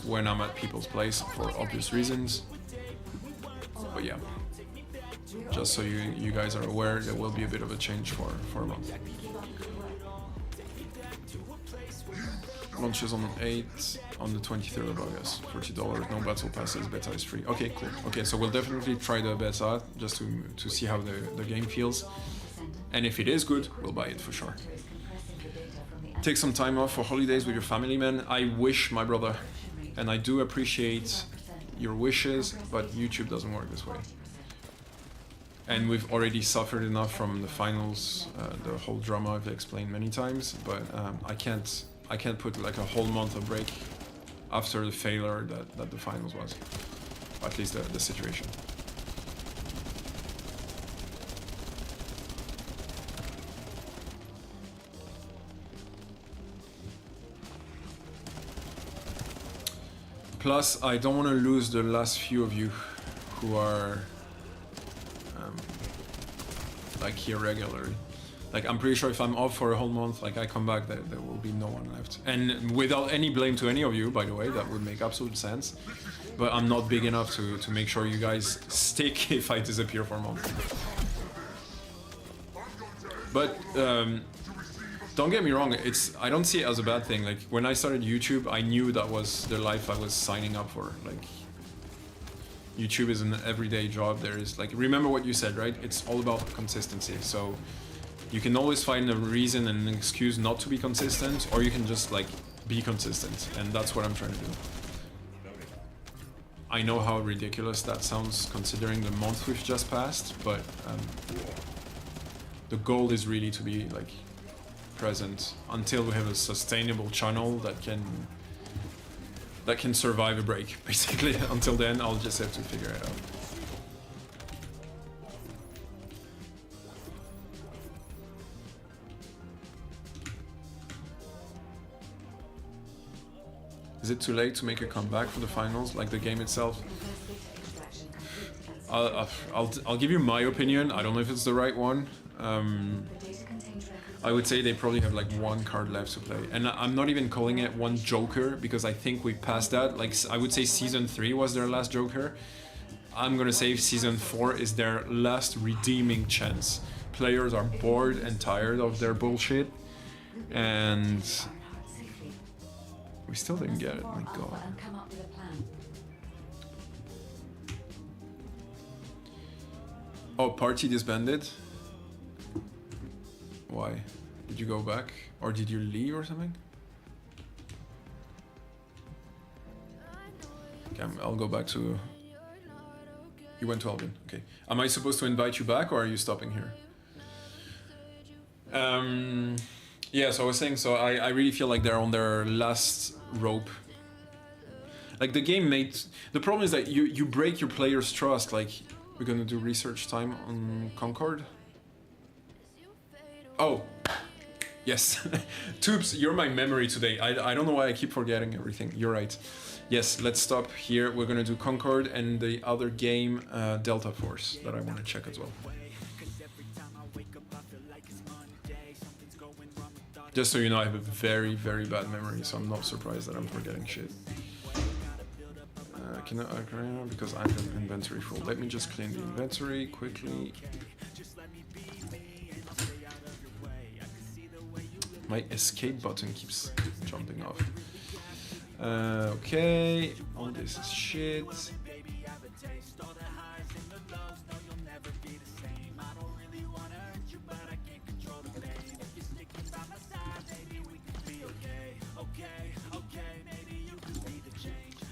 when I'm at people's place for obvious reasons. But yeah, just so you guys are aware, there will be a bit of a change for a month. Launches on 8 on the 23rd of August. $40, no battle passes, beta is free. Okay, cool. Okay, so we'll definitely try the beta just to see how the game feels. And if it is good, we'll buy it for sure. Take some time off for holidays with your family, man. I wish, my brother. And I do appreciate your wishes, but YouTube doesn't work this way. And we've already suffered enough from the finals, the whole drama I've explained many times, but I can't put like a whole month of break after the failure that the finals was, or at least the situation. Plus, I don't want to lose the last few of you who are like here regularly. Like, I'm pretty sure if I'm off for a whole month, like I come back, there will be no one left. And without any blame to any of you, by the way, that would make absolute sense. But I'm not big enough to make sure you guys stick if I disappear for a month. But don't get me wrong, I don't see it as a bad thing. Like, when I started YouTube, I knew that was the life I was signing up for. Like, YouTube is an everyday job. There is, like, remember what you said, right? It's all about consistency. So you can always find a reason and an excuse not to be consistent, or you can just like be consistent, and that's what I'm trying to do. I know how ridiculous that sounds considering the month we've just passed, but the goal is really to be like present until we have a sustainable channel that can survive a break, basically. Until then, I'll just have to figure it out. Is it too late to make a comeback for the finals, like the game itself? I'll give you my opinion. I don't know if it's the right one. I would say they probably have like one card left to play. And I'm not even calling it one Joker, because I think we passed that. Like, I would say Season 3 was their last Joker. I'm gonna say Season 4 is their last redeeming chance. players are bored and tired of their bullshit, and we still didn't get it. My God.
And come up with a plan.
Oh, party disbanded. Why? Did you go back, or did you leave or something? Okay, I'll go back to... You went to Albion, okay. Am I supposed to invite you back, or are you stopping here? Yeah, so I was saying, so I really feel like they're on their last rope. Like, the game made... The problem is that you break your players' trust, like, we're gonna do research time on Concord. Oh, yes. Tubes, you're my memory today. I don't know why I keep forgetting everything. You're right. Yes, let's stop here. We're gonna do Concord and the other game, Delta Force, that I want to check as well. Just so you know, I have a very, very bad memory, so I'm not surprised that I'm forgetting shit. Can I agree because I have inventory full. Let me just clean the inventory quickly. My escape button keeps jumping off. Okay, all this is shit.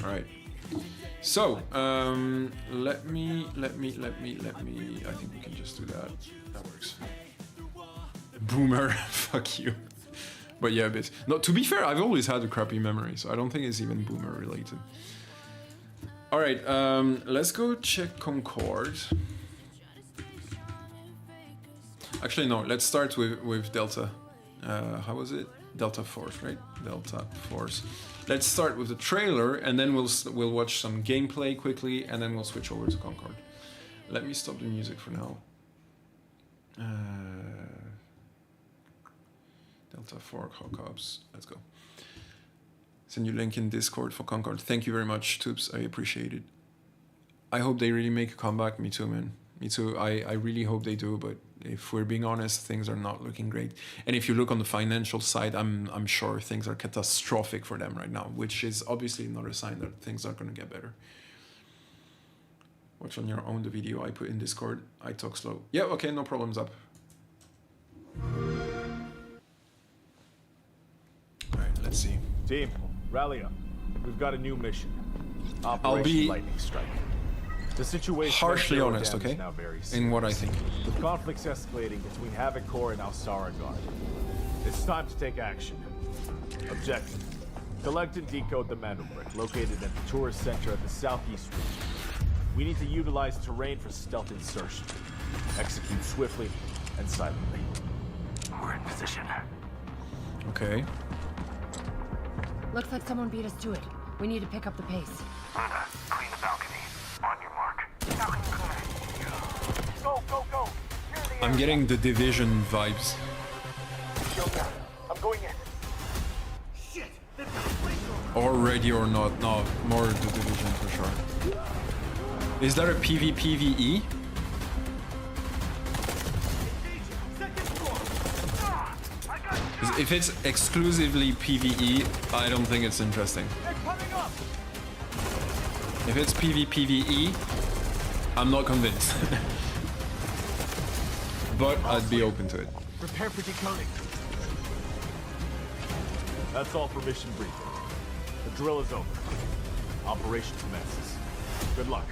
All right. So, let me, I think we can just do that. That works. Boomer, fuck you. But yeah, a bit. No, to be fair, I've always had a crappy memory, so I don't think it's even boomer related. All right, let's go check Concord. Actually, no, let's start with Delta. How was it? Delta Force, right? Delta Force. Let's start with the trailer, and then we'll watch some gameplay quickly, and then we'll switch over to Concord. Let me stop the music for now. Delta 4 hookups. Let's go. Send you link in Discord for Concord. Thank you very much, Tubes. I appreciate it. I hope they really make a comeback. Me too, man. Me too. I really hope they do, but if we're being honest, things are not looking great. And if you look on the financial side, I'm sure things are catastrophic for them right now, which is obviously another sign that things are going to get better. Watch on your own the video I put in Discord. I talk slow. Yeah, okay, no problems up. Alright, let's see.
Team, rally up. We've got a new mission.
I'll be
Lightning Strike. The situation
harshly honest, okay?
Now very
in what I think.
With conflicts escalating between Havoc Corps and Alsara Guard. It's time to take action. Objective. Collect and decode the Mandelbrick, located at the tourist center at the southeast region. We need to utilize terrain for stealth insertion. Execute swiftly and silently. We're in position.
Okay.
Looks like someone beat us to it. We need to pick up the pace.
Clean the balcony. On your mark.
Go, go, go!
I'm getting the Division vibes.
I'm going in.
Shit!
Or Ready or Not. No, more the Division for sure. Is there a PvPvE? If it's exclusively PvE, I don't think it's interesting. If it's PvPvE, I'm not convinced. But I'd be open to it.
Prepare for decoding. That's all for mission briefing. The drill is over. Operation commences. Good luck.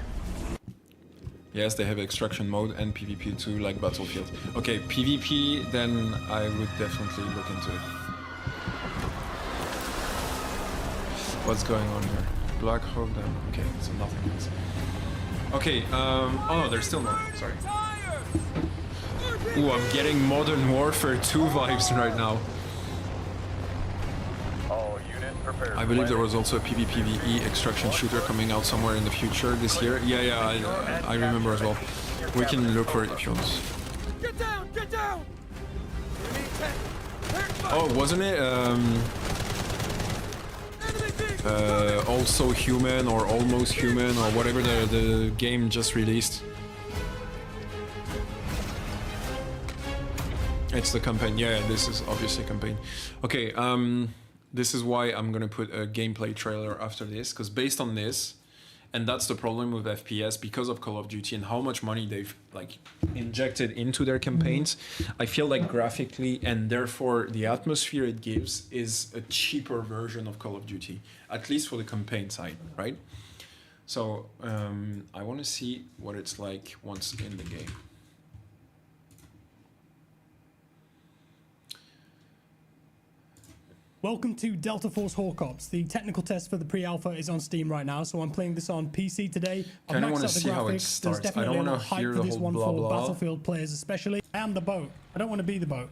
Yes, they have extraction mode and PvP too, like Battlefield. Okay, PvP, then I would definitely look into it. What's going on here? Black Hawk, then. Okay, so nothing else. Okay, oh no, there's still more. Sorry. Ooh, I'm getting Modern Warfare 2 vibes right now. I believe there was also a PvPvE extraction shooter coming out somewhere in the future this year. Yeah, I remember as well. We can look for it if you want.
Get down! Get down!
Oh, wasn't it Also Human or Almost Human or whatever the game just released? It's the campaign. Yeah, this is obviously campaign. Okay, this is why I'm gonna put a gameplay trailer after this, because based on this, and that's the problem with FPS, because of Call of Duty and how much money they've like injected into their campaigns, I feel like graphically and therefore the atmosphere it gives is a cheaper version of Call of Duty, at least for the campaign side, right? So I want to see what it's like once in the game.
Welcome to Delta Force Hawk Ops. The technical test for the pre-alpha is on Steam right now, so I'm playing this on PC today.
Kind of want to see how it starts. I don't want to hear the whole blah blah.
Battlefield players, especially. I am the boat. I don't want to be the boat.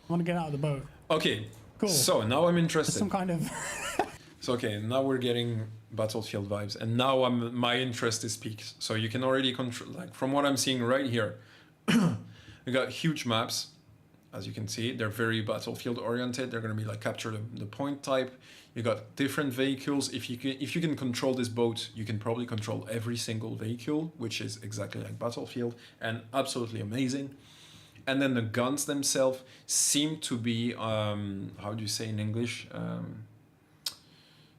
I want to get out of the boat.
Okay.
Cool.
So now I'm interested.
Some kind of.
So okay, now we're getting Battlefield vibes, and now my interest is peaked. So you can already control, like from what I'm seeing right here, we got huge maps. As you can see, they're very Battlefield oriented. They're going to be like capture the point type. You got different vehicles. If you can control this boat, you can probably control every single vehicle, which is exactly like Battlefield and absolutely amazing. And then the guns themselves seem to be, how do you say in English?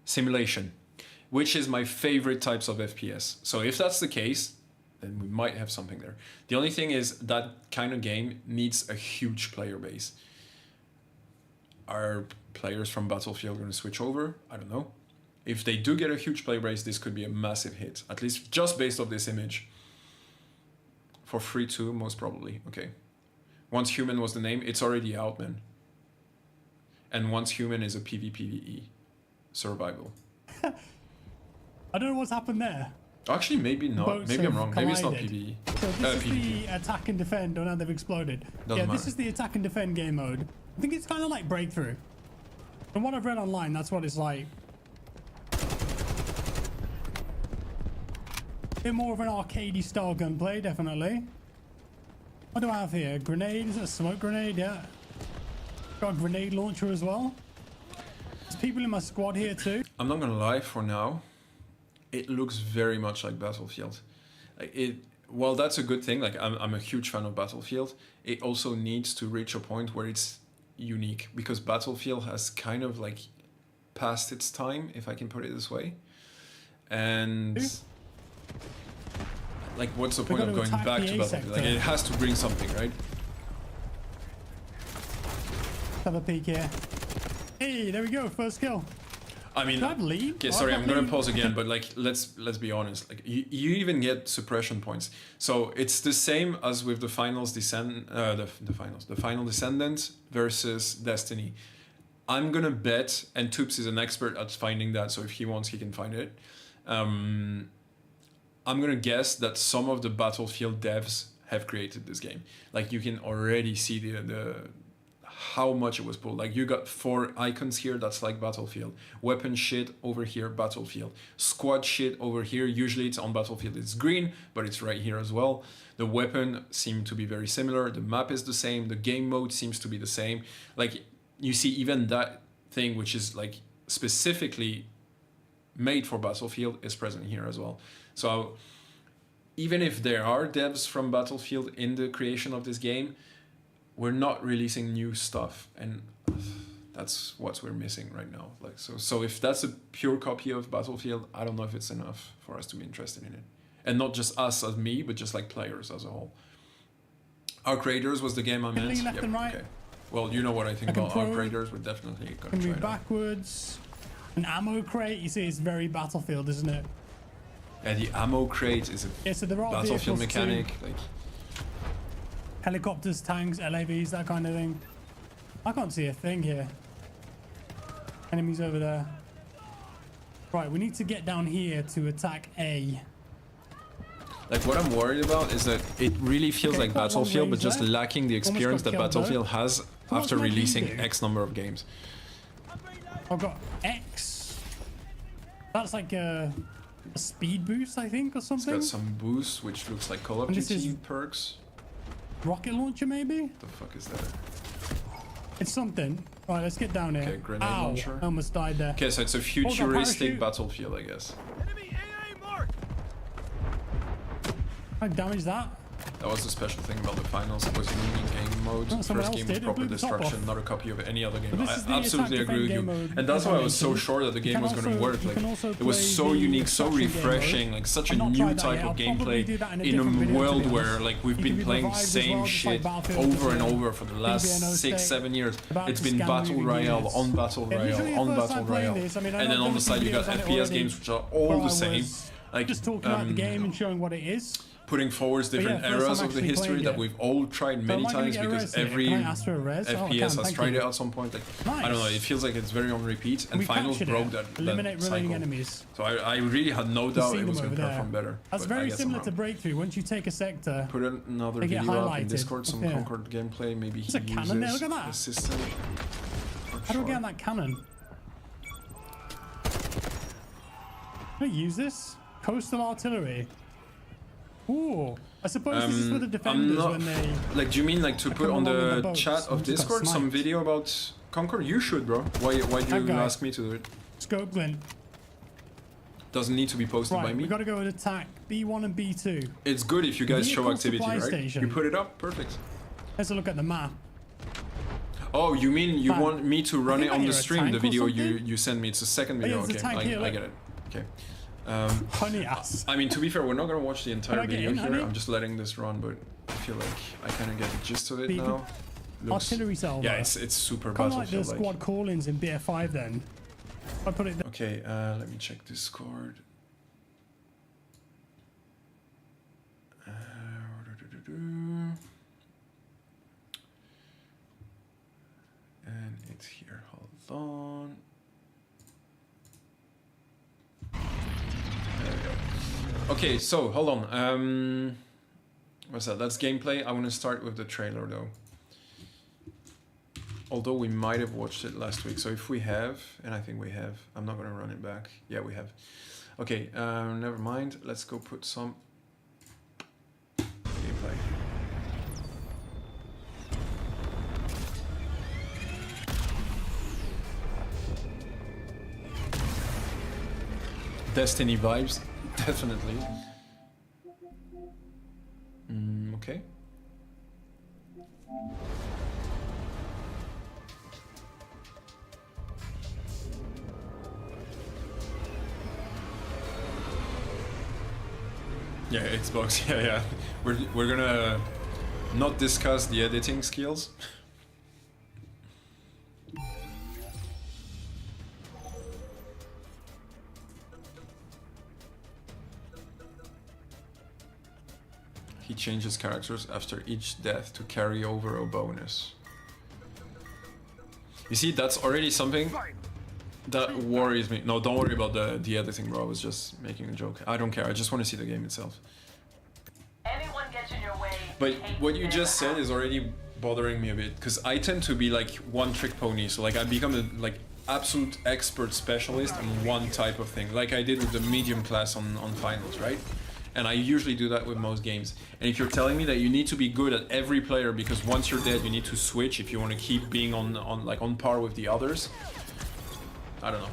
Simulation, which is my favorite types of FPS. So if that's the case, then we might have something there. The only thing is that kind of game needs a huge player base. Are players from Battlefield going to switch over? I don't know. If they do get a huge player base, this could be a massive hit, at least just based off this image. For free too, most probably. Okay. Once Human was the name, it's already out, man. And Once Human is a PvPvE survival.
I don't know what's happened there.
Actually, maybe not.
Boats
maybe I'm wrong.
collided.
Maybe it's not PvE.
So this is
PvP.
the attack and defend. Oh, now they've exploded.
Doesn't
This
matter.
is the attack and defend game mode. I think it's kind of like Breakthrough. From what I've read online, that's what it's like. A bit more of an arcadey style gunplay, definitely. What do I have here? Grenade? Is it a smoke grenade? Yeah. Got a grenade launcher as well. There's people in my squad here too.
I'm not gonna lie, for now, it looks very much like Battlefield. Like well, that's a good thing. Like I'm a huge fan of Battlefield. It also needs to reach a point where it's unique, because Battlefield has kind of like passed its time, if I can put it this way. And like, what's the point of going back to Battlefield? Like, it has to bring something, right?
Have a peek here. Hey, there we go. First kill.
I mean, okay, sorry, I'm gonna pause again, but like, let's be honest. Like, you even get suppression points, so it's the same as with the final Descendant versus Destiny. I'm gonna bet, and Toops is an expert at finding that, so if he wants, he can find it. I'm gonna guess that some of the Battlefield devs have created this game. Like, you can already see the how much it was pulled. Like, you got 4 icons here, that's like Battlefield. Weapon shit over here, Battlefield. Squad shit over here, usually it's on Battlefield, it's green, but it's right here as well. The weapon seem to be very similar, the map is the same, the game mode seems to be the same. Like, you see even that thing which is like specifically made for Battlefield is present here as well. So even if there are devs from Battlefield in the creation of this game, we're not releasing new stuff, and that's what we're missing right now. Like, so if that's a pure copy of Battlefield, I don't know if it's enough for us to be interested in it. And not just us as me, but just like players as a whole. Our Creators was the game I meant.
Left and right.
Okay. Well, you know what I think about Our Creators. We're definitely gonna try it out.
Backwards. An ammo crate. You see, it's very Battlefield, isn't it?
Yeah, the ammo crate is a
so there are
Battlefield mechanic.
Too.
Like,
helicopters, tanks, LAVs, that kind of thing. I can't see a thing here. Enemies over there. Right, we need to get down here to attack A.
Like, what I'm worried about is that it really feels like Battlefield, but just lacking the experience that Battlefield has after releasing X number of games.
I've got X. That's like a speed boost, I think, or something.
It's got some boosts, which looks like Call of Duty perks.
Rocket launcher, maybe?
The fuck is that?
It's something. Right, let's get down here.
Okay, grenade launcher.
I almost died there.
Okay, so it's a futuristic Battlefield, I guess.
Enemy AA mark.
I damaged that.
That was the special thing about the finals. It was a mini game mode,
Oh, someone
first
else
game
did.
with
It
proper
blew the top
destruction,
off.
not a copy of any other game.
But this
I
is the
absolutely
attack
agree with
defend
you,
game mode
and that's why I was so
mentioned.
sure that the
You
game
can
was going to
also-
work.
you
Like
can also
it was
play
so
the
unique, so
destruction game mode.
refreshing, like such a
I've not
new
tried that
type
yet.
of
I'll probably
gameplay
do that in a
in a
different video, to
world
be
where
honest.
like we've
You
been
can do
playing
revives as
same
well, just like
shit
Battlefield,
over and
yeah.
over for the last
BBNO
6-7 years.
about
It's
to
been
scan
Battle
moving
Royale
units.
on Battle
Yeah,
Royale
usually
on
the first
Battle
time playing
Royale,
this, I mean, I
and
know
then on
I've
the
done
side you got
videos on it
FPS
already,
games which are
where
all
I
the same.
was
Like
just talking about the game and showing what it is.
putting forwards
But yeah,
different
first
eras
time
of the
actually
history
playing
that
it.
we've all tried
So
many
am I gonna
times
get a
because
res here?
every
Can I ask for a res? Oh, I
FPS
can,
has
thank
tried
you.
it at some point. Like
Nice.
I don't know, it feels like it's very on repeat, and
We
finals
captured
broke
it.
that
Eliminate remaining
cycle.
enemies.
So I really had no
You
doubt
see
it
them
was
over
going to
there.
perform better.
That's
but I
very
guess
similar
I'm
to
wrong.
Breakthrough. Once you take a sector,
Put another
they get
video up in
highlighted.
Discord, some
Yeah.
Concord gameplay. Maybe he
It's a cannon there,
uses
look at that.
the system.
how do I get on that cannon? Can I use this? Coastal artillery. Ooh, I suppose this is for the defenders
not,
when they...
like, do you mean like to put
come
on
along with
the
the boats
chat of
and just got
Discord some
sniped.
video about Concord? You should, bro. Why do
That
you
guy.
ask me to do it?
Scope glint.
Doesn't need to be posted by
Right,
me.
we gotta go with attack B1 and B2.
It's good if you guys show
Vehicle
activity,
supply
right?
station.
You put it up, perfect.
Let's look at the map.
Oh, you mean you
Fine.
want me to run
think
it
I
on
hear
the
a
stream, the
tank or
video
something?
you send me? It's the second
Oh, yeah,
video.
there's a
Okay,
tank here,
I
look.
get it. Okay.
Honey ass.
I mean, to be fair, we're not gonna watch the entire
I get
video
in,
here.
honey?
I'm just letting this run, but I feel like I kind of get the gist of it
But you
now.
Artillery salvo.
Yeah, it's super
Kind of like the
Battlefield.
squad call-ins in BF5 then. I put it there.
Okay, let me check Discord. And it's here. Hold on. There we go. Okay, so hold on. What's that? That's gameplay. I want to start with the trailer though. Although we might have watched it last week, so if we have, and I think we have, I'm not gonna run it back. Yeah, we have. Okay, never mind. Let's go put some gameplay. Destiny vibes, definitely. Okay. Yeah, Xbox. Yeah. We're gonna not discuss the editing skills. He changes characters after each death to carry over a bonus. You see, that's already something that worries me. No, don't worry about the editing, bro. I was just making a joke. I don't care. I just want to see the game itself.
Anyone gets in your way.
But what you just said is already bothering me a bit, because I tend to be like one-trick pony. So like I become a like absolute expert specialist on one type of thing, like I did with the medium class on finals, right? And I usually do that with most games. And if you're telling me that you need to be good at every player because once you're dead you need to switch if you want to keep being on par with the others, I don't know.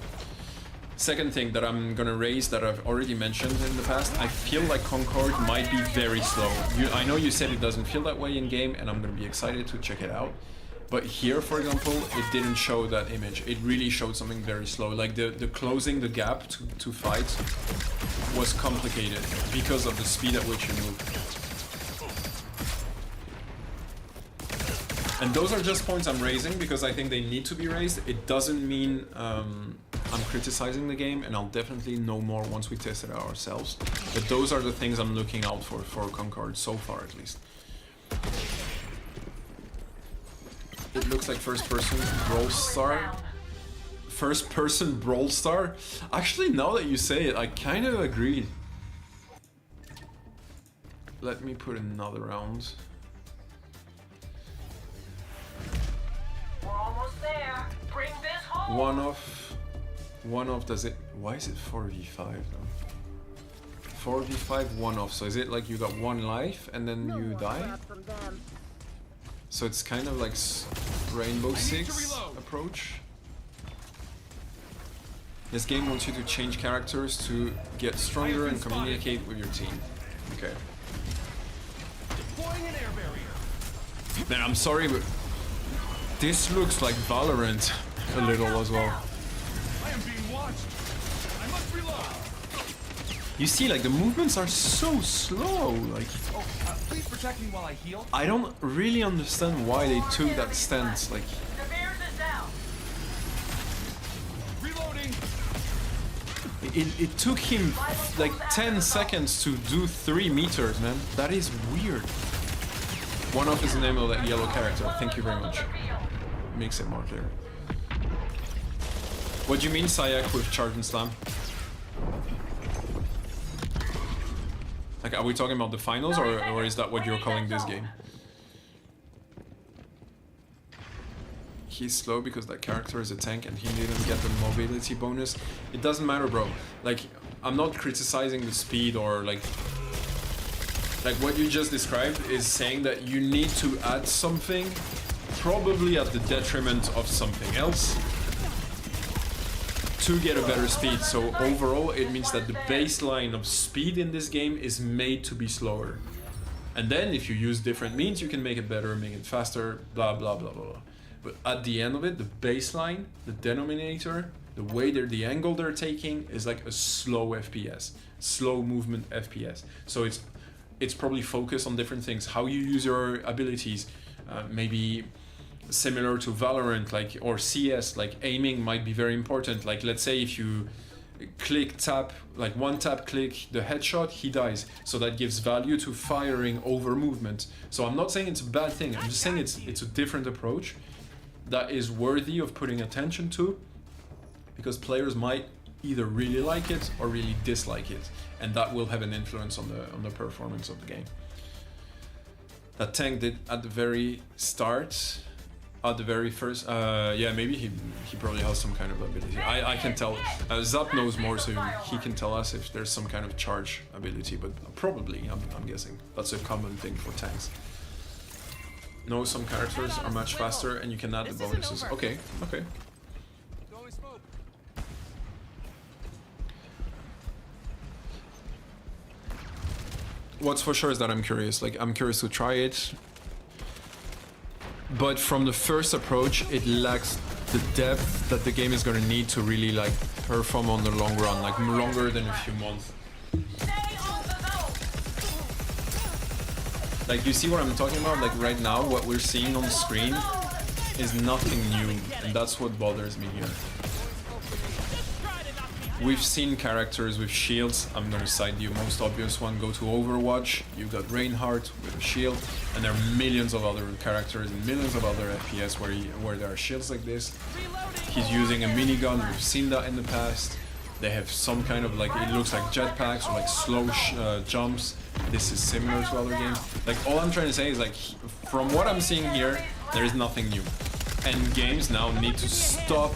Second thing that I'm gonna raise that I've already mentioned in the past, I feel like Concord might be very slow. I know you said it doesn't feel that way in game, and I'm gonna be excited to check it out. But here, for example, it didn't show that image. It really showed something very slow. Like the closing the gap to fight was complicated because of the speed at which you move. And those are just points I'm raising because I think they need to be raised. It doesn't mean I'm criticizing the game, and I'll definitely know more once we test it out ourselves. But those are the things I'm looking out for Concord, so far at least. It looks like first-person Brawl Star. First-person Brawl Star? Actually, now that you say it, I kind of agree. Let me put another round.
We're almost there. Bring this home.
One off does it. Why is it 4v5 though? 4v5 one off. So is it like you got one life and then you die? So it's kind of like Rainbow Six approach. This game wants you to change characters to get stronger and communicate with your team. Okay.
Deploying an air barrier.
Man, I'm sorry, but this looks like Valorant a little as well.
I am being watched. I must reload.
You see, like, the movements are so slow, like...
Oh, please protect me while I heal.
I don't really understand why they took that stance, like...
Reloading.
It took him, like, 10 seconds to do 3 meters, man. That is weird. One off is the name of that yellow character. Thank you very much. Makes it more clear. What do you mean, Sayak, with charge and slam? Like, are we talking about the finals, or is that what you're calling this game? He's slow because that character is a tank and he didn't get the mobility bonus. It doesn't matter, bro. Like, I'm not criticizing the speed or like what you just described is saying that you need to add something, probably at the detriment of something else, to get a better speed. So overall, it means that the baseline of speed in this game is made to be slower. And then if you use different means, you can make it better, make it faster, blah, blah, blah, blah, blah. But at the end of it, the baseline, the denominator, the way the angle they're taking is like a slow FPS, slow movement FPS. So it's probably focused on different things, how you use your abilities, maybe similar to Valorant, like, or CS, like aiming might be very important. Like, let's say if you click tap, like one tap click the headshot, he dies. So that gives value to firing over movement. So I'm not saying it's a bad thing, I'm just saying it's a different approach that is worthy of putting attention to, because players might either really like it or really dislike it, and that will have an influence on the performance of the game. That tank did at the very start, at the very first, yeah, maybe he probably has some kind of ability. I can tell. Zap knows more, so he can tell us if there's some kind of charge ability, but probably, I'm guessing. That's a common thing for tanks. No, some characters are much faster and you can add the bonuses. Okay, okay. What's for sure is that I'm curious. Like, I'm curious to try it. But from the first approach, it lacks the depth that the game is going to need to really, like, perform on the long run. Like, longer than a few months. Like, you see what I'm talking about? Like, right now, what we're seeing on the screen is nothing new, and that's what bothers me here. We've seen characters with shields. I'm gonna cite the most obvious one. Go to Overwatch, you've got Reinhardt with a shield, and there are millions of other characters and millions of other FPS where there are shields like this. He's using a minigun, we've seen that in the past. They have some kind of, like, it looks like jetpacks or like slow jumps. This is similar to other games. Like, all I'm trying to say is, like, from what I'm seeing here, there is nothing new. And games now need to stop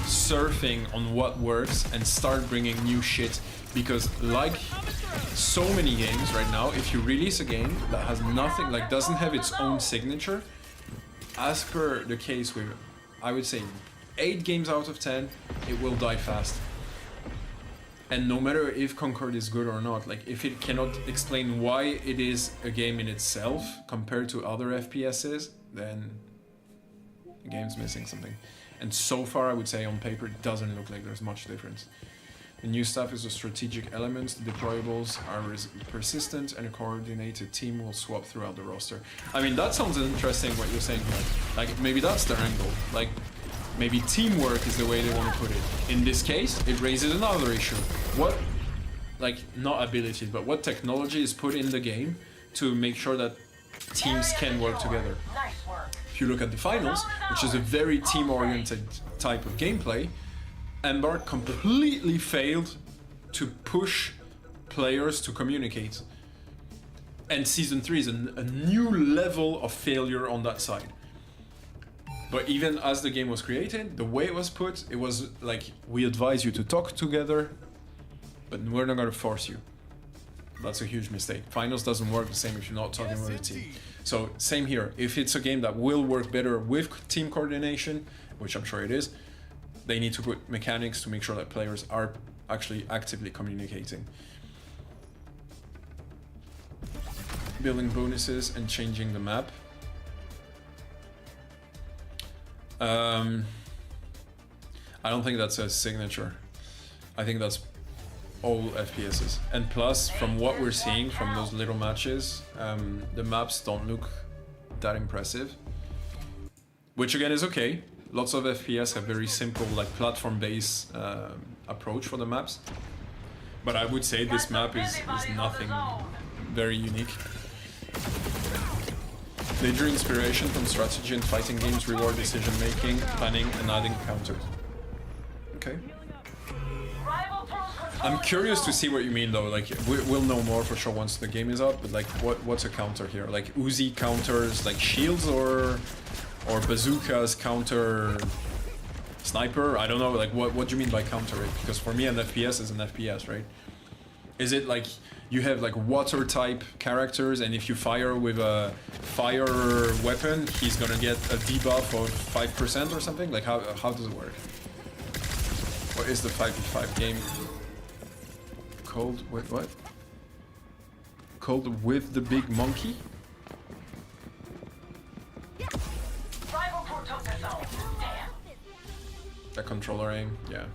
surfing on what works and start bringing new shit. Because, like so many games right now, if you release a game that has nothing, like, doesn't have its own signature, as per the case with, I would say, 8 games out of 10, it will die fast. And no matter if Concord is good or not, like, if it cannot explain why it is a game in itself compared to other FPSs, then the game's missing something. And so far, I would say on paper, it doesn't look like there's much difference. The new stuff is the strategic elements, the deployables are persistent, and a coordinated team will swap throughout the roster. I mean, that sounds interesting what you're saying here. Like, maybe that's their angle. Like, maybe teamwork is the way they want to put it. In this case, it raises another issue. What, like, not abilities, but what technology is put in the game to make sure that teams can work together? If you look at the finals, which is a very team-oriented type of gameplay, Embark completely failed to push players to communicate. And Season 3 is a new level of failure on that side. But even as the game was created, the way it was put, it was like, we advise you to talk together, but we're not going to force you. That's a huge mistake. Finals doesn't work the same if you're not talking with a team. So same here. If it's a game that will work better with team coordination, which I'm sure it is, they need to put mechanics to make sure that players are actually actively communicating. Building bonuses and changing the map. I don't think that's a signature. I think that's all FPSs. And plus, from what we're seeing from those little matches, the maps don't look that impressive. Which again is okay. Lots of FPS have very simple, like platform-based approach for the maps. But I would say this map is nothing very unique. They drew inspiration from strategy and fighting games, reward decision-making, planning, and adding counters. Okay. I'm curious to see what you mean though, like we'll know more for sure once the game is up, but like what's a counter here? Like Uzi counters like shields or bazookas counter sniper? I don't know, like what do you mean by counter it? Because for me an FPS is an FPS, right? Is it like you have like water type characters and if you fire with a fire weapon, he's gonna get a debuff of 5% or something? Like how does it work? What is the 5v5 game called? Wait, what? Called With the Big Monkey? That controller aim, yeah.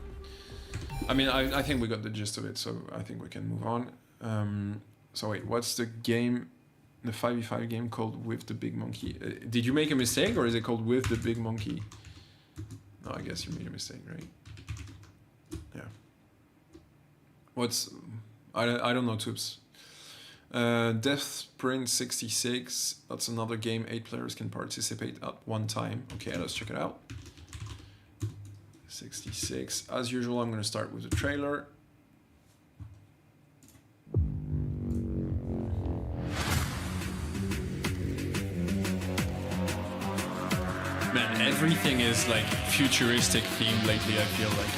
I mean, I think we got the gist of it, so I think we can move on. So wait, what's the game, the 5v5 game called With the Big Monkey? Did you make a mistake or is it called With the Big Monkey? No, I guess you made a mistake, right? Yeah. What's... I don't know, Tubes. Death Sprint 66. That's another game 8 players can participate at one time. Okay, let's check it out. 66. As usual, I'm going to start with the trailer. Man, everything is like futuristic themed lately, I feel like.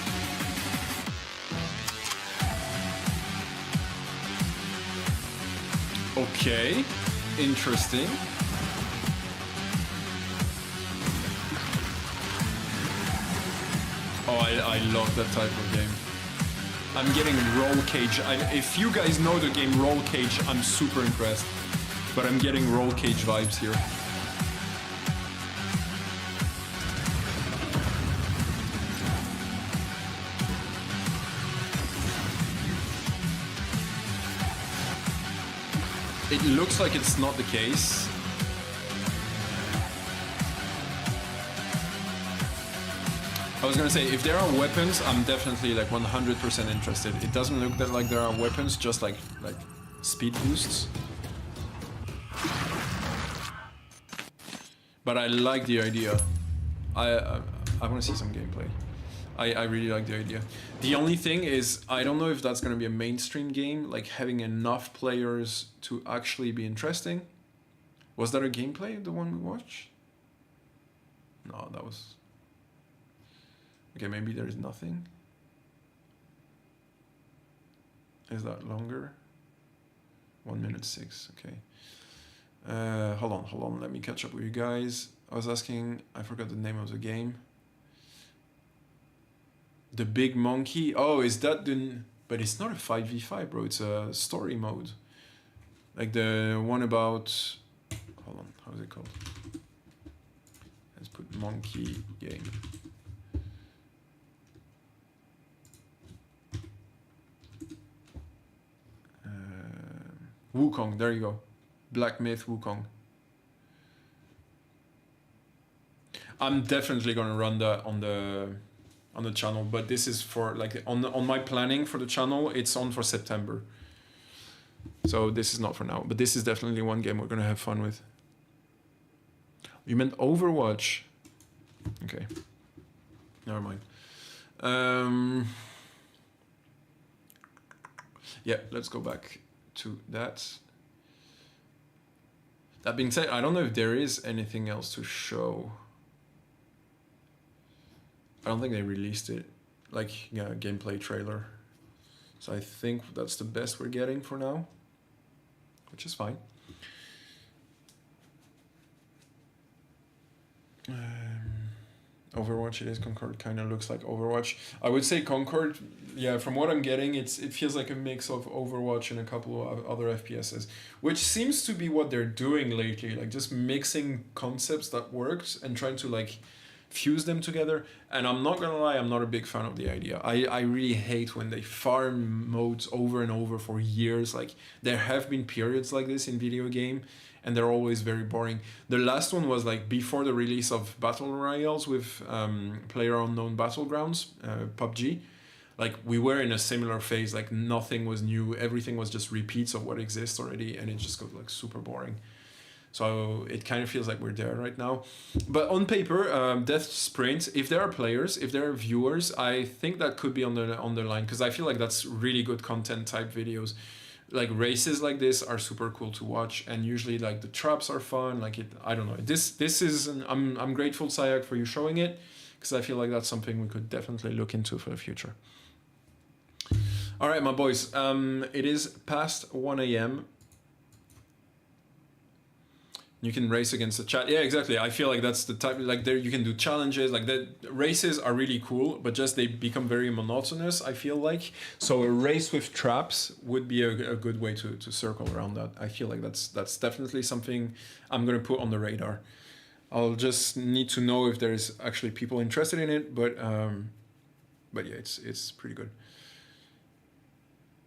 Okay, interesting. Oh, I love that type of game. I'm getting Roll Cage. If you guys know the game Roll Cage, I'm super impressed. But I'm getting Roll Cage vibes here. It looks like it's not the case. I was gonna say, if there are weapons, I'm definitely like 100% interested. It doesn't look that like there are weapons, just like speed boosts. But I like the idea. I want to see some gameplay. I really like the idea. The only thing is, I don't know if that's going to be a mainstream game, like having enough players to actually be interesting. Was that a gameplay, the one we watched? No, that was... Okay, maybe there is nothing. Is that longer? 1 minute 6, okay. Hold on, let me catch up with you guys. I was asking, I forgot the name of the game. The Big Monkey. Oh, is that the... But it's not a 5v5, bro. It's a story mode. Like the one about... Hold on, how is it called? Let's put monkey game. Wukong, there you go. Black Myth Wukong. I'm definitely gonna run that on the channel, but this is for like on my planning for the channel. It's on for September, so this is not for now. But this is definitely one game we're gonna have fun with. You meant Overwatch? Okay, never mind. Yeah, let's go back to that. That being said, I don't know if there is anything else to show. I don't think they released it, like, yeah, gameplay trailer. So I think that's the best we're getting for now, which is fine. Overwatch, it is. Concord kind of looks like Overwatch. I would say Concord, yeah, from what I'm getting, it feels like a mix of Overwatch and a couple of other FPSs, which seems to be what they're doing lately, like just mixing concepts that worked and trying to like fuse them together. And I'm not gonna lie, I'm not a big fan of the idea. I really hate when they farm modes over and over for years. Like, there have been periods like this in video game, and they're always very boring. The last one was like before the release of Battle Royales with PlayerUnknown Battlegrounds, PUBG. Like, we were in a similar phase, like nothing was new, everything was just repeats of what exists already, and it just got like super boring. So it kind of feels like we're there right now. But on paper, Death Sprint, if there are players, if there are viewers, I think that could be on the line, because I feel like that's really good content type videos. Like, races like this are super cool to watch, and usually like the traps are fun. Like, I don't know. This is I'm grateful, Sayak, for you showing it, because I feel like that's something we could definitely look into for the future. All right, my boys. It is past 1 AM. You can race against the chat. Yeah, exactly. I feel like that's the type, like, there you can do challenges. Like, the races are really cool, but just they become very monotonous, I feel like. So a race with traps would be a good way to circle around that. I feel like that's definitely something I'm gonna put on the radar. I'll just need to know if there's actually people interested in it, but yeah, it's pretty good.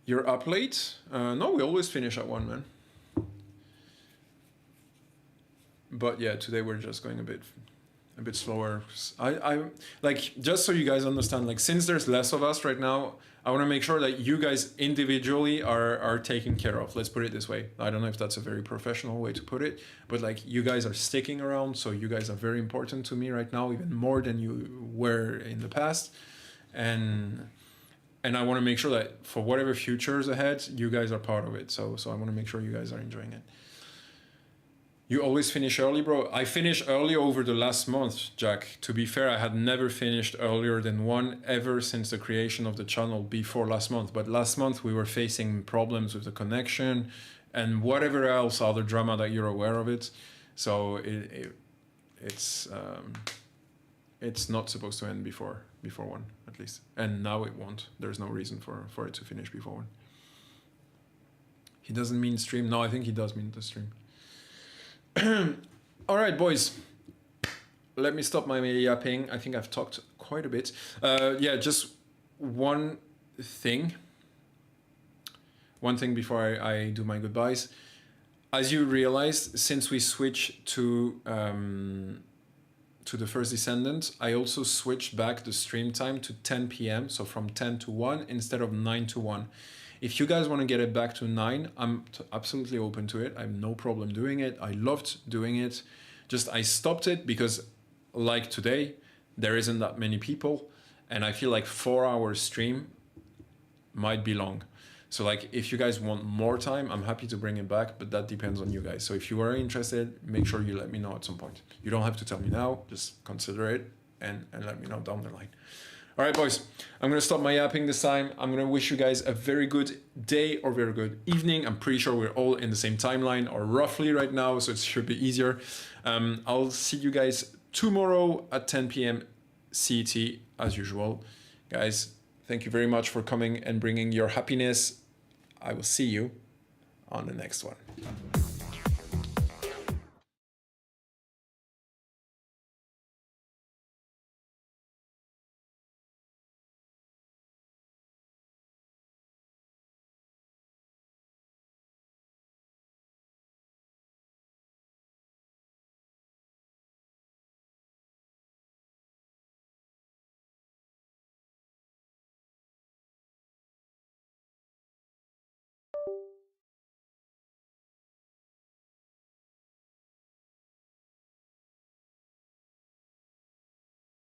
You're up late? No, we always finish at 1, man. But yeah, today we're just going a bit slower. I like, just so you guys understand, like, since there's less of us right now, I want to make sure that you guys individually are taken care of. Let's put it this way. I don't know if that's a very professional way to put it, but like, you guys are sticking around, so you guys are very important to me right now, even more than you were in the past. And I want to make sure that for whatever futures ahead, you guys are part of it. So I want to make sure you guys are enjoying it. You always finish early, bro. I finished early over the last month, Jack. To be fair, I had never finished earlier than 1 ever since the creation of the channel before last month. But last month we were facing problems with the connection and whatever else other drama that you're aware of it. So it's not supposed to end before 1 at least. And now it won't. There's no reason for it to finish before 1. He doesn't mean stream. No, I think he does mean the stream. All right, boys, let me stop my yapping. I think I've talked quite a bit. Yeah, just one thing before I do my goodbyes. As you realized, since we switched to the first Descendant, I also switched back the stream time to 10 PM, so from 10 to 1 instead of 9 to 1. If you guys want to get it back to 9, I'm absolutely open to it. I have no problem doing it. I loved doing it. Just I stopped it because, like today, there isn't that many people, and I feel like 4 hour stream might be long. So like, if you guys want more time, I'm happy to bring it back, but that depends on you guys. So if you are interested, make sure you let me know at some point. You don't have to tell me now, just consider it and let me know down the line. All right, boys, I'm going to stop my yapping this time. I'm going to wish you guys a very good day or very good evening. I'm pretty sure we're all in the same timeline, or roughly right now, so it should be easier. I'll see you guys tomorrow at 10 PM CET as usual. Guys, thank you very much for coming and bringing your happiness. I will see you on the next one.